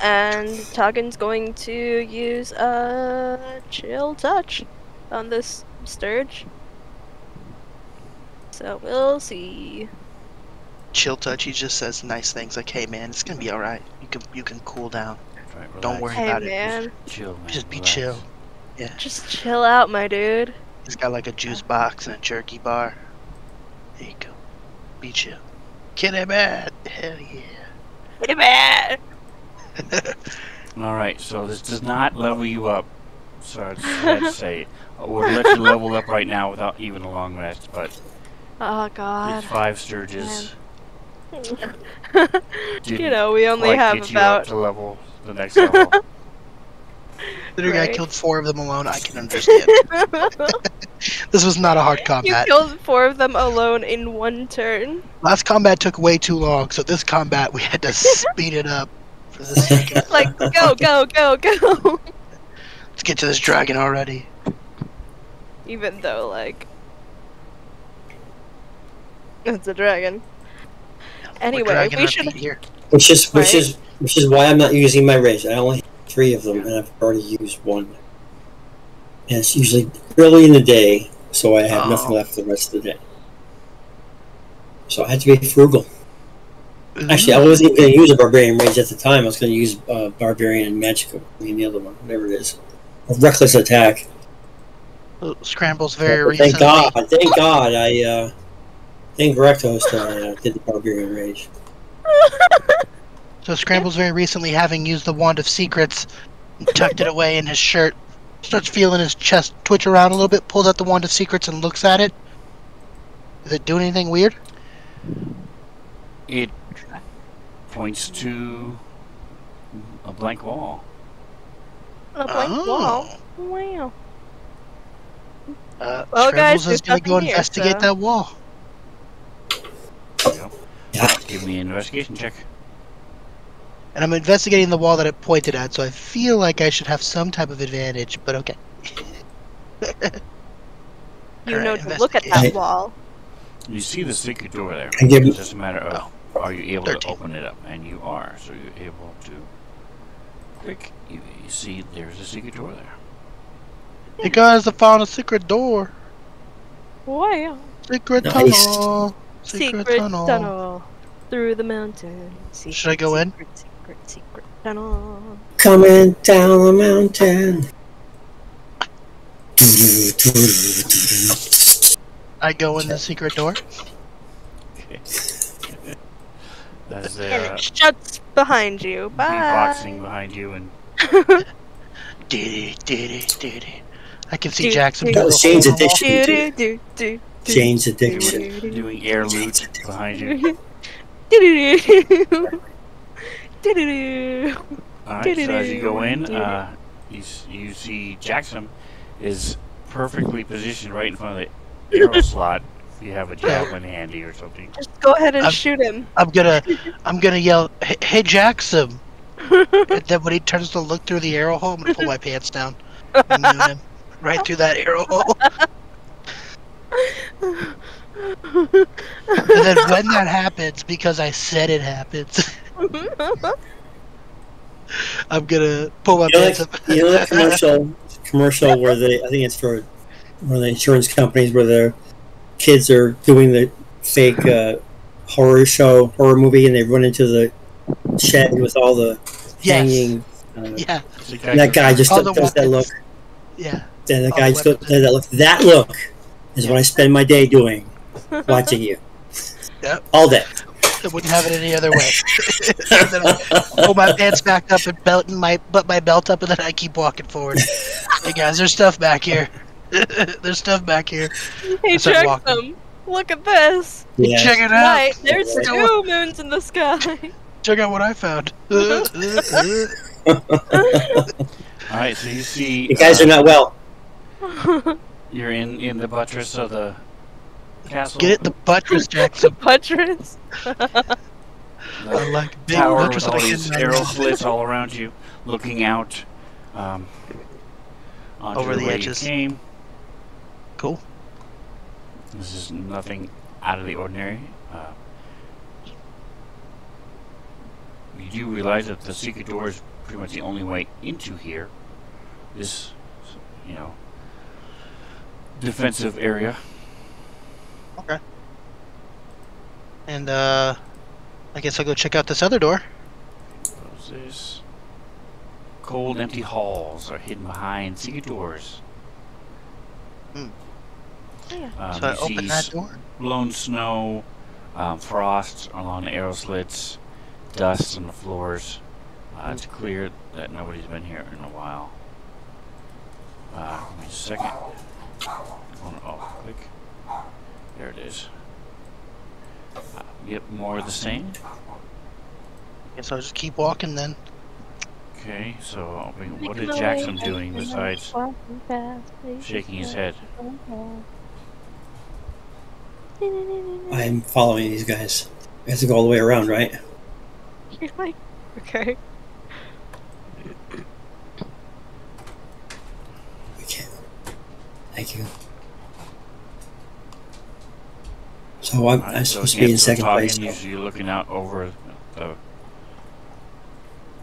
[SPEAKER 2] And Toggen's going to use a chill touch on this Sturge. So we'll see.
[SPEAKER 3] Chill touch, he just says nice things like, "Hey man, it's gonna be alright. You can cool down.
[SPEAKER 1] Right,
[SPEAKER 3] Don't worry
[SPEAKER 2] Hey
[SPEAKER 3] about it.
[SPEAKER 2] man,
[SPEAKER 1] Chill, man.
[SPEAKER 3] Just be
[SPEAKER 1] relax.
[SPEAKER 3] chill." Yeah.
[SPEAKER 2] just chill out, my dude.
[SPEAKER 3] He's got like a juice box and a jerky bar. There you go. Be chill. Kitty man. Hell yeah.
[SPEAKER 2] Hey man!
[SPEAKER 1] Alright, so this does not level you up. So I had to say, we'll let you level up right now without even a long rest, but
[SPEAKER 2] Oh god.
[SPEAKER 1] it's 5 Sturges.
[SPEAKER 2] You know, we only
[SPEAKER 1] Quite
[SPEAKER 2] have
[SPEAKER 1] get you up
[SPEAKER 2] about...
[SPEAKER 1] to level, the next level.
[SPEAKER 3] Considering I
[SPEAKER 2] Right.
[SPEAKER 3] killed 4 of them alone, I can understand. This was not a hard
[SPEAKER 2] You
[SPEAKER 3] combat.
[SPEAKER 2] killed 4 of them alone in 1 turn.
[SPEAKER 3] Last combat took way too long, so this combat we had to speed it up for the sake of...
[SPEAKER 2] Like, go, go, go, go!
[SPEAKER 3] Let's get to this dragon already.
[SPEAKER 2] Even though, like... It's a dragon.
[SPEAKER 3] We're
[SPEAKER 2] Anyway,
[SPEAKER 3] dragging
[SPEAKER 2] we
[SPEAKER 3] our
[SPEAKER 2] should...
[SPEAKER 3] feet here.
[SPEAKER 4] Which is
[SPEAKER 2] Right.
[SPEAKER 4] why I'm not using my rage. I only have 3 of them, and I've already used 1. And it's usually early in the day, so I have nothing left for the rest of the day. So I had to be frugal. Actually, I wasn't even going to use a barbarian rage at the time. I was going to use barbarian and magical. I mean, the other one, whatever it is, a reckless attack.
[SPEAKER 3] Scrambles very
[SPEAKER 4] But
[SPEAKER 3] recently.
[SPEAKER 4] thank God, I Rectos did the barbarian rage.
[SPEAKER 3] So Scrambles very recently, having used the Wand of Secrets, tucked it away in his shirt, starts feeling his chest twitch around a little bit, pulls out the Wand of Secrets and looks at it. Is it doing anything weird?
[SPEAKER 1] It points to a blank wall.
[SPEAKER 2] A blank wall. Wow. Well,
[SPEAKER 3] Scrambles
[SPEAKER 2] guys,
[SPEAKER 3] is
[SPEAKER 2] there's
[SPEAKER 3] going to go
[SPEAKER 2] nothing here,
[SPEAKER 3] investigate
[SPEAKER 2] so-
[SPEAKER 3] that wall.
[SPEAKER 1] There you go.
[SPEAKER 4] Yeah.
[SPEAKER 1] Give me an investigation check.
[SPEAKER 3] And I'm investigating the wall that it pointed at, so I feel like I should have some type of advantage, but okay.
[SPEAKER 2] You
[SPEAKER 3] Alright,
[SPEAKER 2] know to look at that
[SPEAKER 4] investigate.
[SPEAKER 2] wall.
[SPEAKER 1] You see the secret door there.
[SPEAKER 4] I give
[SPEAKER 1] It's just a matter of are you able
[SPEAKER 3] 13.
[SPEAKER 1] to open it up? And you are. So you're able to. Quick, you see there's a secret door there.
[SPEAKER 3] You guys have found a secret door.
[SPEAKER 2] Wow.
[SPEAKER 3] Secret
[SPEAKER 4] Nice.
[SPEAKER 3] tunnel.
[SPEAKER 2] Secret tunnel. Through the mountain. Secret,
[SPEAKER 3] Should I go in?
[SPEAKER 2] Secret tunnel.
[SPEAKER 4] Coming down the mountain.
[SPEAKER 3] I go in the secret door.
[SPEAKER 1] Okay. That's
[SPEAKER 2] And
[SPEAKER 1] the
[SPEAKER 2] it shuts behind you. Bye.
[SPEAKER 1] beatboxing behind you and
[SPEAKER 3] Diddy. I can see
[SPEAKER 2] Do,
[SPEAKER 3] Jackson.
[SPEAKER 2] do,
[SPEAKER 3] do a
[SPEAKER 4] That's Shane's
[SPEAKER 3] little hole.
[SPEAKER 4] addiction.
[SPEAKER 2] Do.
[SPEAKER 4] Jane's addiction.
[SPEAKER 1] doing air loot behind you. Alright, so as you go in, you see Jackson is perfectly positioned right in front of the arrow slot. If you have a javelin handy or something.
[SPEAKER 2] Just go ahead and
[SPEAKER 3] I'm-
[SPEAKER 2] shoot him.
[SPEAKER 3] I'm gonna yell, "Hey Jackson!" And then when he turns to look through the arrow hole, I'm gonna pull my pants down and moon him right through that arrow hole. And then when that happens, because I said it happens, I'm gonna pull my pants up.
[SPEAKER 4] You know that commercial where I think it's for one of the insurance companies where their kids are doing the fake horror movie, and they run into the shed with all the
[SPEAKER 3] Yes.
[SPEAKER 4] hanging.
[SPEAKER 3] Yeah.
[SPEAKER 4] And that guy just
[SPEAKER 3] All the
[SPEAKER 4] does that
[SPEAKER 3] weapons.
[SPEAKER 4] look.
[SPEAKER 3] Yeah.
[SPEAKER 4] Then the
[SPEAKER 3] All
[SPEAKER 4] guy
[SPEAKER 3] the
[SPEAKER 4] just does
[SPEAKER 3] weapons.
[SPEAKER 4] that look. That look is what I spend my day doing, watching you.
[SPEAKER 3] Yep.
[SPEAKER 4] All day.
[SPEAKER 3] I wouldn't have it any other way. And then I pull my pants back up and butt my belt up, and then I keep walking forward. Hey guys, there's stuff back here. There's stuff back here.
[SPEAKER 2] Hey,
[SPEAKER 3] start
[SPEAKER 2] check
[SPEAKER 3] walking.
[SPEAKER 2] them. Look at this.
[SPEAKER 4] Yeah.
[SPEAKER 3] Check it out.
[SPEAKER 2] Right, there's
[SPEAKER 4] Yeah.
[SPEAKER 2] two moons in the sky.
[SPEAKER 3] Check out what I found.
[SPEAKER 1] Alright, so you see...
[SPEAKER 4] You guys are not well.
[SPEAKER 1] You're in the buttress of the castle.
[SPEAKER 3] Get the buttress, Jackson.
[SPEAKER 2] Buttress.
[SPEAKER 1] The
[SPEAKER 3] I like big
[SPEAKER 1] tower
[SPEAKER 3] buttress
[SPEAKER 1] with all
[SPEAKER 3] that I
[SPEAKER 1] these
[SPEAKER 3] can-
[SPEAKER 1] arrow slits all around you, looking out onto
[SPEAKER 3] Over the
[SPEAKER 1] way
[SPEAKER 3] edges.
[SPEAKER 1] You came.
[SPEAKER 3] Cool.
[SPEAKER 1] This is nothing out of the ordinary. You do realize that the secret door is pretty much the only way into here. This, defensive area.
[SPEAKER 3] Okay. And I guess I'll go check out this other door.
[SPEAKER 1] Close this. Cold, empty halls are hidden behind secret doors.
[SPEAKER 3] Hmm.
[SPEAKER 2] Yeah.
[SPEAKER 3] So I
[SPEAKER 1] You
[SPEAKER 3] open
[SPEAKER 1] see
[SPEAKER 3] that door.
[SPEAKER 1] blown snow, frost along the arrow slits, dust on the floors. It's clear that nobody's been here in a while. Give me just a second. Click. There it is. Yep, more of the same.
[SPEAKER 3] Guess I'll just keep walking then.
[SPEAKER 1] Okay, so what is Jackson doing besides shaking his head?
[SPEAKER 4] I'm following these guys. We have to go all the way around, right?
[SPEAKER 2] You're like, okay.
[SPEAKER 4] We can't. Thank you. So I'm
[SPEAKER 1] Alright, so
[SPEAKER 4] supposed to
[SPEAKER 1] again,
[SPEAKER 4] be in
[SPEAKER 1] so
[SPEAKER 4] second
[SPEAKER 1] talking,
[SPEAKER 4] place.
[SPEAKER 1] Usually you're looking out over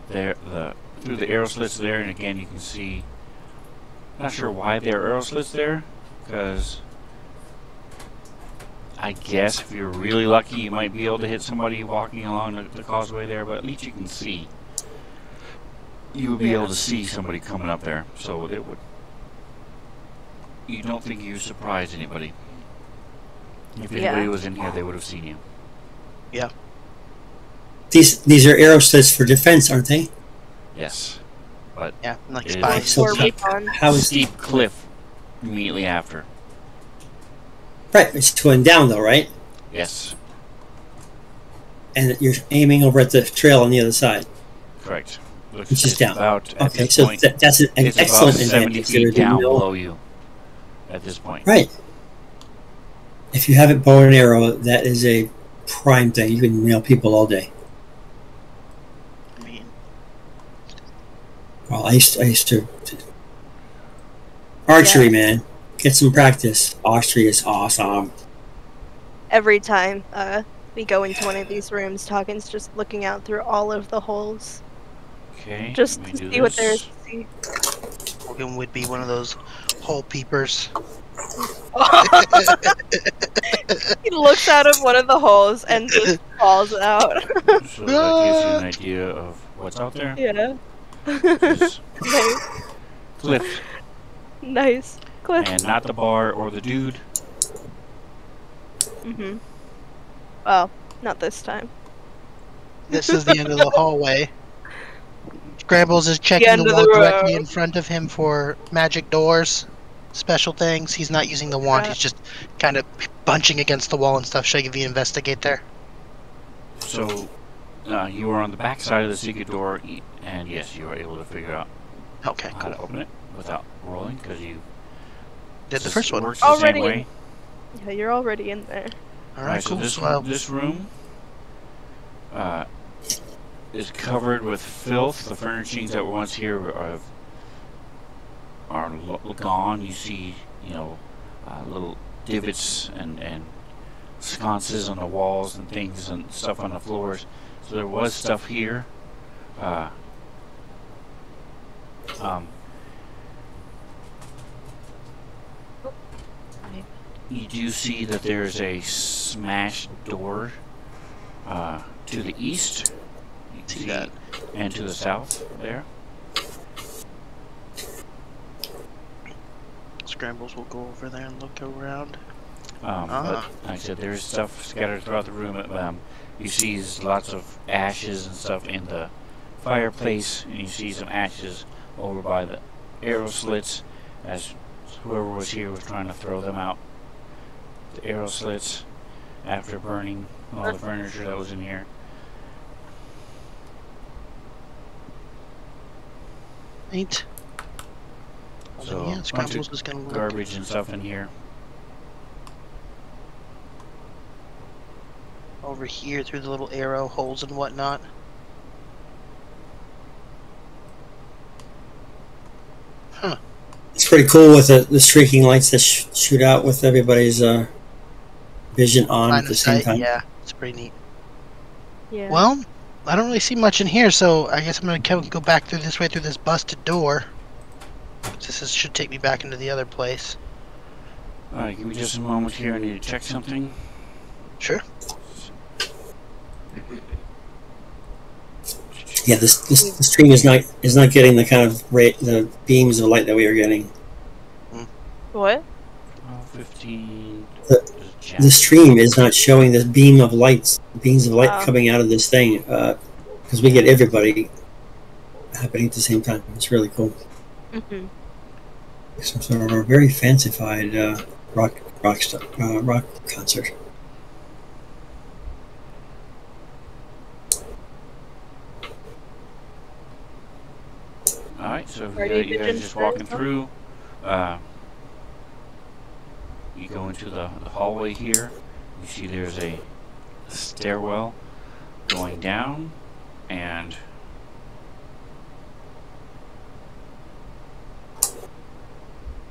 [SPEAKER 1] through the arrow slits there, and again you can see. Not sure why there are arrow slits there, because I guess if you're really lucky, you might be able to hit somebody walking along the causeway there, but at least you can see. You would be able to see somebody coming up there, so it would. You don't think you surprised anybody. If anybody was in here, they would have seen you.
[SPEAKER 3] Yeah.
[SPEAKER 4] These are arrow slits for defense, aren't they?
[SPEAKER 1] Yes, but
[SPEAKER 3] Yeah, like
[SPEAKER 1] it is
[SPEAKER 3] spies.
[SPEAKER 4] So
[SPEAKER 2] Or recon.
[SPEAKER 4] how
[SPEAKER 1] a
[SPEAKER 4] is
[SPEAKER 1] steep cliff immediately after.
[SPEAKER 4] right? It's going down though, right?
[SPEAKER 1] Yes,
[SPEAKER 4] And you're aiming over at the trail on the other side.
[SPEAKER 1] correct. Looks
[SPEAKER 4] Which is
[SPEAKER 1] it's
[SPEAKER 4] down.
[SPEAKER 1] About, at
[SPEAKER 4] Okay,
[SPEAKER 1] this
[SPEAKER 4] so
[SPEAKER 1] point,
[SPEAKER 4] that's an
[SPEAKER 1] it's
[SPEAKER 4] excellent
[SPEAKER 1] about 70
[SPEAKER 4] advantage. There
[SPEAKER 1] feet down
[SPEAKER 4] no-
[SPEAKER 1] below you at this point.
[SPEAKER 4] Right. If you have it bow and arrow, that is a prime thing. You can nail people all day.
[SPEAKER 3] I mean,
[SPEAKER 4] Well, I used to archery,
[SPEAKER 2] Yeah.
[SPEAKER 4] man. Get some practice. Archery is awesome.
[SPEAKER 2] Every time we go into one of these rooms, Toggen's just looking out through all of the holes,
[SPEAKER 1] Okay,
[SPEAKER 2] just
[SPEAKER 1] let me
[SPEAKER 2] to
[SPEAKER 1] do
[SPEAKER 2] see what there
[SPEAKER 1] this.
[SPEAKER 2] is to see.
[SPEAKER 3] Hogan would be one of those hole peepers.
[SPEAKER 2] He looks out of one of the holes and just falls out.
[SPEAKER 1] So that gives you an idea of what's out there.
[SPEAKER 2] Yeah.
[SPEAKER 1] Just
[SPEAKER 2] Nice.
[SPEAKER 1] cliff,
[SPEAKER 2] Nice. Cliff.
[SPEAKER 1] and not the bar or the dude.
[SPEAKER 2] Mm-hmm. Well, not this time.
[SPEAKER 3] This is the end of the hallway. Scrambles is
[SPEAKER 2] The
[SPEAKER 3] checking
[SPEAKER 2] end
[SPEAKER 3] the
[SPEAKER 2] of
[SPEAKER 3] wall
[SPEAKER 2] the
[SPEAKER 3] directly
[SPEAKER 2] road.
[SPEAKER 3] in front of him for magic doors, special things. He's not using the wand.
[SPEAKER 2] Yeah.
[SPEAKER 3] He's just kind of bunching against the wall and stuff. Should I give you investigate there?
[SPEAKER 1] So you were on the back side of the secret door, and yes, you were able to figure out
[SPEAKER 3] Okay,
[SPEAKER 1] how
[SPEAKER 3] cool.
[SPEAKER 1] to open it without rolling, because you
[SPEAKER 3] Did the
[SPEAKER 1] this
[SPEAKER 3] first one.
[SPEAKER 1] works the
[SPEAKER 2] Already.
[SPEAKER 1] same way.
[SPEAKER 2] Yeah, you're already in there.
[SPEAKER 3] All right,
[SPEAKER 1] So
[SPEAKER 3] cool.
[SPEAKER 1] this
[SPEAKER 3] So I'll-
[SPEAKER 1] this room is covered with filth. The furnishings that were once here are gone. You see, little divots and sconces on the walls and things and stuff on the floors. So there was stuff here. You do see that there's a smashed door To the east, you can
[SPEAKER 3] See that.
[SPEAKER 1] and to the south there.
[SPEAKER 3] Scrambles will go over there and look around.
[SPEAKER 1] But like I said, there's stuff scattered throughout the room. You see lots of ashes and stuff in the fireplace, and you see some ashes over by the arrow slits, as whoever was here was trying to throw them out. The arrow slits after burning all the furniture that was in here.
[SPEAKER 3] Right.
[SPEAKER 1] So
[SPEAKER 3] Yeah,
[SPEAKER 1] bunch
[SPEAKER 3] Scrambles
[SPEAKER 1] of
[SPEAKER 3] is gonna look.
[SPEAKER 1] garbage and stuff in here.
[SPEAKER 3] Over here through the little arrow holes and whatnot. Huh.
[SPEAKER 4] It's pretty cool with the streaking lights that shoot out with everybody's vision on
[SPEAKER 3] Line
[SPEAKER 4] at the
[SPEAKER 3] of
[SPEAKER 4] same
[SPEAKER 3] sight,
[SPEAKER 4] time.
[SPEAKER 3] yeah, it's pretty neat.
[SPEAKER 2] Yeah.
[SPEAKER 3] Well, I don't really see much in here, so I guess I'm gonna go back through this way through this busted door. Should take me back into the other place.
[SPEAKER 1] Alright, give me just a moment here. I need to check something.
[SPEAKER 3] Sure.
[SPEAKER 4] Yeah, the stream is not getting the kind of the beams of light that we are getting.
[SPEAKER 2] What?
[SPEAKER 1] 15.
[SPEAKER 4] The stream is not showing the beams of light
[SPEAKER 2] Oh.
[SPEAKER 4] coming out of this thing, because we get everybody happening at the same time. It's really cool.
[SPEAKER 2] Mm-hmm.
[SPEAKER 4] Some sort of a very fancified rock concert.
[SPEAKER 1] Alright, so
[SPEAKER 2] Party
[SPEAKER 1] you guys
[SPEAKER 2] vision
[SPEAKER 1] just walking
[SPEAKER 2] stuff?
[SPEAKER 1] through. You go into the hallway here. You see there's a stairwell going down, and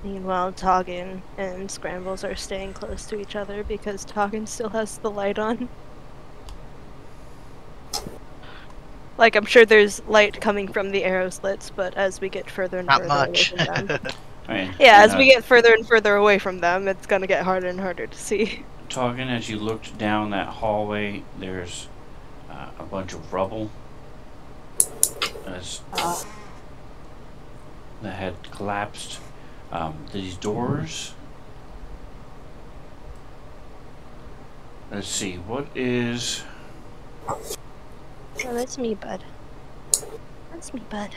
[SPEAKER 2] Meanwhile, Toggin and Scrambles are staying close to each other because Toggin still has the light on. Like, I'm sure there's light coming from the arrow slits, but as we get further and
[SPEAKER 3] Not
[SPEAKER 2] further
[SPEAKER 3] much.
[SPEAKER 2] away from them,
[SPEAKER 1] I mean,
[SPEAKER 2] yeah, as we get further and further away from them, it's gonna get harder and harder to see.
[SPEAKER 1] talking as you looked down that hallway, there's a bunch of rubble as that had collapsed. These doors. Let's see, what is...
[SPEAKER 2] Oh, that's me, bud. That's me, bud.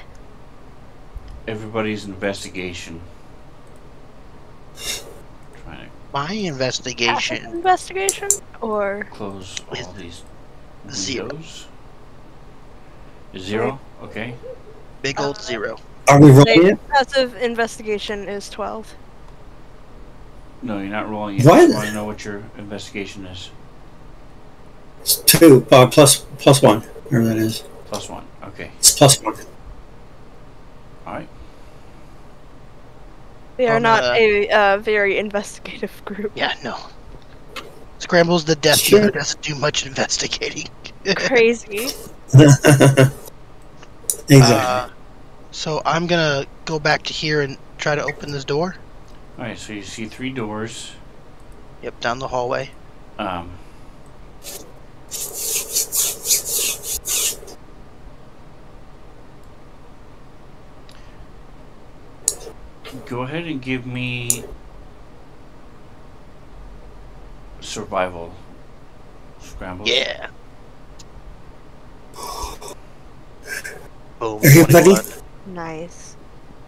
[SPEAKER 1] everybody's investigation? Trying
[SPEAKER 3] My
[SPEAKER 2] Passive
[SPEAKER 3] investigation.
[SPEAKER 2] investigation? Or...
[SPEAKER 1] to close all these
[SPEAKER 3] Zero.
[SPEAKER 1] windows. 0? Okay.
[SPEAKER 3] Big old 0.
[SPEAKER 4] Are we rolling it?
[SPEAKER 2] Passive investigation is 12.
[SPEAKER 1] No, you're not rolling it.
[SPEAKER 4] What?
[SPEAKER 1] I just want to know what your investigation is.
[SPEAKER 4] It's 2 plus 1, whatever that is.
[SPEAKER 1] +1. Okay.
[SPEAKER 4] It's plus 1.
[SPEAKER 1] Alright.
[SPEAKER 2] We are
[SPEAKER 3] On,
[SPEAKER 2] not a very investigative group.
[SPEAKER 3] Yeah, no. Scrambles the death
[SPEAKER 4] Sure.
[SPEAKER 3] dealer doesn't do much investigating.
[SPEAKER 2] Crazy.
[SPEAKER 4] Exactly.
[SPEAKER 3] So I'm gonna go back to here and try to open this door.
[SPEAKER 1] Alright, so you see 3 doors.
[SPEAKER 3] Yep, down the hallway.
[SPEAKER 1] Go ahead and give me survival scramble.
[SPEAKER 3] Yeah. Boom.
[SPEAKER 4] Everybody?
[SPEAKER 3] 21.
[SPEAKER 2] Nice.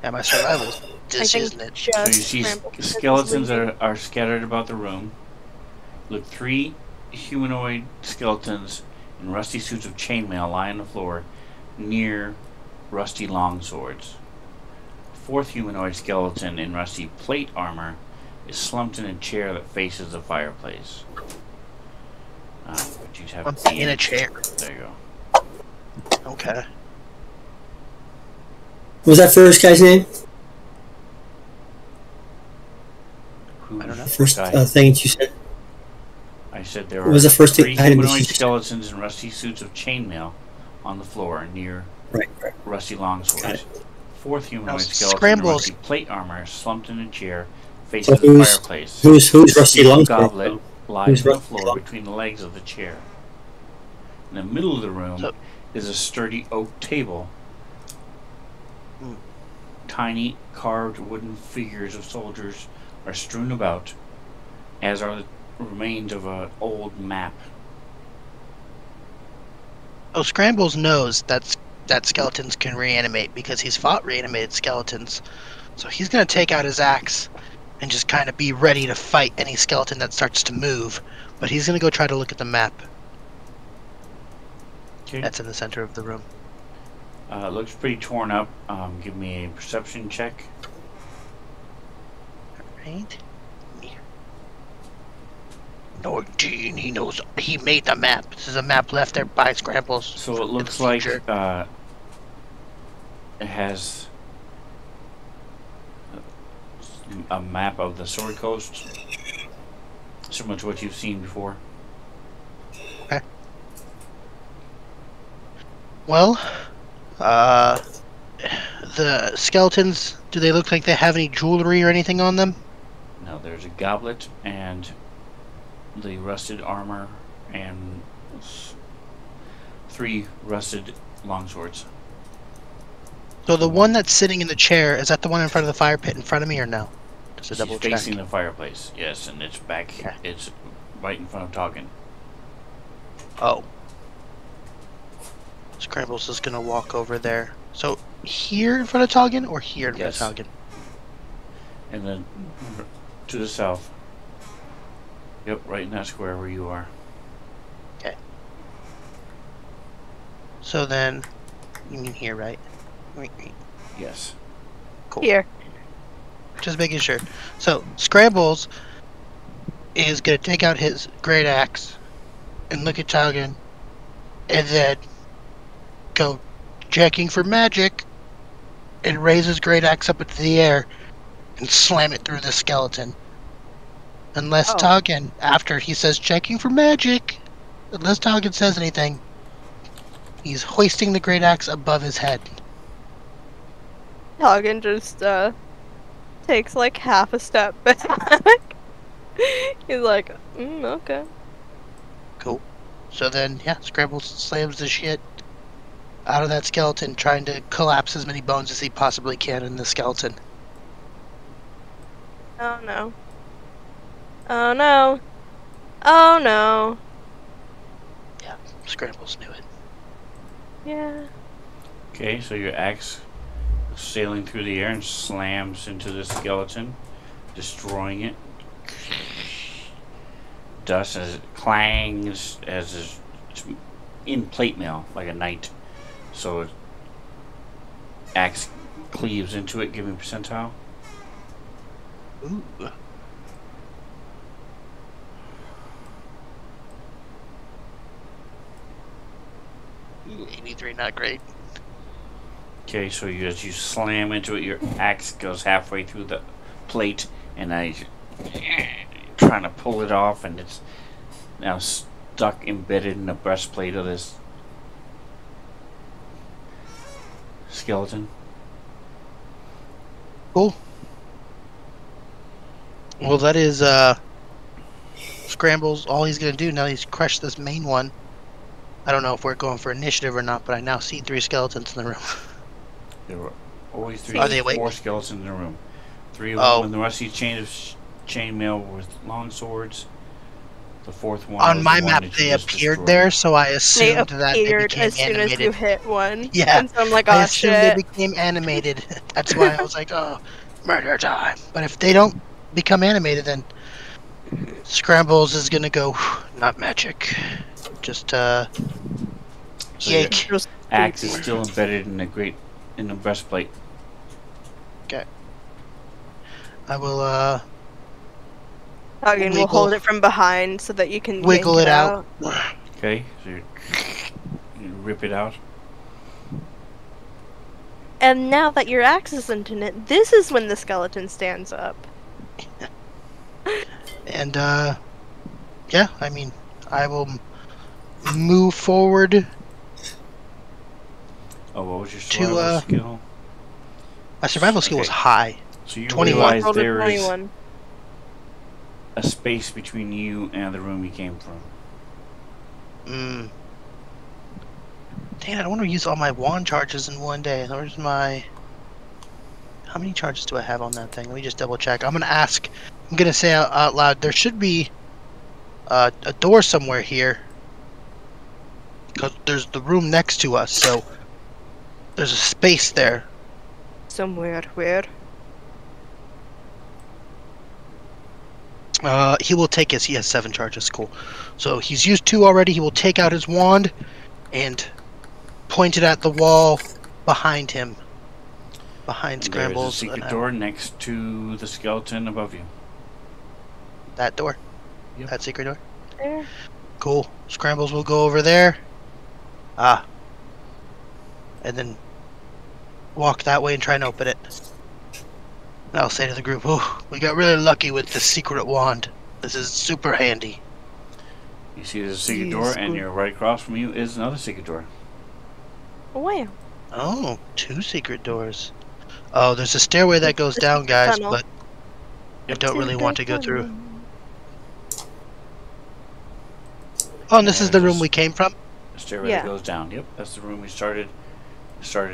[SPEAKER 3] Yeah, my survival's
[SPEAKER 2] I
[SPEAKER 3] this,
[SPEAKER 2] think
[SPEAKER 3] isn't it?
[SPEAKER 1] So you
[SPEAKER 2] just
[SPEAKER 1] see
[SPEAKER 2] Scramble because it's
[SPEAKER 1] skeletons
[SPEAKER 2] leaving.
[SPEAKER 1] are scattered about the room. Look, 3 humanoid skeletons in rusty suits of chainmail lie on the floor near rusty longswords. 4th humanoid skeleton in rusty plate armor is slumped in a chair that faces the fireplace. But you have
[SPEAKER 3] I'm in a chair.
[SPEAKER 1] There you go.
[SPEAKER 3] Okay.
[SPEAKER 4] What was that first guy's name?
[SPEAKER 1] Who's
[SPEAKER 3] I don't know.
[SPEAKER 4] The first
[SPEAKER 1] guy?
[SPEAKER 4] thing that you said?
[SPEAKER 1] I said there
[SPEAKER 4] What was the first
[SPEAKER 1] 3
[SPEAKER 4] item that
[SPEAKER 1] humanoid
[SPEAKER 4] you said?
[SPEAKER 1] skeletons in rusty suits of chainmail on the floor near
[SPEAKER 4] Right.
[SPEAKER 1] rusty
[SPEAKER 4] Got
[SPEAKER 1] longswords. 4th humanoid
[SPEAKER 3] Now,
[SPEAKER 1] skeleton in
[SPEAKER 3] Scrambles.
[SPEAKER 1] rusty plate armor slumped in a chair facing
[SPEAKER 4] So
[SPEAKER 1] the
[SPEAKER 4] who's
[SPEAKER 1] fireplace.
[SPEAKER 4] who's Rusty
[SPEAKER 1] Steel
[SPEAKER 4] Longsword?
[SPEAKER 1] goblet lies
[SPEAKER 4] Who's
[SPEAKER 1] on the
[SPEAKER 4] Rusty
[SPEAKER 1] floor
[SPEAKER 4] Long-
[SPEAKER 1] between the legs of the chair. In the middle of the room
[SPEAKER 3] So-
[SPEAKER 1] is a sturdy oak table.
[SPEAKER 3] Hmm.
[SPEAKER 1] Tiny carved wooden figures of soldiers are strewn about, as are the remains of an old map.
[SPEAKER 3] Oh, Scrambles knows that skeletons can reanimate because he's fought reanimated skeletons. So he's going to take out his axe and just kind of be ready to fight any skeleton that starts to move. But he's going to go try to look at the map
[SPEAKER 1] Okay.
[SPEAKER 3] that's in the center of the room.
[SPEAKER 1] It looks pretty torn up. Give me a perception check.
[SPEAKER 3] Right? 19. He knows. He made the map. This is a map left there by Scrambles.
[SPEAKER 1] So it looks
[SPEAKER 3] the
[SPEAKER 1] like
[SPEAKER 3] future.
[SPEAKER 1] it has a map of the Sword Coast, similar to what you've seen before.
[SPEAKER 3] Okay. Well, the skeletons, do they look like they have any jewelry or anything on them?
[SPEAKER 1] Now there's a goblet and the rusted armor and 3 rusted longswords.
[SPEAKER 3] So the one that's sitting in the chair, is that the one in front of the fire pit in front of me or no? Just a
[SPEAKER 1] She's
[SPEAKER 3] double check.
[SPEAKER 1] facing the fireplace, yes, and it's back.
[SPEAKER 3] Okay.
[SPEAKER 1] It's right in front of Toggin.
[SPEAKER 3] Oh. Scrambles is gonna walk over there. So here in front of Toggin or here in front
[SPEAKER 1] Yes.
[SPEAKER 3] of Toggin?
[SPEAKER 1] And then to the south. Yep, right in that square where you are.
[SPEAKER 3] So then, you mean here, right? Wait.
[SPEAKER 1] Yes.
[SPEAKER 3] Cool.
[SPEAKER 2] Here.
[SPEAKER 3] Just making sure. So Scrambles is gonna take out his great axe and look at Toggin, and then go checking for magic, and raise his great axe up into the air and slam it through the skeleton. Unless
[SPEAKER 2] Oh.
[SPEAKER 3] Toggin, after he says checking for magic, unless Toggin says anything, he's hoisting the great axe above his head.
[SPEAKER 2] Hagen just takes like half a step back. He's like, okay.
[SPEAKER 3] Cool. So then, yeah, Scrambles slams the shit out of that skeleton, trying to collapse as many bones as he possibly can in the skeleton.
[SPEAKER 2] Oh no. Oh no. Oh no.
[SPEAKER 3] Scrambles knew it.
[SPEAKER 2] Yeah.
[SPEAKER 1] Okay, so your axe sailing through the air and slams into the skeleton, destroying it. Dust as it clangs as it's in plate mail like a knight. So it, axe cleaves into it. Give me a percentile.
[SPEAKER 3] Ooh. Ooh, 83, not great.
[SPEAKER 1] Okay, so as you slam into it, your axe goes halfway through the plate, and I trying to pull it off, and it's now stuck embedded in the breastplate of this skeleton.
[SPEAKER 3] Cool. Well, that is, Scrambles, all he's gonna do now, he's crushed this main one. I don't know if we're going for initiative or not, but I now see 3 skeletons in the room.
[SPEAKER 1] There were always 3
[SPEAKER 3] Are they awake?
[SPEAKER 1] 4 skeletons in the room. 3 of
[SPEAKER 3] Oh.
[SPEAKER 1] them, and the rest of the chainmail with long swords. The 4th one
[SPEAKER 3] On
[SPEAKER 1] was
[SPEAKER 3] my
[SPEAKER 1] the one
[SPEAKER 3] map,
[SPEAKER 1] that you
[SPEAKER 3] they
[SPEAKER 1] just
[SPEAKER 3] appeared
[SPEAKER 1] destroyed.
[SPEAKER 3] there, so I
[SPEAKER 2] They
[SPEAKER 3] assumed that they
[SPEAKER 2] appeared
[SPEAKER 3] became
[SPEAKER 2] as soon as you
[SPEAKER 3] animated.
[SPEAKER 2] hit one.
[SPEAKER 3] Yeah,
[SPEAKER 2] And so I'm like,
[SPEAKER 3] I
[SPEAKER 2] oh
[SPEAKER 3] assumed they
[SPEAKER 2] shit.
[SPEAKER 3] became animated. That's why I was like, oh, murder time. But if they don't become animated, then Scrambles is gonna go, not magic. Just,
[SPEAKER 1] So your
[SPEAKER 3] yake.
[SPEAKER 2] Just
[SPEAKER 1] axe is
[SPEAKER 2] creepy.
[SPEAKER 1] still embedded in the breastplate.
[SPEAKER 3] I will,
[SPEAKER 2] Hagen will
[SPEAKER 3] wiggle-
[SPEAKER 2] hold it from behind so that you can
[SPEAKER 3] wiggle
[SPEAKER 2] yank
[SPEAKER 3] it out.
[SPEAKER 1] Okay, so you rip it out.
[SPEAKER 2] And now that your axe isn't in it, this is when the skeleton stands up.
[SPEAKER 3] And, yeah, I mean, I will move forward.
[SPEAKER 1] Oh, what was your
[SPEAKER 3] To,
[SPEAKER 1] survival skill?
[SPEAKER 3] My survival skill was
[SPEAKER 1] Okay.
[SPEAKER 3] high.
[SPEAKER 1] So you
[SPEAKER 3] 21.
[SPEAKER 1] realize
[SPEAKER 2] Rolled a
[SPEAKER 1] there is
[SPEAKER 2] 21.
[SPEAKER 1] a space between you and the room you came from.
[SPEAKER 3] Dang, I don't want to use all my wand charges in one day. Where's my... How many charges do I have on that thing? Let me just double check. I'm gonna say out loud, there should be a door somewhere here. Because there's the room next to us, so there's a space there.
[SPEAKER 2] Somewhere where?
[SPEAKER 3] He will take he has 7 charges, cool. So he's used 2 already, he will take out his wand and point it at the wall behind him. Behind Scrambles.
[SPEAKER 1] There's a secret door next to the skeleton above you.
[SPEAKER 3] That door?
[SPEAKER 1] Yep.
[SPEAKER 3] That secret door?
[SPEAKER 2] There.
[SPEAKER 3] Cool. Scrambles will go over there. And then walk that way and try and open it. And I'll say to the group, oh, we got really lucky with this secret wand. This is super handy.
[SPEAKER 1] You see there's a secret door, and you're right across from you is another secret door.
[SPEAKER 2] Wow.
[SPEAKER 3] Oh, 2 secret doors. Oh, there's a stairway that goes down, guys,
[SPEAKER 2] tunnel.
[SPEAKER 3] but I don't really want to go through. Oh, and this is the room we came from?
[SPEAKER 1] The stairway that goes down. Yep, that's the room we started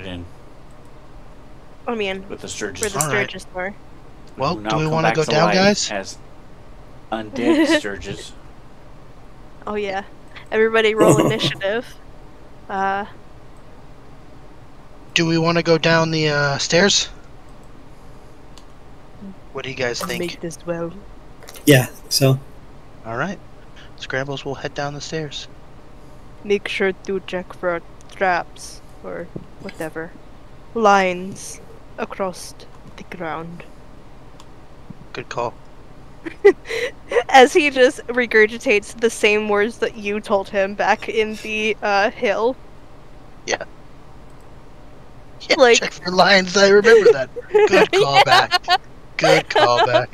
[SPEAKER 1] in.
[SPEAKER 2] I mean,
[SPEAKER 1] with the Sturges.
[SPEAKER 2] where the Sturges were.
[SPEAKER 3] Well, do we want to go down, guys?
[SPEAKER 1] As undead Sturges.
[SPEAKER 2] Oh yeah. Everybody roll initiative.
[SPEAKER 3] Do we want to go down the stairs? What do you guys think?
[SPEAKER 2] Make this well.
[SPEAKER 4] Yeah, so.
[SPEAKER 3] Alright. Scrambles will head down the stairs.
[SPEAKER 2] Make sure to check for traps or whatever. Lines across the ground.
[SPEAKER 3] Good call.
[SPEAKER 2] As he just regurgitates the same words that you told him back in the hill.
[SPEAKER 3] Yeah. Yeah,
[SPEAKER 2] Like-
[SPEAKER 3] check for lines, I remember that. Good callback. Good callback.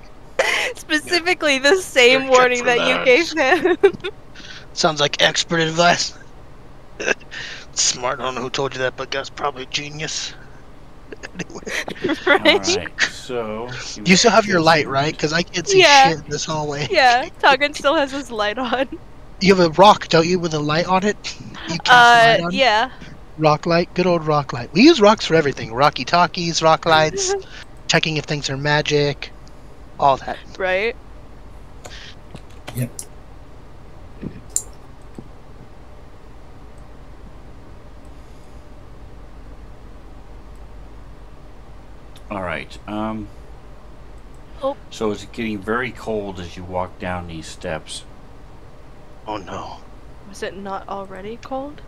[SPEAKER 2] Specifically the same
[SPEAKER 3] Check
[SPEAKER 2] warning
[SPEAKER 3] for
[SPEAKER 2] that you gave him.
[SPEAKER 3] Sounds like expert advice. Smart, I don't know who told you that, but that's probably genius. Anyway.
[SPEAKER 2] Right?
[SPEAKER 1] Alright, so...
[SPEAKER 3] You still have your light, right? Because I can't see
[SPEAKER 2] Yeah.
[SPEAKER 3] shit in this hallway.
[SPEAKER 2] Yeah, Toggin still has his light on.
[SPEAKER 3] You have a rock, don't you, with a light on it? You cast light on it?
[SPEAKER 2] Yeah.
[SPEAKER 3] Rock light, good old rock light. We use rocks for everything. Rocky talkies, rock lights, checking if things are magic, all that.
[SPEAKER 2] Right?
[SPEAKER 4] Yep.
[SPEAKER 1] Alright,
[SPEAKER 2] Oh.
[SPEAKER 1] so it's getting very cold as you walk down these steps.
[SPEAKER 3] Oh no.
[SPEAKER 2] Was it not already cold?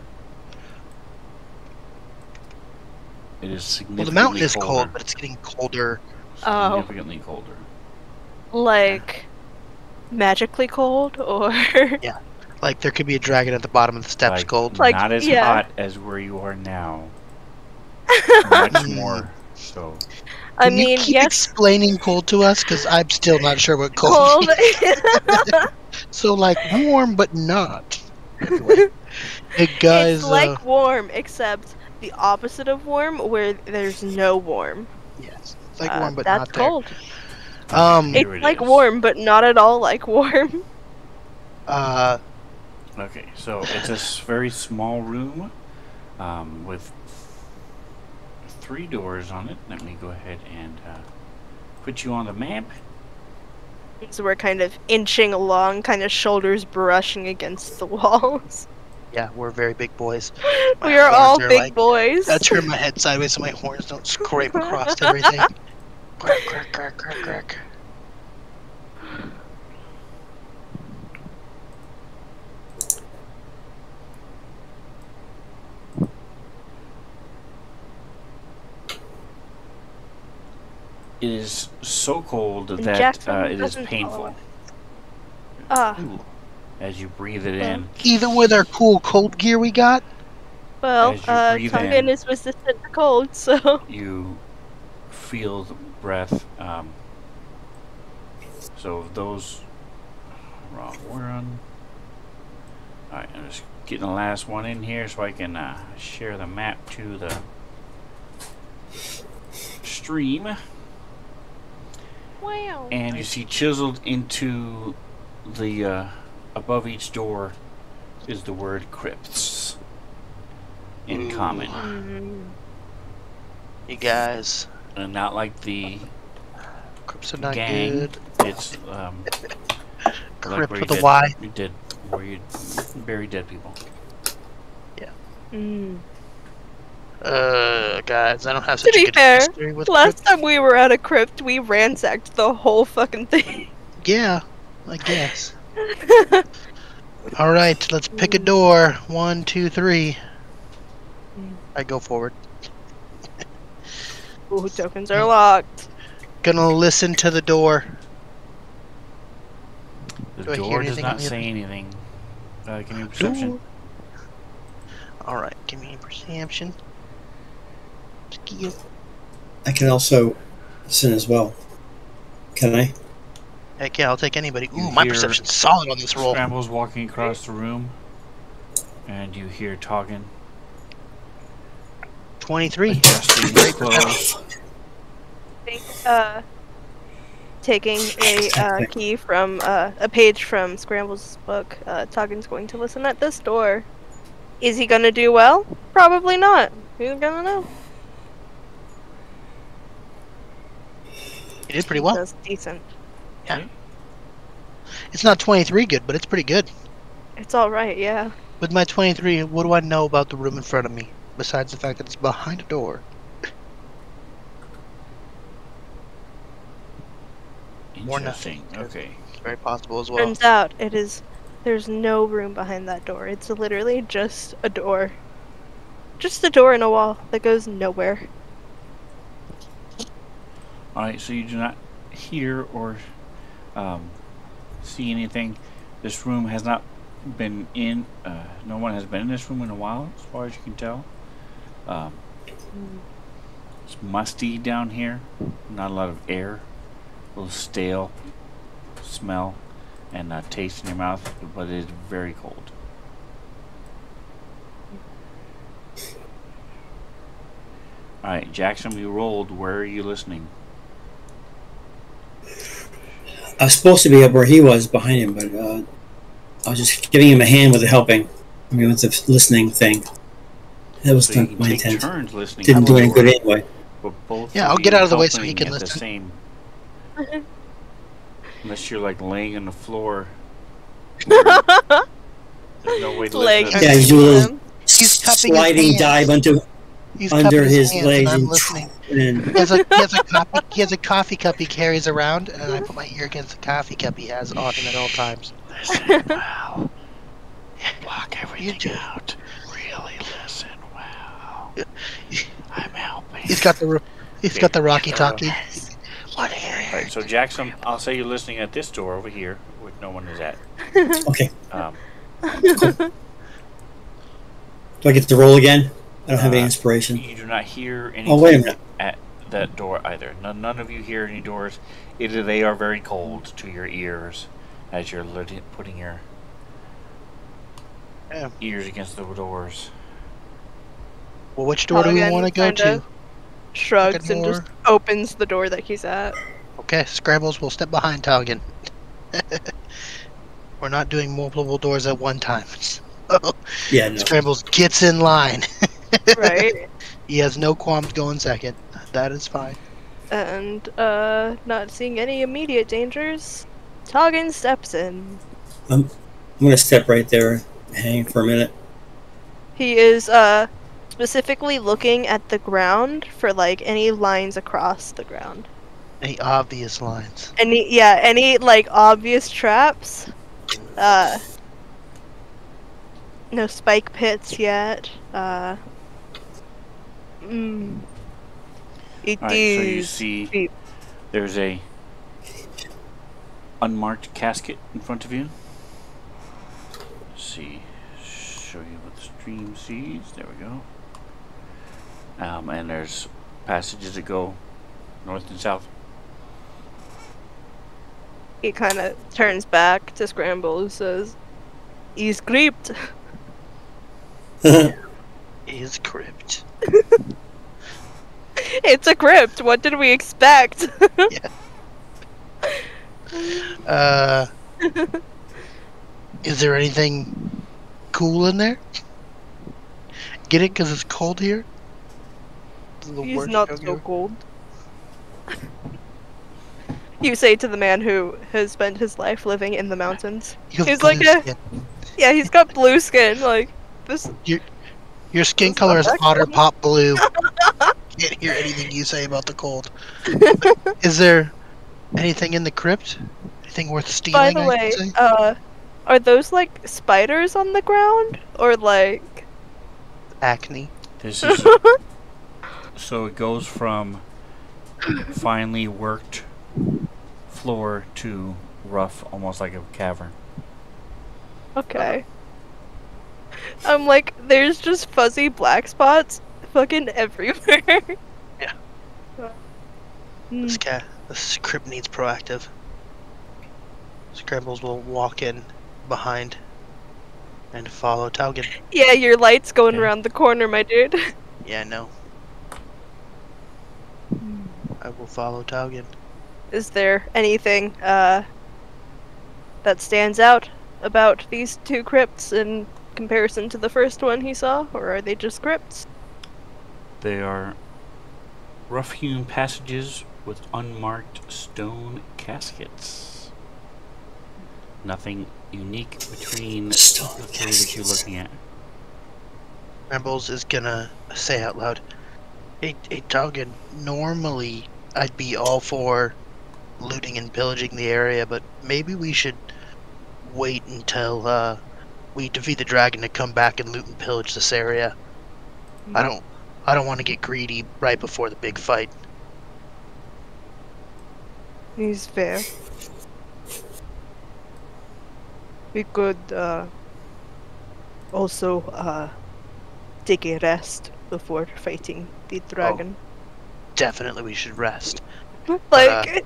[SPEAKER 1] It is
[SPEAKER 3] Well,
[SPEAKER 1] significantly
[SPEAKER 3] the mountain is
[SPEAKER 1] colder.
[SPEAKER 3] cold, but it's getting colder.
[SPEAKER 2] Oh.
[SPEAKER 1] Significantly colder.
[SPEAKER 2] Like, magically cold, or...
[SPEAKER 3] Like there could be a dragon at the bottom of the steps
[SPEAKER 1] Like,
[SPEAKER 3] cold.
[SPEAKER 2] Like,
[SPEAKER 1] not as
[SPEAKER 2] yeah.
[SPEAKER 1] hot as where you are now. Much more so.
[SPEAKER 2] I
[SPEAKER 3] Can you
[SPEAKER 2] mean,
[SPEAKER 3] keep
[SPEAKER 2] yes,
[SPEAKER 3] explaining cold to us? Because I'm still not sure what cold
[SPEAKER 2] cold.
[SPEAKER 3] So, like, warm, but not. Anyway. Hey, guys,
[SPEAKER 2] It's like warm, except the opposite of warm, where there's no warm.
[SPEAKER 3] yes, it's like warm, but
[SPEAKER 2] that's
[SPEAKER 3] not there.
[SPEAKER 2] cold.
[SPEAKER 1] Here
[SPEAKER 2] It's like
[SPEAKER 1] is.
[SPEAKER 2] warm, but not at all like warm.
[SPEAKER 1] Okay, so it's a very small room with 3 doors on it. Let me go ahead and put you on the map.
[SPEAKER 2] So we're kind of inching along, kind of shoulders brushing against the walls.
[SPEAKER 3] yeah, we're very big boys. My
[SPEAKER 2] We are all
[SPEAKER 3] horns
[SPEAKER 2] big
[SPEAKER 3] like,
[SPEAKER 2] boys.
[SPEAKER 3] I turn my head sideways so my horns don't scrape across everything. Crack, crack, crack, crack, crack.
[SPEAKER 1] It is so cold
[SPEAKER 2] And
[SPEAKER 1] that
[SPEAKER 2] Jackson
[SPEAKER 1] it is
[SPEAKER 2] doesn't
[SPEAKER 1] painful
[SPEAKER 3] Ooh.
[SPEAKER 1] as you breathe it in.
[SPEAKER 3] Even with our cool cold gear we got?
[SPEAKER 2] Well,
[SPEAKER 1] As you breathe
[SPEAKER 2] Tongan
[SPEAKER 1] in.
[SPEAKER 2] is resistant to cold, so...
[SPEAKER 1] You feel the breath. So those wrong one. Alright, I'm just getting the last one in here so I can share the map to the stream.
[SPEAKER 2] Wow.
[SPEAKER 1] And you see chiseled into the above each door is the word crypts. in
[SPEAKER 3] Ooh.
[SPEAKER 1] common.
[SPEAKER 2] Mm.
[SPEAKER 3] You guys,
[SPEAKER 1] And not like the
[SPEAKER 3] crypts are not
[SPEAKER 1] gang.
[SPEAKER 3] good.
[SPEAKER 1] It's
[SPEAKER 3] Crypt
[SPEAKER 1] where
[SPEAKER 3] with
[SPEAKER 1] you
[SPEAKER 3] a Y.
[SPEAKER 1] where you bury dead people.
[SPEAKER 2] Mm.
[SPEAKER 3] Guys, I don't have
[SPEAKER 2] To
[SPEAKER 3] such a
[SPEAKER 2] be
[SPEAKER 3] good
[SPEAKER 2] fair,
[SPEAKER 3] history with
[SPEAKER 2] last
[SPEAKER 3] crypts.
[SPEAKER 2] time we were at a crypt, we ransacked the whole fucking thing.
[SPEAKER 3] Yeah, I guess. All right, let's pick a door. 1, 2, 3. I go forward.
[SPEAKER 2] Ooh, tokens are locked.
[SPEAKER 3] Gonna listen to the door.
[SPEAKER 1] The
[SPEAKER 3] Do I hear
[SPEAKER 1] door does
[SPEAKER 3] anything on
[SPEAKER 1] not
[SPEAKER 3] the
[SPEAKER 1] say
[SPEAKER 3] other
[SPEAKER 1] anything. Give me a perception.
[SPEAKER 3] door? All right, give me a perception. Skill.
[SPEAKER 4] I can also listen as well. Can I?
[SPEAKER 3] Heck yeah, I'll take anybody.
[SPEAKER 1] You
[SPEAKER 3] Ooh, my
[SPEAKER 1] hear
[SPEAKER 3] perception's solid on this roll.
[SPEAKER 1] Scramble's walking across the room, and you hear talking,
[SPEAKER 3] 23.
[SPEAKER 1] adjusting
[SPEAKER 3] Great
[SPEAKER 1] clothes.
[SPEAKER 2] Taking a key from a page from Scramble's book, Toggen's going to listen at this door. Is he gonna do well? Probably not. Who's gonna know?
[SPEAKER 3] You did pretty well.
[SPEAKER 2] That's decent.
[SPEAKER 3] Yeah.
[SPEAKER 1] Okay.
[SPEAKER 3] It's not 23 good, but it's pretty good.
[SPEAKER 2] It's alright, yeah.
[SPEAKER 3] With my 23, what do I know about the room in front of me? Besides the fact that it's behind a door. More
[SPEAKER 1] Interesting.
[SPEAKER 3] nothing.
[SPEAKER 1] Okay.
[SPEAKER 3] It's very possible as well.
[SPEAKER 2] Turns out there's no room behind that door. It's literally just a door. Just a door in a wall that goes nowhere.
[SPEAKER 1] Alright, so you do not hear or see anything. This room has not been in, no one has been in this room in a while, as far as you can tell. It's musty down here, not a lot of air, a little stale smell and taste in your mouth, but it is very cold. Alright, Jackson, you rolled. Where are you listening?
[SPEAKER 4] I was supposed to be up where he was behind him, but I was just giving him a hand with the helping. I mean, with the listening thing. That was
[SPEAKER 1] So you can
[SPEAKER 4] my
[SPEAKER 1] take
[SPEAKER 4] intent.
[SPEAKER 1] turns listening.
[SPEAKER 4] Didn't do any
[SPEAKER 1] outdoors,
[SPEAKER 4] good anyway.
[SPEAKER 1] but both
[SPEAKER 3] Yeah,
[SPEAKER 1] of
[SPEAKER 3] I'll get
[SPEAKER 1] you
[SPEAKER 3] out of the way so he
[SPEAKER 1] helping
[SPEAKER 3] can
[SPEAKER 1] at the
[SPEAKER 3] listen.
[SPEAKER 1] same. Unless you're like laying on the floor. There's no way to
[SPEAKER 2] Leg
[SPEAKER 1] listen.
[SPEAKER 4] Yeah, he's doing a little
[SPEAKER 3] He's cupping his
[SPEAKER 4] sliding
[SPEAKER 3] hands.
[SPEAKER 4] dive
[SPEAKER 3] He's
[SPEAKER 4] under
[SPEAKER 3] cupping
[SPEAKER 4] his
[SPEAKER 3] hands
[SPEAKER 4] legs
[SPEAKER 3] and I'm
[SPEAKER 4] and
[SPEAKER 3] listening.
[SPEAKER 4] and
[SPEAKER 3] He has a coffee cup he carries around, and I put my ear against the coffee cup he has on him at all times.
[SPEAKER 1] Listen well. Block everything
[SPEAKER 3] do.
[SPEAKER 1] out. Really listen well. I'm helping.
[SPEAKER 3] He's got the Rocky Talkie.
[SPEAKER 1] Alright, so Jackson, I'll say you're listening at this door over here, where no one is at.
[SPEAKER 4] okay.
[SPEAKER 1] Um,
[SPEAKER 4] Do I get to roll again? I don't have any inspiration.
[SPEAKER 1] you do not hear anything
[SPEAKER 4] Oh, wait a minute.
[SPEAKER 1] at that door either. None of you hear any doors. Either they are very cold to your ears as you're putting your
[SPEAKER 3] Yeah.
[SPEAKER 1] ears against the doors.
[SPEAKER 3] Well, which door do we want to go to?
[SPEAKER 2] Shrugs and
[SPEAKER 3] door.
[SPEAKER 2] just opens the door that he's at.
[SPEAKER 3] Okay, Scrambles, we'll step behind Toggen. We're not doing multiple doors at one time.
[SPEAKER 4] Yeah, no.
[SPEAKER 3] Scrambles gets in line.
[SPEAKER 2] Right.
[SPEAKER 3] He has no qualms going second. That is fine.
[SPEAKER 2] And not seeing any immediate dangers, Toggen steps in.
[SPEAKER 4] I'm gonna step right there, hang for a minute.
[SPEAKER 2] He is specifically looking at the ground for like any lines across the ground.
[SPEAKER 3] Any obvious lines.
[SPEAKER 2] Any like obvious traps. No spike pits yet. It
[SPEAKER 1] Alright, so you
[SPEAKER 2] is
[SPEAKER 1] see
[SPEAKER 2] deep.
[SPEAKER 1] there's a unmarked casket in front of you. Let's see. Show you what the stream sees. There we go. And there's passages that go north and south.
[SPEAKER 2] He kind of turns back to Scramble and says, "He's creeped."
[SPEAKER 3] Is crypt.
[SPEAKER 2] It's a crypt. What did we expect?
[SPEAKER 3] Is there anything cool in there? Get it? Because it's cold here? The
[SPEAKER 2] He's
[SPEAKER 3] word
[SPEAKER 2] not
[SPEAKER 3] you don't
[SPEAKER 2] so
[SPEAKER 3] give?
[SPEAKER 2] cold. You say to the man who has spent his life living in the mountains.
[SPEAKER 3] You have
[SPEAKER 2] He's
[SPEAKER 3] blue
[SPEAKER 2] like
[SPEAKER 3] skin.
[SPEAKER 2] yeah, he's got blue skin. Like this.
[SPEAKER 3] Your skin
[SPEAKER 2] It's
[SPEAKER 3] color
[SPEAKER 2] not
[SPEAKER 3] is
[SPEAKER 2] that
[SPEAKER 3] otter
[SPEAKER 2] cold.
[SPEAKER 3] pop blue. Can't hear anything you say about the cold. Is there anything in the crypt? Anything worth
[SPEAKER 2] By
[SPEAKER 3] stealing,
[SPEAKER 2] the
[SPEAKER 3] I could
[SPEAKER 2] way,
[SPEAKER 3] say?
[SPEAKER 2] are those like spiders on the ground or like?
[SPEAKER 3] Acne.
[SPEAKER 1] This is so it goes from finely worked floor to rough, almost like a cavern.
[SPEAKER 2] Okay. I'm like, there's just fuzzy black spots fucking everywhere.
[SPEAKER 3] Yeah.
[SPEAKER 2] Hmm.
[SPEAKER 3] This crypt needs proactive. Scrambles will walk in behind and follow Taugen.
[SPEAKER 2] Yeah, your light's going
[SPEAKER 1] Okay.
[SPEAKER 2] around the corner, my dude.
[SPEAKER 3] Yeah, no. I will follow Taugen.
[SPEAKER 2] Is there anything that stands out about these two crypts in comparison to the first one he saw, or are they just crypts?
[SPEAKER 1] They are rough-hewn passages with unmarked stone caskets. Nothing unique between the
[SPEAKER 4] Stone
[SPEAKER 1] three that you're looking at.
[SPEAKER 3] Scrambles is gonna say out loud, Hey Taugen, normally I'd be all for looting and pillaging the area, but maybe we should wait until we defeat the dragon to come back and loot and pillage this area. I don't want to get greedy right before the big fight.
[SPEAKER 2] He's fair. We could also take a rest before fighting the dragon.
[SPEAKER 3] Definitely we should rest.
[SPEAKER 2] Like,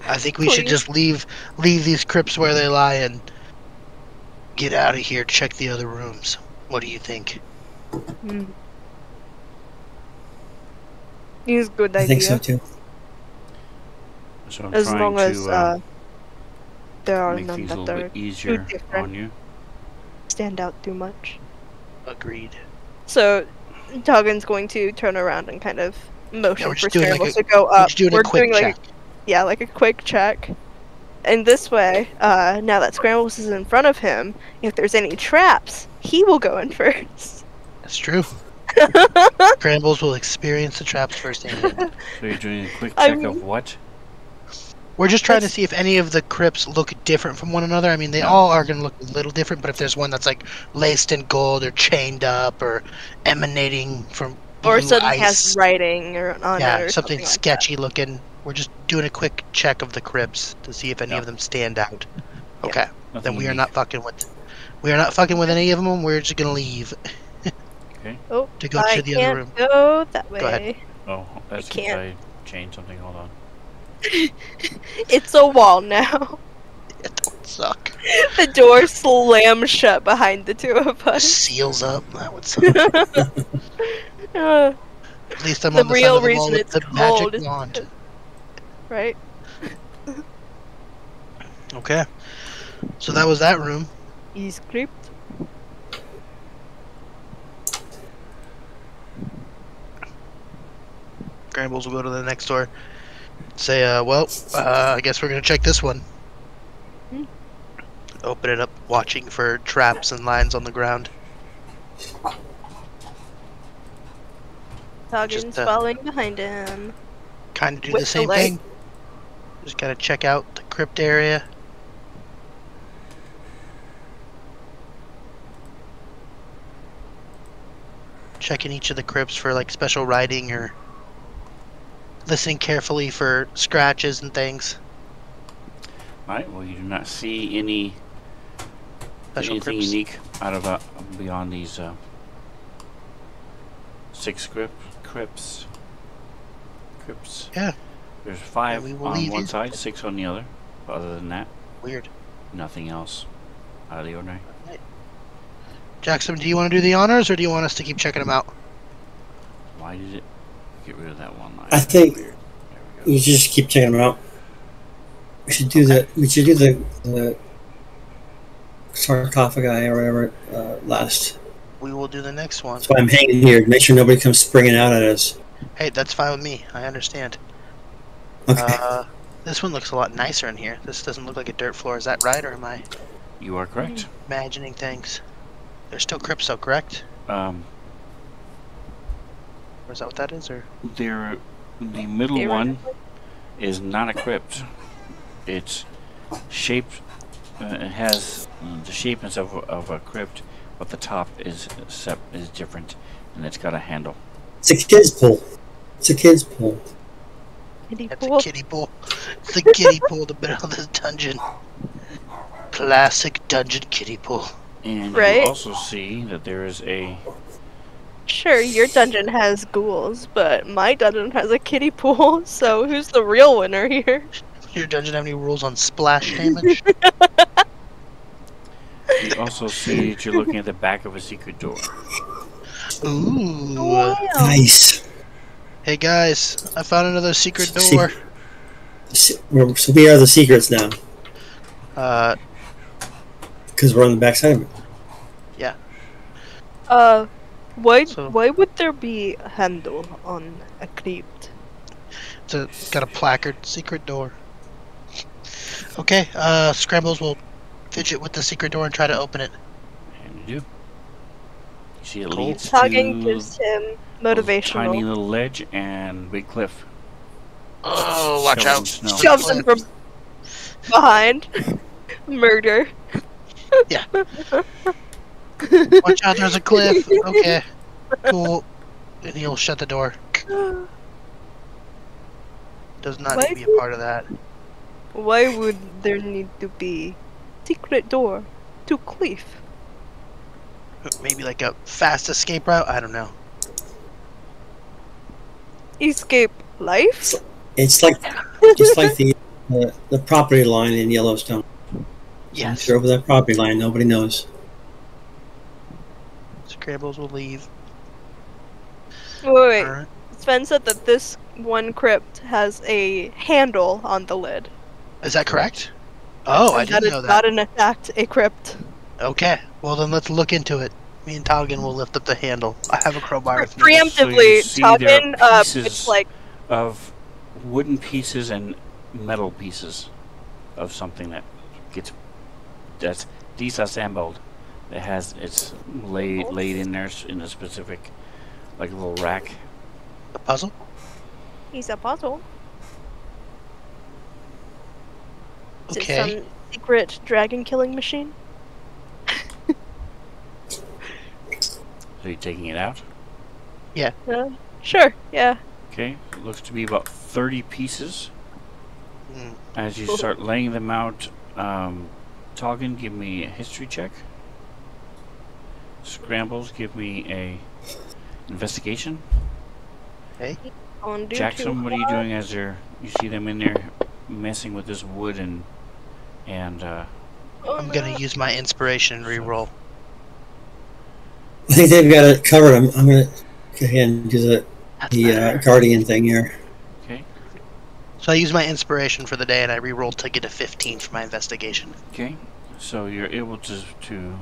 [SPEAKER 3] I think we should
[SPEAKER 2] Please.
[SPEAKER 3] just leave these crypts where they lie and get out of here, check the other rooms. What do you think?
[SPEAKER 2] He's a good idea.
[SPEAKER 4] I think so too.
[SPEAKER 1] So I'm
[SPEAKER 2] As
[SPEAKER 1] trying
[SPEAKER 2] long as
[SPEAKER 1] to
[SPEAKER 2] there are
[SPEAKER 1] make
[SPEAKER 2] none
[SPEAKER 1] things a
[SPEAKER 2] that
[SPEAKER 1] little
[SPEAKER 2] are
[SPEAKER 1] bit easier
[SPEAKER 2] too different,
[SPEAKER 1] on you.
[SPEAKER 2] stand out too much.
[SPEAKER 3] Agreed.
[SPEAKER 2] So, Tuggin's going to turn around and kind of motion
[SPEAKER 3] we're
[SPEAKER 2] for
[SPEAKER 3] just doing like
[SPEAKER 2] Scrambles
[SPEAKER 3] a-
[SPEAKER 2] to go
[SPEAKER 3] We're
[SPEAKER 2] up.
[SPEAKER 3] just doing a quick check.
[SPEAKER 2] Like a quick check. And this way, now that Scrambles is in front of him, if there's any traps, he will go in first.
[SPEAKER 3] That's true. Scrambles will experience the traps firsthand.
[SPEAKER 1] So you're doing a quick
[SPEAKER 2] I
[SPEAKER 1] check
[SPEAKER 2] mean-
[SPEAKER 1] of what?
[SPEAKER 3] We're just trying to
[SPEAKER 2] That's-
[SPEAKER 3] see if any of the crypts look different from one another. I mean, they all are going to look a little different, but if there's one that's like laced in gold or chained up or emanating from
[SPEAKER 2] Or
[SPEAKER 3] blue
[SPEAKER 2] suddenly
[SPEAKER 3] ice,
[SPEAKER 2] has writing on it or
[SPEAKER 3] something
[SPEAKER 2] like
[SPEAKER 3] sketchy looking. We're just doing a quick check of the crypts to see if any of them stand out.
[SPEAKER 2] Yeah.
[SPEAKER 3] Okay,
[SPEAKER 1] Nothing
[SPEAKER 3] then we are
[SPEAKER 1] unique.
[SPEAKER 3] not fucking with. We are not fucking with any of them. We're just gonna leave
[SPEAKER 1] Okay.
[SPEAKER 2] Oh,
[SPEAKER 3] to go
[SPEAKER 2] I
[SPEAKER 3] to the
[SPEAKER 2] can't
[SPEAKER 3] other room.
[SPEAKER 2] go that way.
[SPEAKER 3] Go ahead.
[SPEAKER 1] Oh, that's because
[SPEAKER 2] can't.
[SPEAKER 1] I changed something. Hold on.
[SPEAKER 2] It's a wall now.
[SPEAKER 3] It don't suck.
[SPEAKER 2] The door slams shut behind the two of us.
[SPEAKER 3] Seals up. That would suck.
[SPEAKER 2] Uh,
[SPEAKER 3] At least I'm
[SPEAKER 2] The
[SPEAKER 3] on the side
[SPEAKER 2] real
[SPEAKER 3] of the wall
[SPEAKER 2] reason
[SPEAKER 3] with
[SPEAKER 2] it's
[SPEAKER 3] the
[SPEAKER 2] cold
[SPEAKER 3] magic
[SPEAKER 2] is
[SPEAKER 3] wand.
[SPEAKER 2] right?
[SPEAKER 3] Okay. So that was that room.
[SPEAKER 2] He's creeped.
[SPEAKER 3] Scrambles will go to the next door. Say, I guess we're gonna check this one.
[SPEAKER 2] Hmm.
[SPEAKER 3] Open it up, watching for traps and lines on the ground.
[SPEAKER 2] Toggen's
[SPEAKER 3] Just,
[SPEAKER 2] following behind him.
[SPEAKER 3] Kind of do
[SPEAKER 2] With
[SPEAKER 3] the
[SPEAKER 2] the
[SPEAKER 3] same
[SPEAKER 2] light.
[SPEAKER 3] thing. Just gotta check out the crypt area. Checking each of the crypts for like special writing or listening carefully for scratches and things.
[SPEAKER 1] Alright, well, you do not see any
[SPEAKER 3] Special
[SPEAKER 1] anything
[SPEAKER 3] crypts.
[SPEAKER 1] unique out of beyond these 6 crypts.
[SPEAKER 3] Yeah.
[SPEAKER 1] There's 5
[SPEAKER 3] we will
[SPEAKER 1] on
[SPEAKER 3] leave
[SPEAKER 1] one
[SPEAKER 3] you.
[SPEAKER 1] side, 6 on the other. But other than that,
[SPEAKER 3] Weird.
[SPEAKER 1] nothing else out of the ordinary.
[SPEAKER 3] Jackson, do you want to do the honors or do you want us to keep checking them out?
[SPEAKER 1] Why did it get rid of that one line?
[SPEAKER 4] I think-
[SPEAKER 1] Weird. There we go.
[SPEAKER 4] You just keep checking them out. We should do the sarcophagi or whatever last.
[SPEAKER 3] we will do the next one.
[SPEAKER 4] That's why I'm hanging here. Make sure nobody comes springing out at us.
[SPEAKER 3] Hey, that's fine with me. I understand.
[SPEAKER 4] Okay.
[SPEAKER 3] This one looks a lot nicer in here. This doesn't look like a dirt floor. Is that right, or am I
[SPEAKER 1] You are correct.
[SPEAKER 3] imagining things? There's still crypts, though, correct? Or is that what that is, or?
[SPEAKER 1] The middle one is not a crypt. It's shaped. It has the shapeness of a crypt, but the top is different, and it's got a handle.
[SPEAKER 4] It's a kid's pool. It's a kid's pool.
[SPEAKER 3] That's a kiddie pool. It's the kiddie pool in the middle of this dungeon. Classic dungeon kiddie pool.
[SPEAKER 1] And
[SPEAKER 2] Right?
[SPEAKER 1] you also see that there is a...
[SPEAKER 2] Sure, your dungeon has ghouls, but my dungeon has a kiddie pool, so who's the real winner here?
[SPEAKER 3] Your dungeon have any rules on splash damage?
[SPEAKER 1] You also see that you're looking at the back of a secret door.
[SPEAKER 3] Ooh.
[SPEAKER 2] Wow.
[SPEAKER 4] Nice.
[SPEAKER 3] Hey guys, I found another secret door.
[SPEAKER 4] So we are the secrets now. Because we're on the back side of it.
[SPEAKER 3] Yeah.
[SPEAKER 2] Why would there be a handle on a crypt?
[SPEAKER 3] It's got a placard, secret door. Okay, Scrambles will fidget with the secret door and try to open it.
[SPEAKER 1] And you do. You see it
[SPEAKER 3] Cool.
[SPEAKER 1] leads
[SPEAKER 2] Talking
[SPEAKER 1] to
[SPEAKER 2] gives him
[SPEAKER 1] a tiny
[SPEAKER 2] motivational.
[SPEAKER 1] little ledge and big cliff.
[SPEAKER 3] Oh, watch
[SPEAKER 1] Covered in
[SPEAKER 3] out.
[SPEAKER 1] snow.
[SPEAKER 2] Shoves him from behind. Murder.
[SPEAKER 3] Yeah. Watch out, there's a cliff. Okay. Cool. And he'll shut the door. Does not need to be a part of that.
[SPEAKER 2] Why would there need to be secret door to cliff?
[SPEAKER 3] Maybe like a fast escape route? I don't know.
[SPEAKER 2] Escape life?
[SPEAKER 4] It's like the property line in Yellowstone.
[SPEAKER 3] Yes.
[SPEAKER 4] If you're over that property line, nobody knows.
[SPEAKER 3] Scrambles will leave.
[SPEAKER 2] Wait.
[SPEAKER 3] Alright.
[SPEAKER 2] Sven said that this one crypt has a handle on the lid.
[SPEAKER 3] Is that correct? Oh, I
[SPEAKER 2] And
[SPEAKER 3] didn't
[SPEAKER 2] that
[SPEAKER 3] know
[SPEAKER 2] is
[SPEAKER 3] that.
[SPEAKER 2] not in fact a crypt.
[SPEAKER 3] Okay, well then let's look into it. Me and Talgan will lift up the handle. I have a crowbar. if needed.
[SPEAKER 1] So you
[SPEAKER 2] Preemptively,
[SPEAKER 1] see there are
[SPEAKER 2] Talgan,
[SPEAKER 1] pieces
[SPEAKER 2] it's like,
[SPEAKER 1] of wooden pieces and metal pieces of something that's disassembled. It has it's laid in there in a specific, like a little rack.
[SPEAKER 3] A puzzle?
[SPEAKER 2] he's a puzzle. Is
[SPEAKER 3] Okay.
[SPEAKER 2] it some secret dragon killing machine?
[SPEAKER 1] So you're taking it out.
[SPEAKER 2] Sure, yeah.
[SPEAKER 1] Okay, it looks to be about 30 pieces.
[SPEAKER 3] Mm.
[SPEAKER 1] As you start laying them out, Toggin, give me a history check. Scrambles, give me a investigation.
[SPEAKER 3] Okay.
[SPEAKER 2] On due
[SPEAKER 1] Jackson,
[SPEAKER 2] to
[SPEAKER 1] what are you doing as you see them in there messing with this wood and
[SPEAKER 2] Oh,
[SPEAKER 3] I'm gonna use my inspiration and reroll.
[SPEAKER 4] I think they've got it covered. I'm going to go ahead and do the
[SPEAKER 3] better.
[SPEAKER 4] guardian thing here.
[SPEAKER 1] okay,
[SPEAKER 3] So I use my inspiration for the day and I rerolled to get a 15 for my investigation.
[SPEAKER 1] okay. So you're able to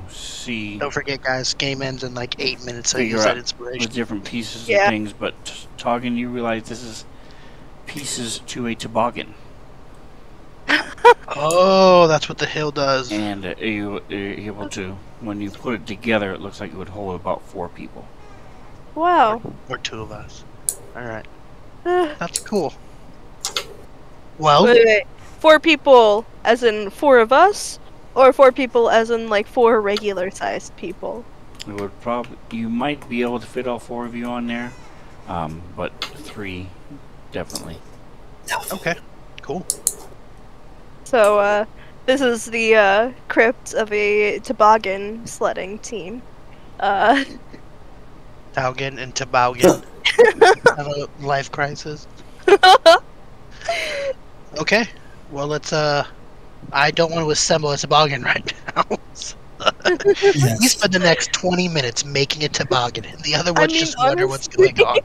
[SPEAKER 1] see
[SPEAKER 3] Don't forget, guys, game ends in like 8 minutes, so
[SPEAKER 1] Figure
[SPEAKER 3] use that
[SPEAKER 1] out
[SPEAKER 3] inspiration.
[SPEAKER 1] the different pieces
[SPEAKER 2] Yeah.
[SPEAKER 1] and things. But Toggin, you realize this is pieces to a toboggan,
[SPEAKER 3] Oh, that's what the hill does.
[SPEAKER 1] and you're able to, when you put it together, it looks like it would hold about 4 people.
[SPEAKER 2] wow.
[SPEAKER 3] Or 2 of us. Alright.
[SPEAKER 2] Wait,
[SPEAKER 3] That's cool. Well,
[SPEAKER 2] wait. 4 people as in 4 of us? Or 4 people as in like 4 regular sized people?
[SPEAKER 1] It would you might be able to fit all 4 of you on there, but 3 definitely.
[SPEAKER 3] okay. Cool.
[SPEAKER 2] So, this is the crypt of a toboggan sledding team.
[SPEAKER 3] Taugen and Toboggan have a life crisis. Okay. Well, let's, I don't want to assemble a toboggan right now. We spend the next 20 minutes making a toboggan, and the other ones just wonder what's going on.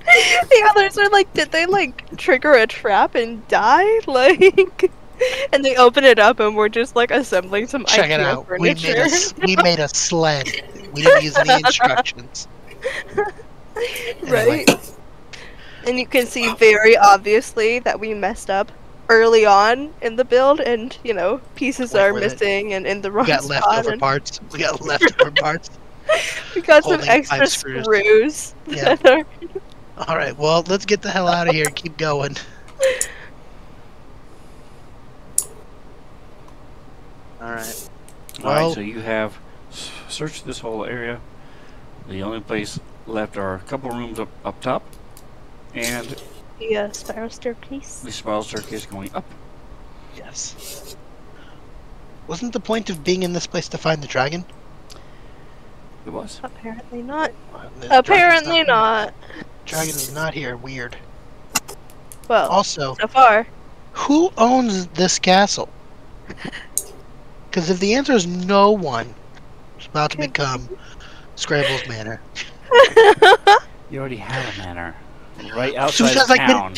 [SPEAKER 2] The others are like, did they like trigger a trap and die? Like, and they open it up and we're just like assembling some
[SPEAKER 3] Check it
[SPEAKER 2] IKEA
[SPEAKER 3] out.
[SPEAKER 2] furniture.
[SPEAKER 3] We made a sled We didn't use any instructions. Anyway.
[SPEAKER 2] Right? And you can see very obviously that we messed up early on in the build, and you know, pieces
[SPEAKER 3] Wait,
[SPEAKER 2] are
[SPEAKER 3] were they-
[SPEAKER 2] missing and in the
[SPEAKER 3] We
[SPEAKER 2] wrong
[SPEAKER 3] got
[SPEAKER 2] spot.
[SPEAKER 3] leftover
[SPEAKER 2] And
[SPEAKER 3] parts. We got leftover parts.
[SPEAKER 2] we got some
[SPEAKER 3] Holding
[SPEAKER 2] extra
[SPEAKER 3] pipe screws.
[SPEAKER 2] screws.
[SPEAKER 3] Yeah.
[SPEAKER 2] that are-
[SPEAKER 3] All right. Well, let's get the hell out of here and keep going. All right.
[SPEAKER 1] Alright, so you have searched this whole area. The only place left are a couple rooms up top, and
[SPEAKER 2] The spiral staircase.
[SPEAKER 1] the spiral staircase going up.
[SPEAKER 3] Yes. Wasn't the point of being in this place to find the dragon?
[SPEAKER 1] It was.
[SPEAKER 2] Apparently not.
[SPEAKER 3] The
[SPEAKER 2] Apparently
[SPEAKER 3] dragon's
[SPEAKER 2] not.
[SPEAKER 3] Dragon is not here. Weird.
[SPEAKER 2] Well,
[SPEAKER 3] Also,
[SPEAKER 2] so far.
[SPEAKER 3] who owns this castle? Because if the answer is no one, it's about to become Scrabble's Manor.
[SPEAKER 1] You already have a manor right
[SPEAKER 3] So
[SPEAKER 1] outside of
[SPEAKER 3] sounds like
[SPEAKER 1] town.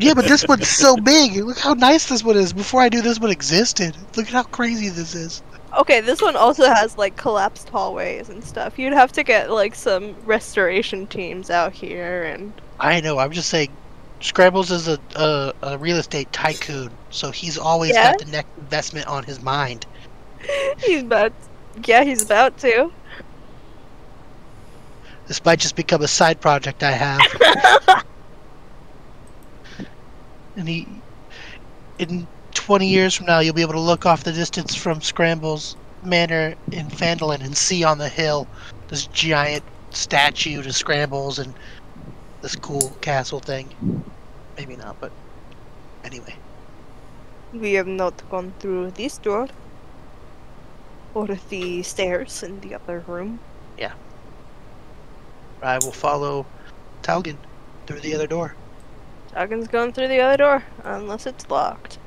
[SPEAKER 3] Yeah, but this one's so big. Look how nice this one is. Before I knew this one existed. Look at how crazy this is.
[SPEAKER 2] Okay, this one also has like collapsed hallways and stuff. You'd have to get like some restoration teams out here, and
[SPEAKER 3] I know. I'm just saying, Scrabbles is a real estate tycoon, so he's always
[SPEAKER 2] Yeah?
[SPEAKER 3] got the next investment on his mind.
[SPEAKER 2] he's about. Yeah, he's about to.
[SPEAKER 3] This might just become a side project I have. And in 20 years from now, you'll be able to look off the distance from Scramble's Manor in Phandalin and see on the hill this giant statue to Scrambles and this cool castle thing. Maybe not, but anyway.
[SPEAKER 2] We have not gone through this door. Or the stairs in the other room.
[SPEAKER 3] I will follow Talgan through the other door.
[SPEAKER 2] Dragon's going through the other door, unless it's locked.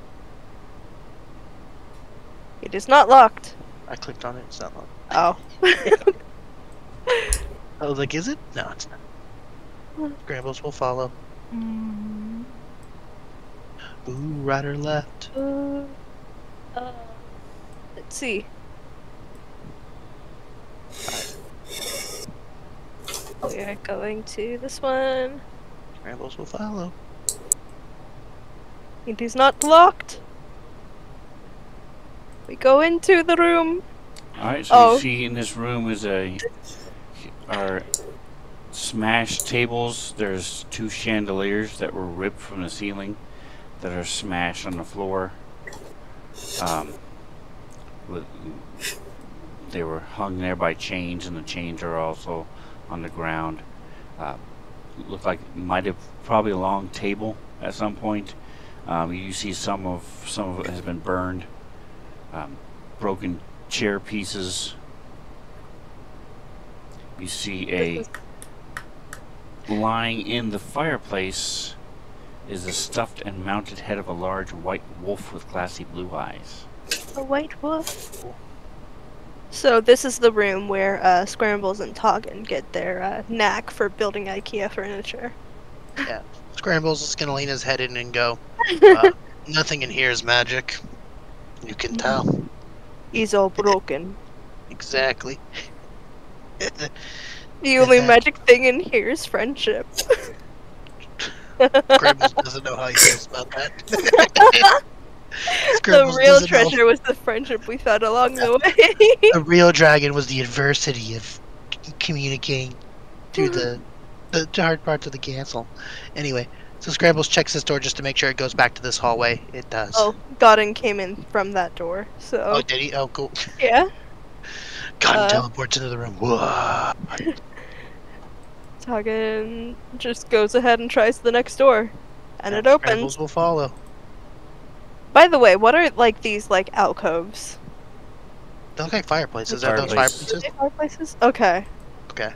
[SPEAKER 2] It is not locked.
[SPEAKER 3] I clicked on it, it's not locked.
[SPEAKER 2] Oh.
[SPEAKER 3] I was like, is it? No, it's not. Scrambles will follow. Ooh, right or left?
[SPEAKER 2] Let's see. We are going to this one.
[SPEAKER 3] Scrambles will follow.
[SPEAKER 2] It is not locked. We go into the room.
[SPEAKER 1] Alright, so you see in this room is are smashed tables. There's 2 chandeliers that were ripped from the ceiling that are smashed on the floor. They were hung there by chains, and the chains are also on the ground. Looked like it might have probably a long table at some point. You see some of it has been burned. Broken chair pieces. You see lying in the fireplace is a stuffed and mounted head of a large white wolf with glassy blue eyes.
[SPEAKER 2] A white wolf. So this is the room where Scrambles and Toggin get their knack for building IKEA furniture.
[SPEAKER 3] Yeah. Scrambles is gonna lean his head in and go, nothing in here is magic. You can tell.
[SPEAKER 2] He's all broken.
[SPEAKER 3] Exactly.
[SPEAKER 2] The only magic thing in here is friendship.
[SPEAKER 3] Scrambles doesn't know how he feels about that.
[SPEAKER 2] The real treasure was the friendship we found along the way.
[SPEAKER 3] The real dragon was the adversity of communicating through the hard parts of the castle. Anyway, so Scrambles checks this door just to make sure it goes back to this hallway. It does.
[SPEAKER 2] Oh, Godin came in from that door, so...
[SPEAKER 3] Oh, did he? Oh, cool.
[SPEAKER 2] Yeah.
[SPEAKER 3] God teleports into the room. Whoa.
[SPEAKER 2] Toggin just goes ahead and tries the next door. And it opens.
[SPEAKER 3] Scrambles will follow.
[SPEAKER 2] By the way, what are, like, these, like, alcoves?
[SPEAKER 3] They look like fireplaces. Are those
[SPEAKER 1] Fireplaces.
[SPEAKER 3] fireplaces?
[SPEAKER 2] Are they fireplaces? Okay.
[SPEAKER 3] Okay.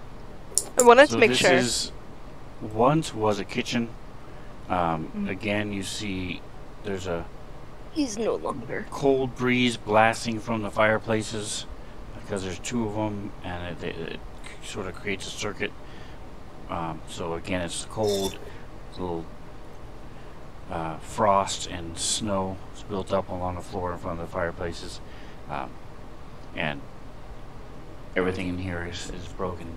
[SPEAKER 2] I wanted
[SPEAKER 1] So
[SPEAKER 2] to make
[SPEAKER 1] this
[SPEAKER 2] sure.
[SPEAKER 1] is once was a kitchen. Again, you see there's a
[SPEAKER 2] He's no longer.
[SPEAKER 1] cold breeze blasting from the fireplaces because there's 2 of them, and it sort of creates a circuit. So again, it's cold, little frost and snow is built up along the floor in front of the fireplaces, and everything in here is broken.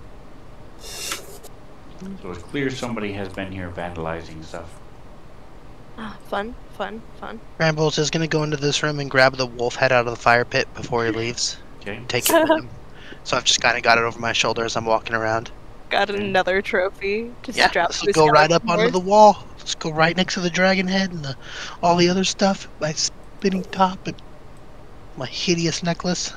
[SPEAKER 1] So it's clear somebody has been here vandalizing stuff.
[SPEAKER 2] Fun.
[SPEAKER 3] Rambles is gonna go into this room and grab the wolf head out of the fire pit before he leaves.
[SPEAKER 1] Okay.
[SPEAKER 3] Take it with him. So I've just kind of got it over my shoulder as I'm walking around.
[SPEAKER 2] Got another trophy to
[SPEAKER 3] Yeah,
[SPEAKER 2] strap
[SPEAKER 3] let's
[SPEAKER 2] to his
[SPEAKER 3] go right up
[SPEAKER 2] skeleton
[SPEAKER 3] onto
[SPEAKER 2] horse.
[SPEAKER 3] the wall. Let's go right next to the dragon head and all the other stuff. My spinning top and my hideous necklace.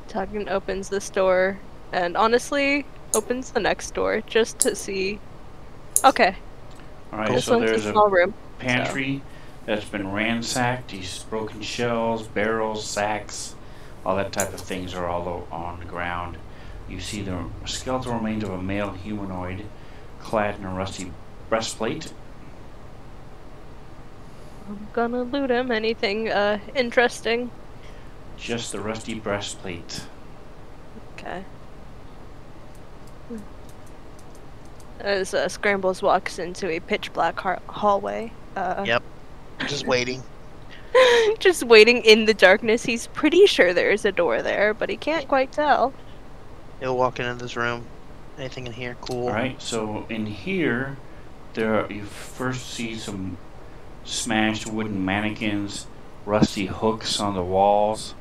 [SPEAKER 2] Tuggan opens this door and honestly opens the next door just to see. Okay,
[SPEAKER 1] All right.
[SPEAKER 3] Cool.
[SPEAKER 2] this
[SPEAKER 1] So
[SPEAKER 2] one's a
[SPEAKER 1] there's a
[SPEAKER 2] small room.
[SPEAKER 1] pantry that's been ransacked. These broken shells, barrels, sacks, all that type of things are all on the ground. You see the skeletal remains of a male humanoid clad in a rusty breastplate.
[SPEAKER 2] I'm gonna loot him. Anything interesting?
[SPEAKER 1] Just the rusty breastplate.
[SPEAKER 2] Okay. As Scrambles walks into a pitch black hallway.
[SPEAKER 3] Yep. Just waiting.
[SPEAKER 2] Just waiting in the darkness. He's pretty sure there's a door there, but he can't quite tell.
[SPEAKER 3] He'll walk into this room. Anything in here? Cool.
[SPEAKER 1] All right. So in here, you first see some smashed wooden mannequins, rusty hooks on the walls,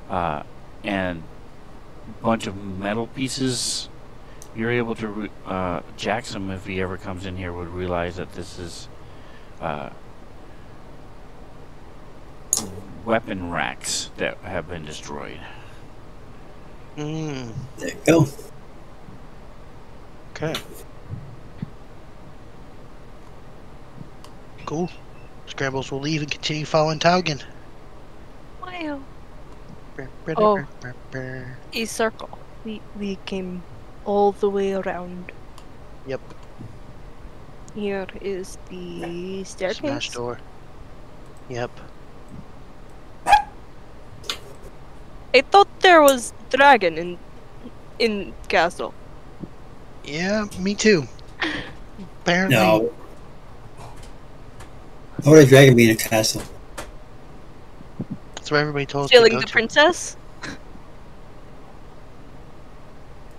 [SPEAKER 1] and a bunch of metal pieces. You're able to Jackson, if he ever comes in here, would realize that this is weapon racks that have been destroyed.
[SPEAKER 3] Mm,
[SPEAKER 4] There you go.
[SPEAKER 3] okay. Cool. Scrambles will leave and continue following Taugen.
[SPEAKER 2] Wow. Oh. A circle. We came all the way around.
[SPEAKER 3] Yep.
[SPEAKER 2] Here is the staircase.
[SPEAKER 3] Smash door. Yep.
[SPEAKER 2] I thought there was dragon in castle.
[SPEAKER 3] Yeah, me too. Apparently.
[SPEAKER 4] No. How would a dragon be in a castle?
[SPEAKER 3] That's where everybody told us to
[SPEAKER 2] Stealing
[SPEAKER 3] go
[SPEAKER 2] the
[SPEAKER 3] to.
[SPEAKER 2] princess?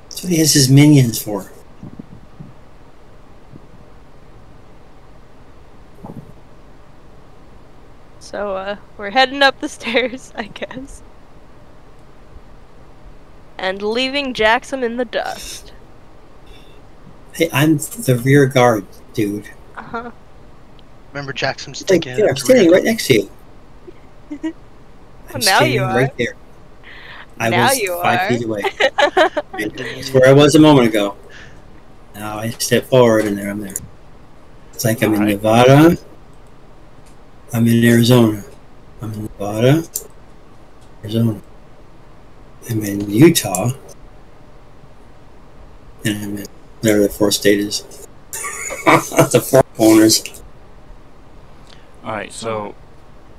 [SPEAKER 4] That's what he has his minions for.
[SPEAKER 2] So, we're heading up the stairs, I guess. And leaving Jackson in the dust.
[SPEAKER 4] Hey, I'm the rear guard, dude.
[SPEAKER 2] Uh-huh.
[SPEAKER 3] Remember Jackson's
[SPEAKER 4] Like,
[SPEAKER 3] taking
[SPEAKER 4] dude, I'm standing right next to you. I'm
[SPEAKER 2] Now
[SPEAKER 4] standing
[SPEAKER 2] you are.
[SPEAKER 4] right there. I
[SPEAKER 2] Now
[SPEAKER 4] was
[SPEAKER 2] you
[SPEAKER 4] 5
[SPEAKER 2] are.
[SPEAKER 4] feet away. That's where I was a moment ago. Now I step forward and there I'm there. It's like I'm in
[SPEAKER 1] Alright.
[SPEAKER 4] Nevada. I'm in Arizona. I'm in Nevada. Arizona. I'm in Utah. And I'm in whatever the fourth state is. The four corners.
[SPEAKER 1] Alright, so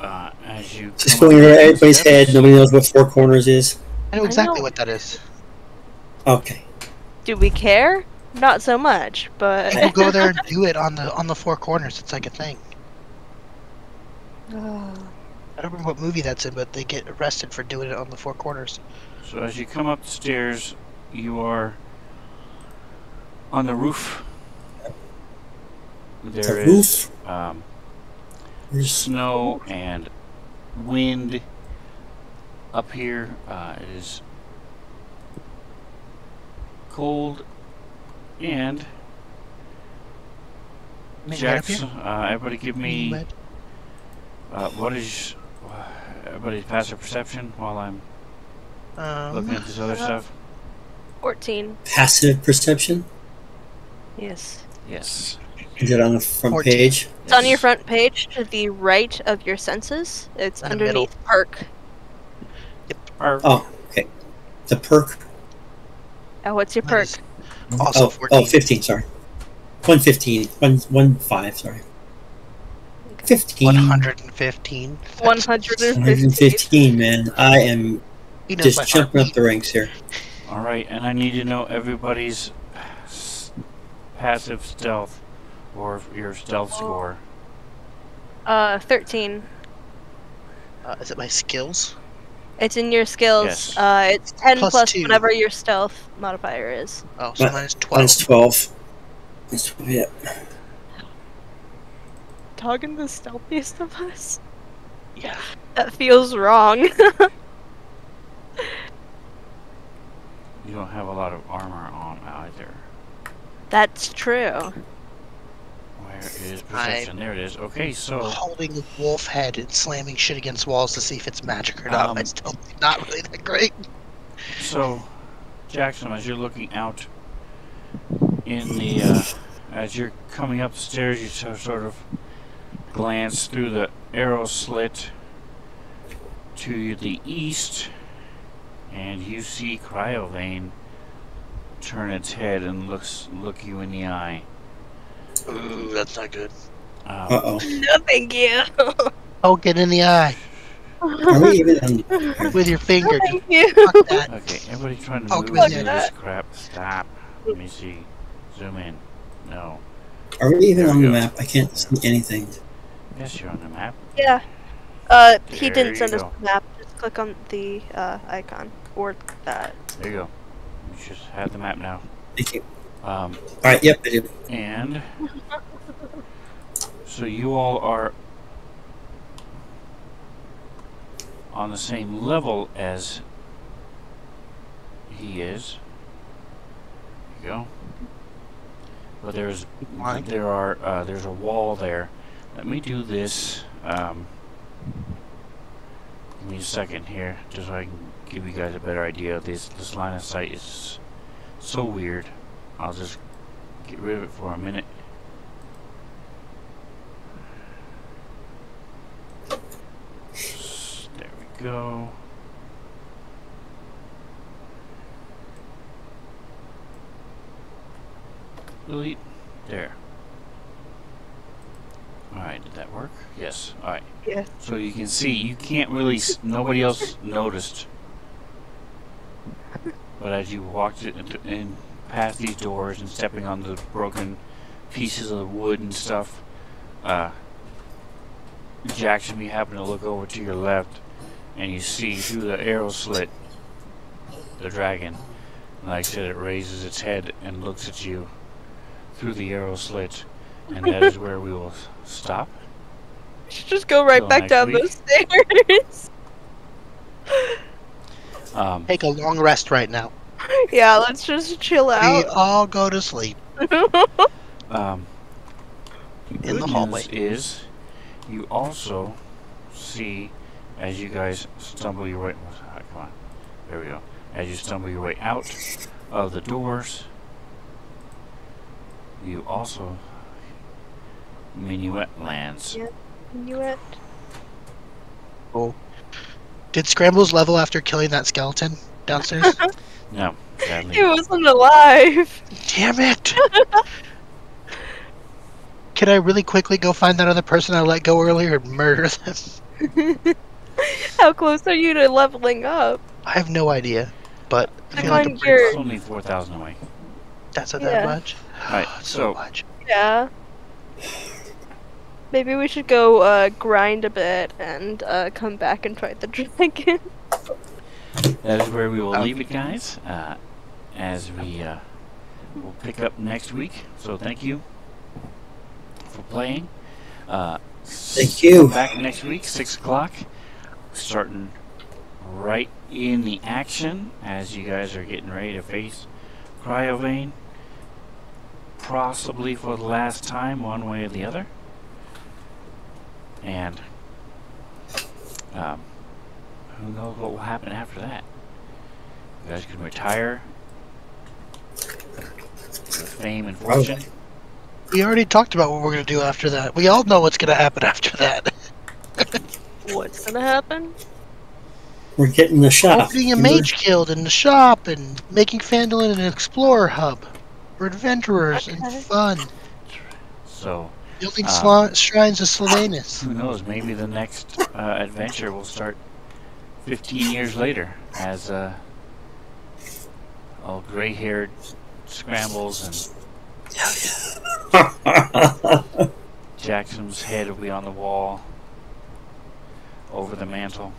[SPEAKER 1] as you
[SPEAKER 4] Just
[SPEAKER 1] come
[SPEAKER 4] going
[SPEAKER 1] up
[SPEAKER 4] over
[SPEAKER 1] the
[SPEAKER 4] everybody's
[SPEAKER 1] steps-
[SPEAKER 4] head. Nobody knows what four corners is.
[SPEAKER 3] I know
[SPEAKER 2] I
[SPEAKER 3] exactly
[SPEAKER 2] know.
[SPEAKER 3] what that is.
[SPEAKER 4] Okay.
[SPEAKER 2] Do we care? Not so much, but...
[SPEAKER 3] People go there and do it on the four corners. It's like a thing. I don't remember what movie that's in, but they get arrested for doing it on the four corners.
[SPEAKER 1] So as you come up the stairs, you are on the roof.
[SPEAKER 4] The
[SPEAKER 1] There
[SPEAKER 4] roof?
[SPEAKER 1] is snow and wind up here. It is cold and Jackson. Everybody, give me what is everybody's passive perception while I'm looking at this other stuff.
[SPEAKER 2] 14.
[SPEAKER 4] Passive perception?
[SPEAKER 2] Yes.
[SPEAKER 1] Yes.
[SPEAKER 4] Is it on the front
[SPEAKER 3] 14.
[SPEAKER 4] page?
[SPEAKER 2] It's on your front page to the right of your senses. It's
[SPEAKER 3] In the middle.
[SPEAKER 2] underneath perk.
[SPEAKER 4] Oh, okay. The perk.
[SPEAKER 2] Oh, what's your
[SPEAKER 3] That
[SPEAKER 2] perk?
[SPEAKER 3] is Also
[SPEAKER 4] Oh,
[SPEAKER 3] 14.
[SPEAKER 4] 15, sorry. 115. 115, sorry. 15.
[SPEAKER 3] 115.
[SPEAKER 2] 115.
[SPEAKER 4] 115, man. I am
[SPEAKER 3] He knows my
[SPEAKER 4] just jumping up
[SPEAKER 3] heartbeat.
[SPEAKER 4] the ranks here.
[SPEAKER 1] Alright, and I need to know everybody's passive stealth or your stealth score.
[SPEAKER 2] 13.
[SPEAKER 3] Is it my skills?
[SPEAKER 2] It's in your skills.
[SPEAKER 1] Yes.
[SPEAKER 2] It's 10
[SPEAKER 3] Plus
[SPEAKER 2] plus
[SPEAKER 3] 2.
[SPEAKER 2] whatever your stealth modifier is.
[SPEAKER 3] Oh, so
[SPEAKER 4] But
[SPEAKER 3] minus 12.
[SPEAKER 4] Minus 12. Minus 12, yeah.
[SPEAKER 2] Talking the stealthiest of us?
[SPEAKER 3] Yeah.
[SPEAKER 2] That feels wrong.
[SPEAKER 1] You don't have a lot of armor on either.
[SPEAKER 2] That's true.
[SPEAKER 1] Where is perception? There it is. Okay, so
[SPEAKER 3] Holding a wolf head and slamming shit against walls to see if it's magic or not. It's still not really that great.
[SPEAKER 1] So, Jackson, as you're looking out in the, as you're coming up the stairs, you sort of glance through the arrow slit to the east, and you see Cryovane turn its head and look you in the eye.
[SPEAKER 3] Ooh, that's not good.
[SPEAKER 4] Uh-oh.
[SPEAKER 2] No, thank you.
[SPEAKER 3] Oh, get in the eye
[SPEAKER 4] Are we even on...
[SPEAKER 3] with your finger.
[SPEAKER 2] No,
[SPEAKER 3] Just
[SPEAKER 2] thank you.
[SPEAKER 3] fuck that.
[SPEAKER 1] Okay, everybody trying to
[SPEAKER 3] Poke
[SPEAKER 1] move
[SPEAKER 3] him in
[SPEAKER 1] through
[SPEAKER 3] the
[SPEAKER 1] this crap. Stop. Let me see. Zoom in. No.
[SPEAKER 4] Are we even
[SPEAKER 1] There
[SPEAKER 4] on
[SPEAKER 1] we
[SPEAKER 4] the
[SPEAKER 1] go.
[SPEAKER 4] map? I can't see anything.
[SPEAKER 1] Yes, you're on the map.
[SPEAKER 2] Yeah. He
[SPEAKER 1] There
[SPEAKER 2] didn't send
[SPEAKER 1] you
[SPEAKER 2] us
[SPEAKER 1] go.
[SPEAKER 2] the map. Just click on the icon or that.
[SPEAKER 1] There you go. You just have the map now.
[SPEAKER 4] Thank you.
[SPEAKER 1] Um,
[SPEAKER 4] Alright, yep, I do.
[SPEAKER 1] and so you all are on the same level as he is. There you go. But there's a wall there. Let me do this. Give me a second here, just so I can give you guys a better idea. This line of sight is so weird. I'll just get rid of it for a minute. There we go. Delete. There. Alright, did that work? Yes. Alright.
[SPEAKER 2] Yeah.
[SPEAKER 1] So you can see, you can't really, nobody else noticed. But as you walked in past these doors and stepping on the broken pieces of the wood and stuff, Jackson, you happen to look over to your left and you see through the arrow slit the dragon. And like I said, it raises its head and looks at you through the arrow slit, and that is where we will stop.
[SPEAKER 2] Should just go right
[SPEAKER 1] Till
[SPEAKER 2] back
[SPEAKER 1] next
[SPEAKER 2] down
[SPEAKER 1] week.
[SPEAKER 2] those stairs.
[SPEAKER 3] Take a long rest right now.
[SPEAKER 2] Yeah, let's just chill
[SPEAKER 3] We
[SPEAKER 2] out.
[SPEAKER 3] all go to sleep.
[SPEAKER 1] In
[SPEAKER 3] In the hallway.
[SPEAKER 1] is you also see, as you guys stumble your way, come on, there we go. As you stumble your way out of the doors, you also Minuet lands.
[SPEAKER 2] Yeah. Minuet.
[SPEAKER 3] Oh. Did Scrambles level after killing that skeleton downstairs?
[SPEAKER 1] No, sadly.
[SPEAKER 2] He wasn't alive.
[SPEAKER 3] Damn it! Can I really quickly go find that other person I let go earlier and murder them?
[SPEAKER 2] How close are you to leveling up?
[SPEAKER 3] I have no idea, but I
[SPEAKER 2] Click
[SPEAKER 3] feel like
[SPEAKER 2] on
[SPEAKER 3] I'm
[SPEAKER 1] It's
[SPEAKER 2] your.
[SPEAKER 1] only 4,000 away.
[SPEAKER 3] that's not
[SPEAKER 2] Yeah.
[SPEAKER 3] that much.
[SPEAKER 1] Alright,
[SPEAKER 3] So
[SPEAKER 1] so
[SPEAKER 3] much.
[SPEAKER 2] Yeah. Maybe we should go grind a bit and come back and fight the dragon.
[SPEAKER 1] that is where we will leave it, guys. As we will pick up next week. So thank you for playing.
[SPEAKER 4] Thank you.
[SPEAKER 1] Come back next week, 6 o'clock. Starting right in the action as you guys are getting ready to face Cryovane. Possibly for the last time, one way or the other. And who knows what will happen after that. You guys can retire with fame and fortune.
[SPEAKER 3] We already talked about what we're gonna do after that. We all know what's gonna happen after that.
[SPEAKER 2] What's gonna happen?
[SPEAKER 4] We're getting the shop.
[SPEAKER 3] Opening a mage guild in the shop and making Phandalin an explorer hub for adventurers and
[SPEAKER 2] Okay.
[SPEAKER 3] fun.
[SPEAKER 1] So,
[SPEAKER 3] Building
[SPEAKER 1] Um,
[SPEAKER 3] shrines of Sylvanus.
[SPEAKER 1] who knows, maybe the next adventure will start 15 years later as all gray-haired Scrambles and Jackson's head will be on the wall over the mantle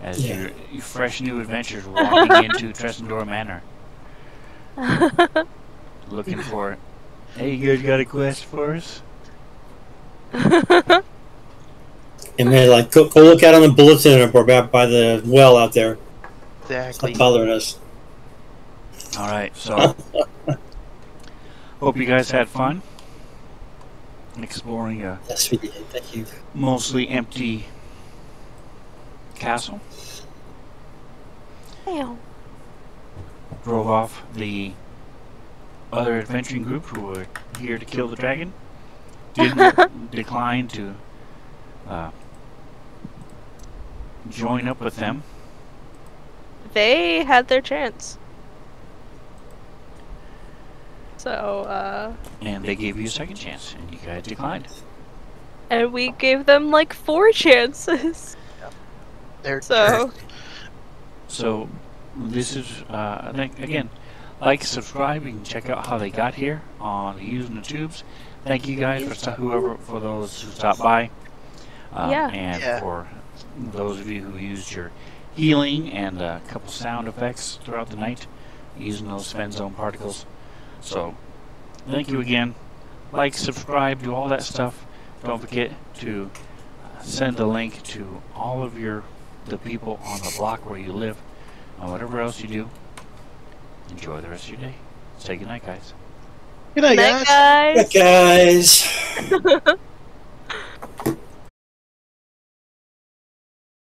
[SPEAKER 1] as your fresh new adventures walking into Tressendor Manor. Looking for it. Hey, you guys got a quest for us?
[SPEAKER 4] And they're like, go look out on the bulletin board by the well out there.
[SPEAKER 3] Exactly.
[SPEAKER 4] Stop bothering us.
[SPEAKER 1] Alright, so hope you guys had fun exploring a
[SPEAKER 4] Yes, we did. Thank you.
[SPEAKER 1] mostly empty castle.
[SPEAKER 2] Damn.
[SPEAKER 1] Drove off the other adventuring group who were here to kill the dragon. Didn't decline to join up with them.
[SPEAKER 2] They had their chance. So,
[SPEAKER 1] And they gave you a second chance, and you guys declined.
[SPEAKER 2] and we gave them like 4 chances.
[SPEAKER 3] They're
[SPEAKER 2] So,
[SPEAKER 1] So, this is, again, like, subscribe, you can check out how they got here on Using the Tubes. Thank you guys for those who stopped by.
[SPEAKER 2] Yeah.
[SPEAKER 1] And for those of you who used your healing and a couple sound effects throughout the night using those Svenzone particles. So, thank you again. Like, subscribe, do all that stuff. Don't forget to send a link to all of the people on the block where you live, and whatever else you do. Enjoy the rest of your day. Say goodnight, guys.
[SPEAKER 3] Good night,
[SPEAKER 2] night,
[SPEAKER 3] guys.
[SPEAKER 2] guys.
[SPEAKER 4] But guys.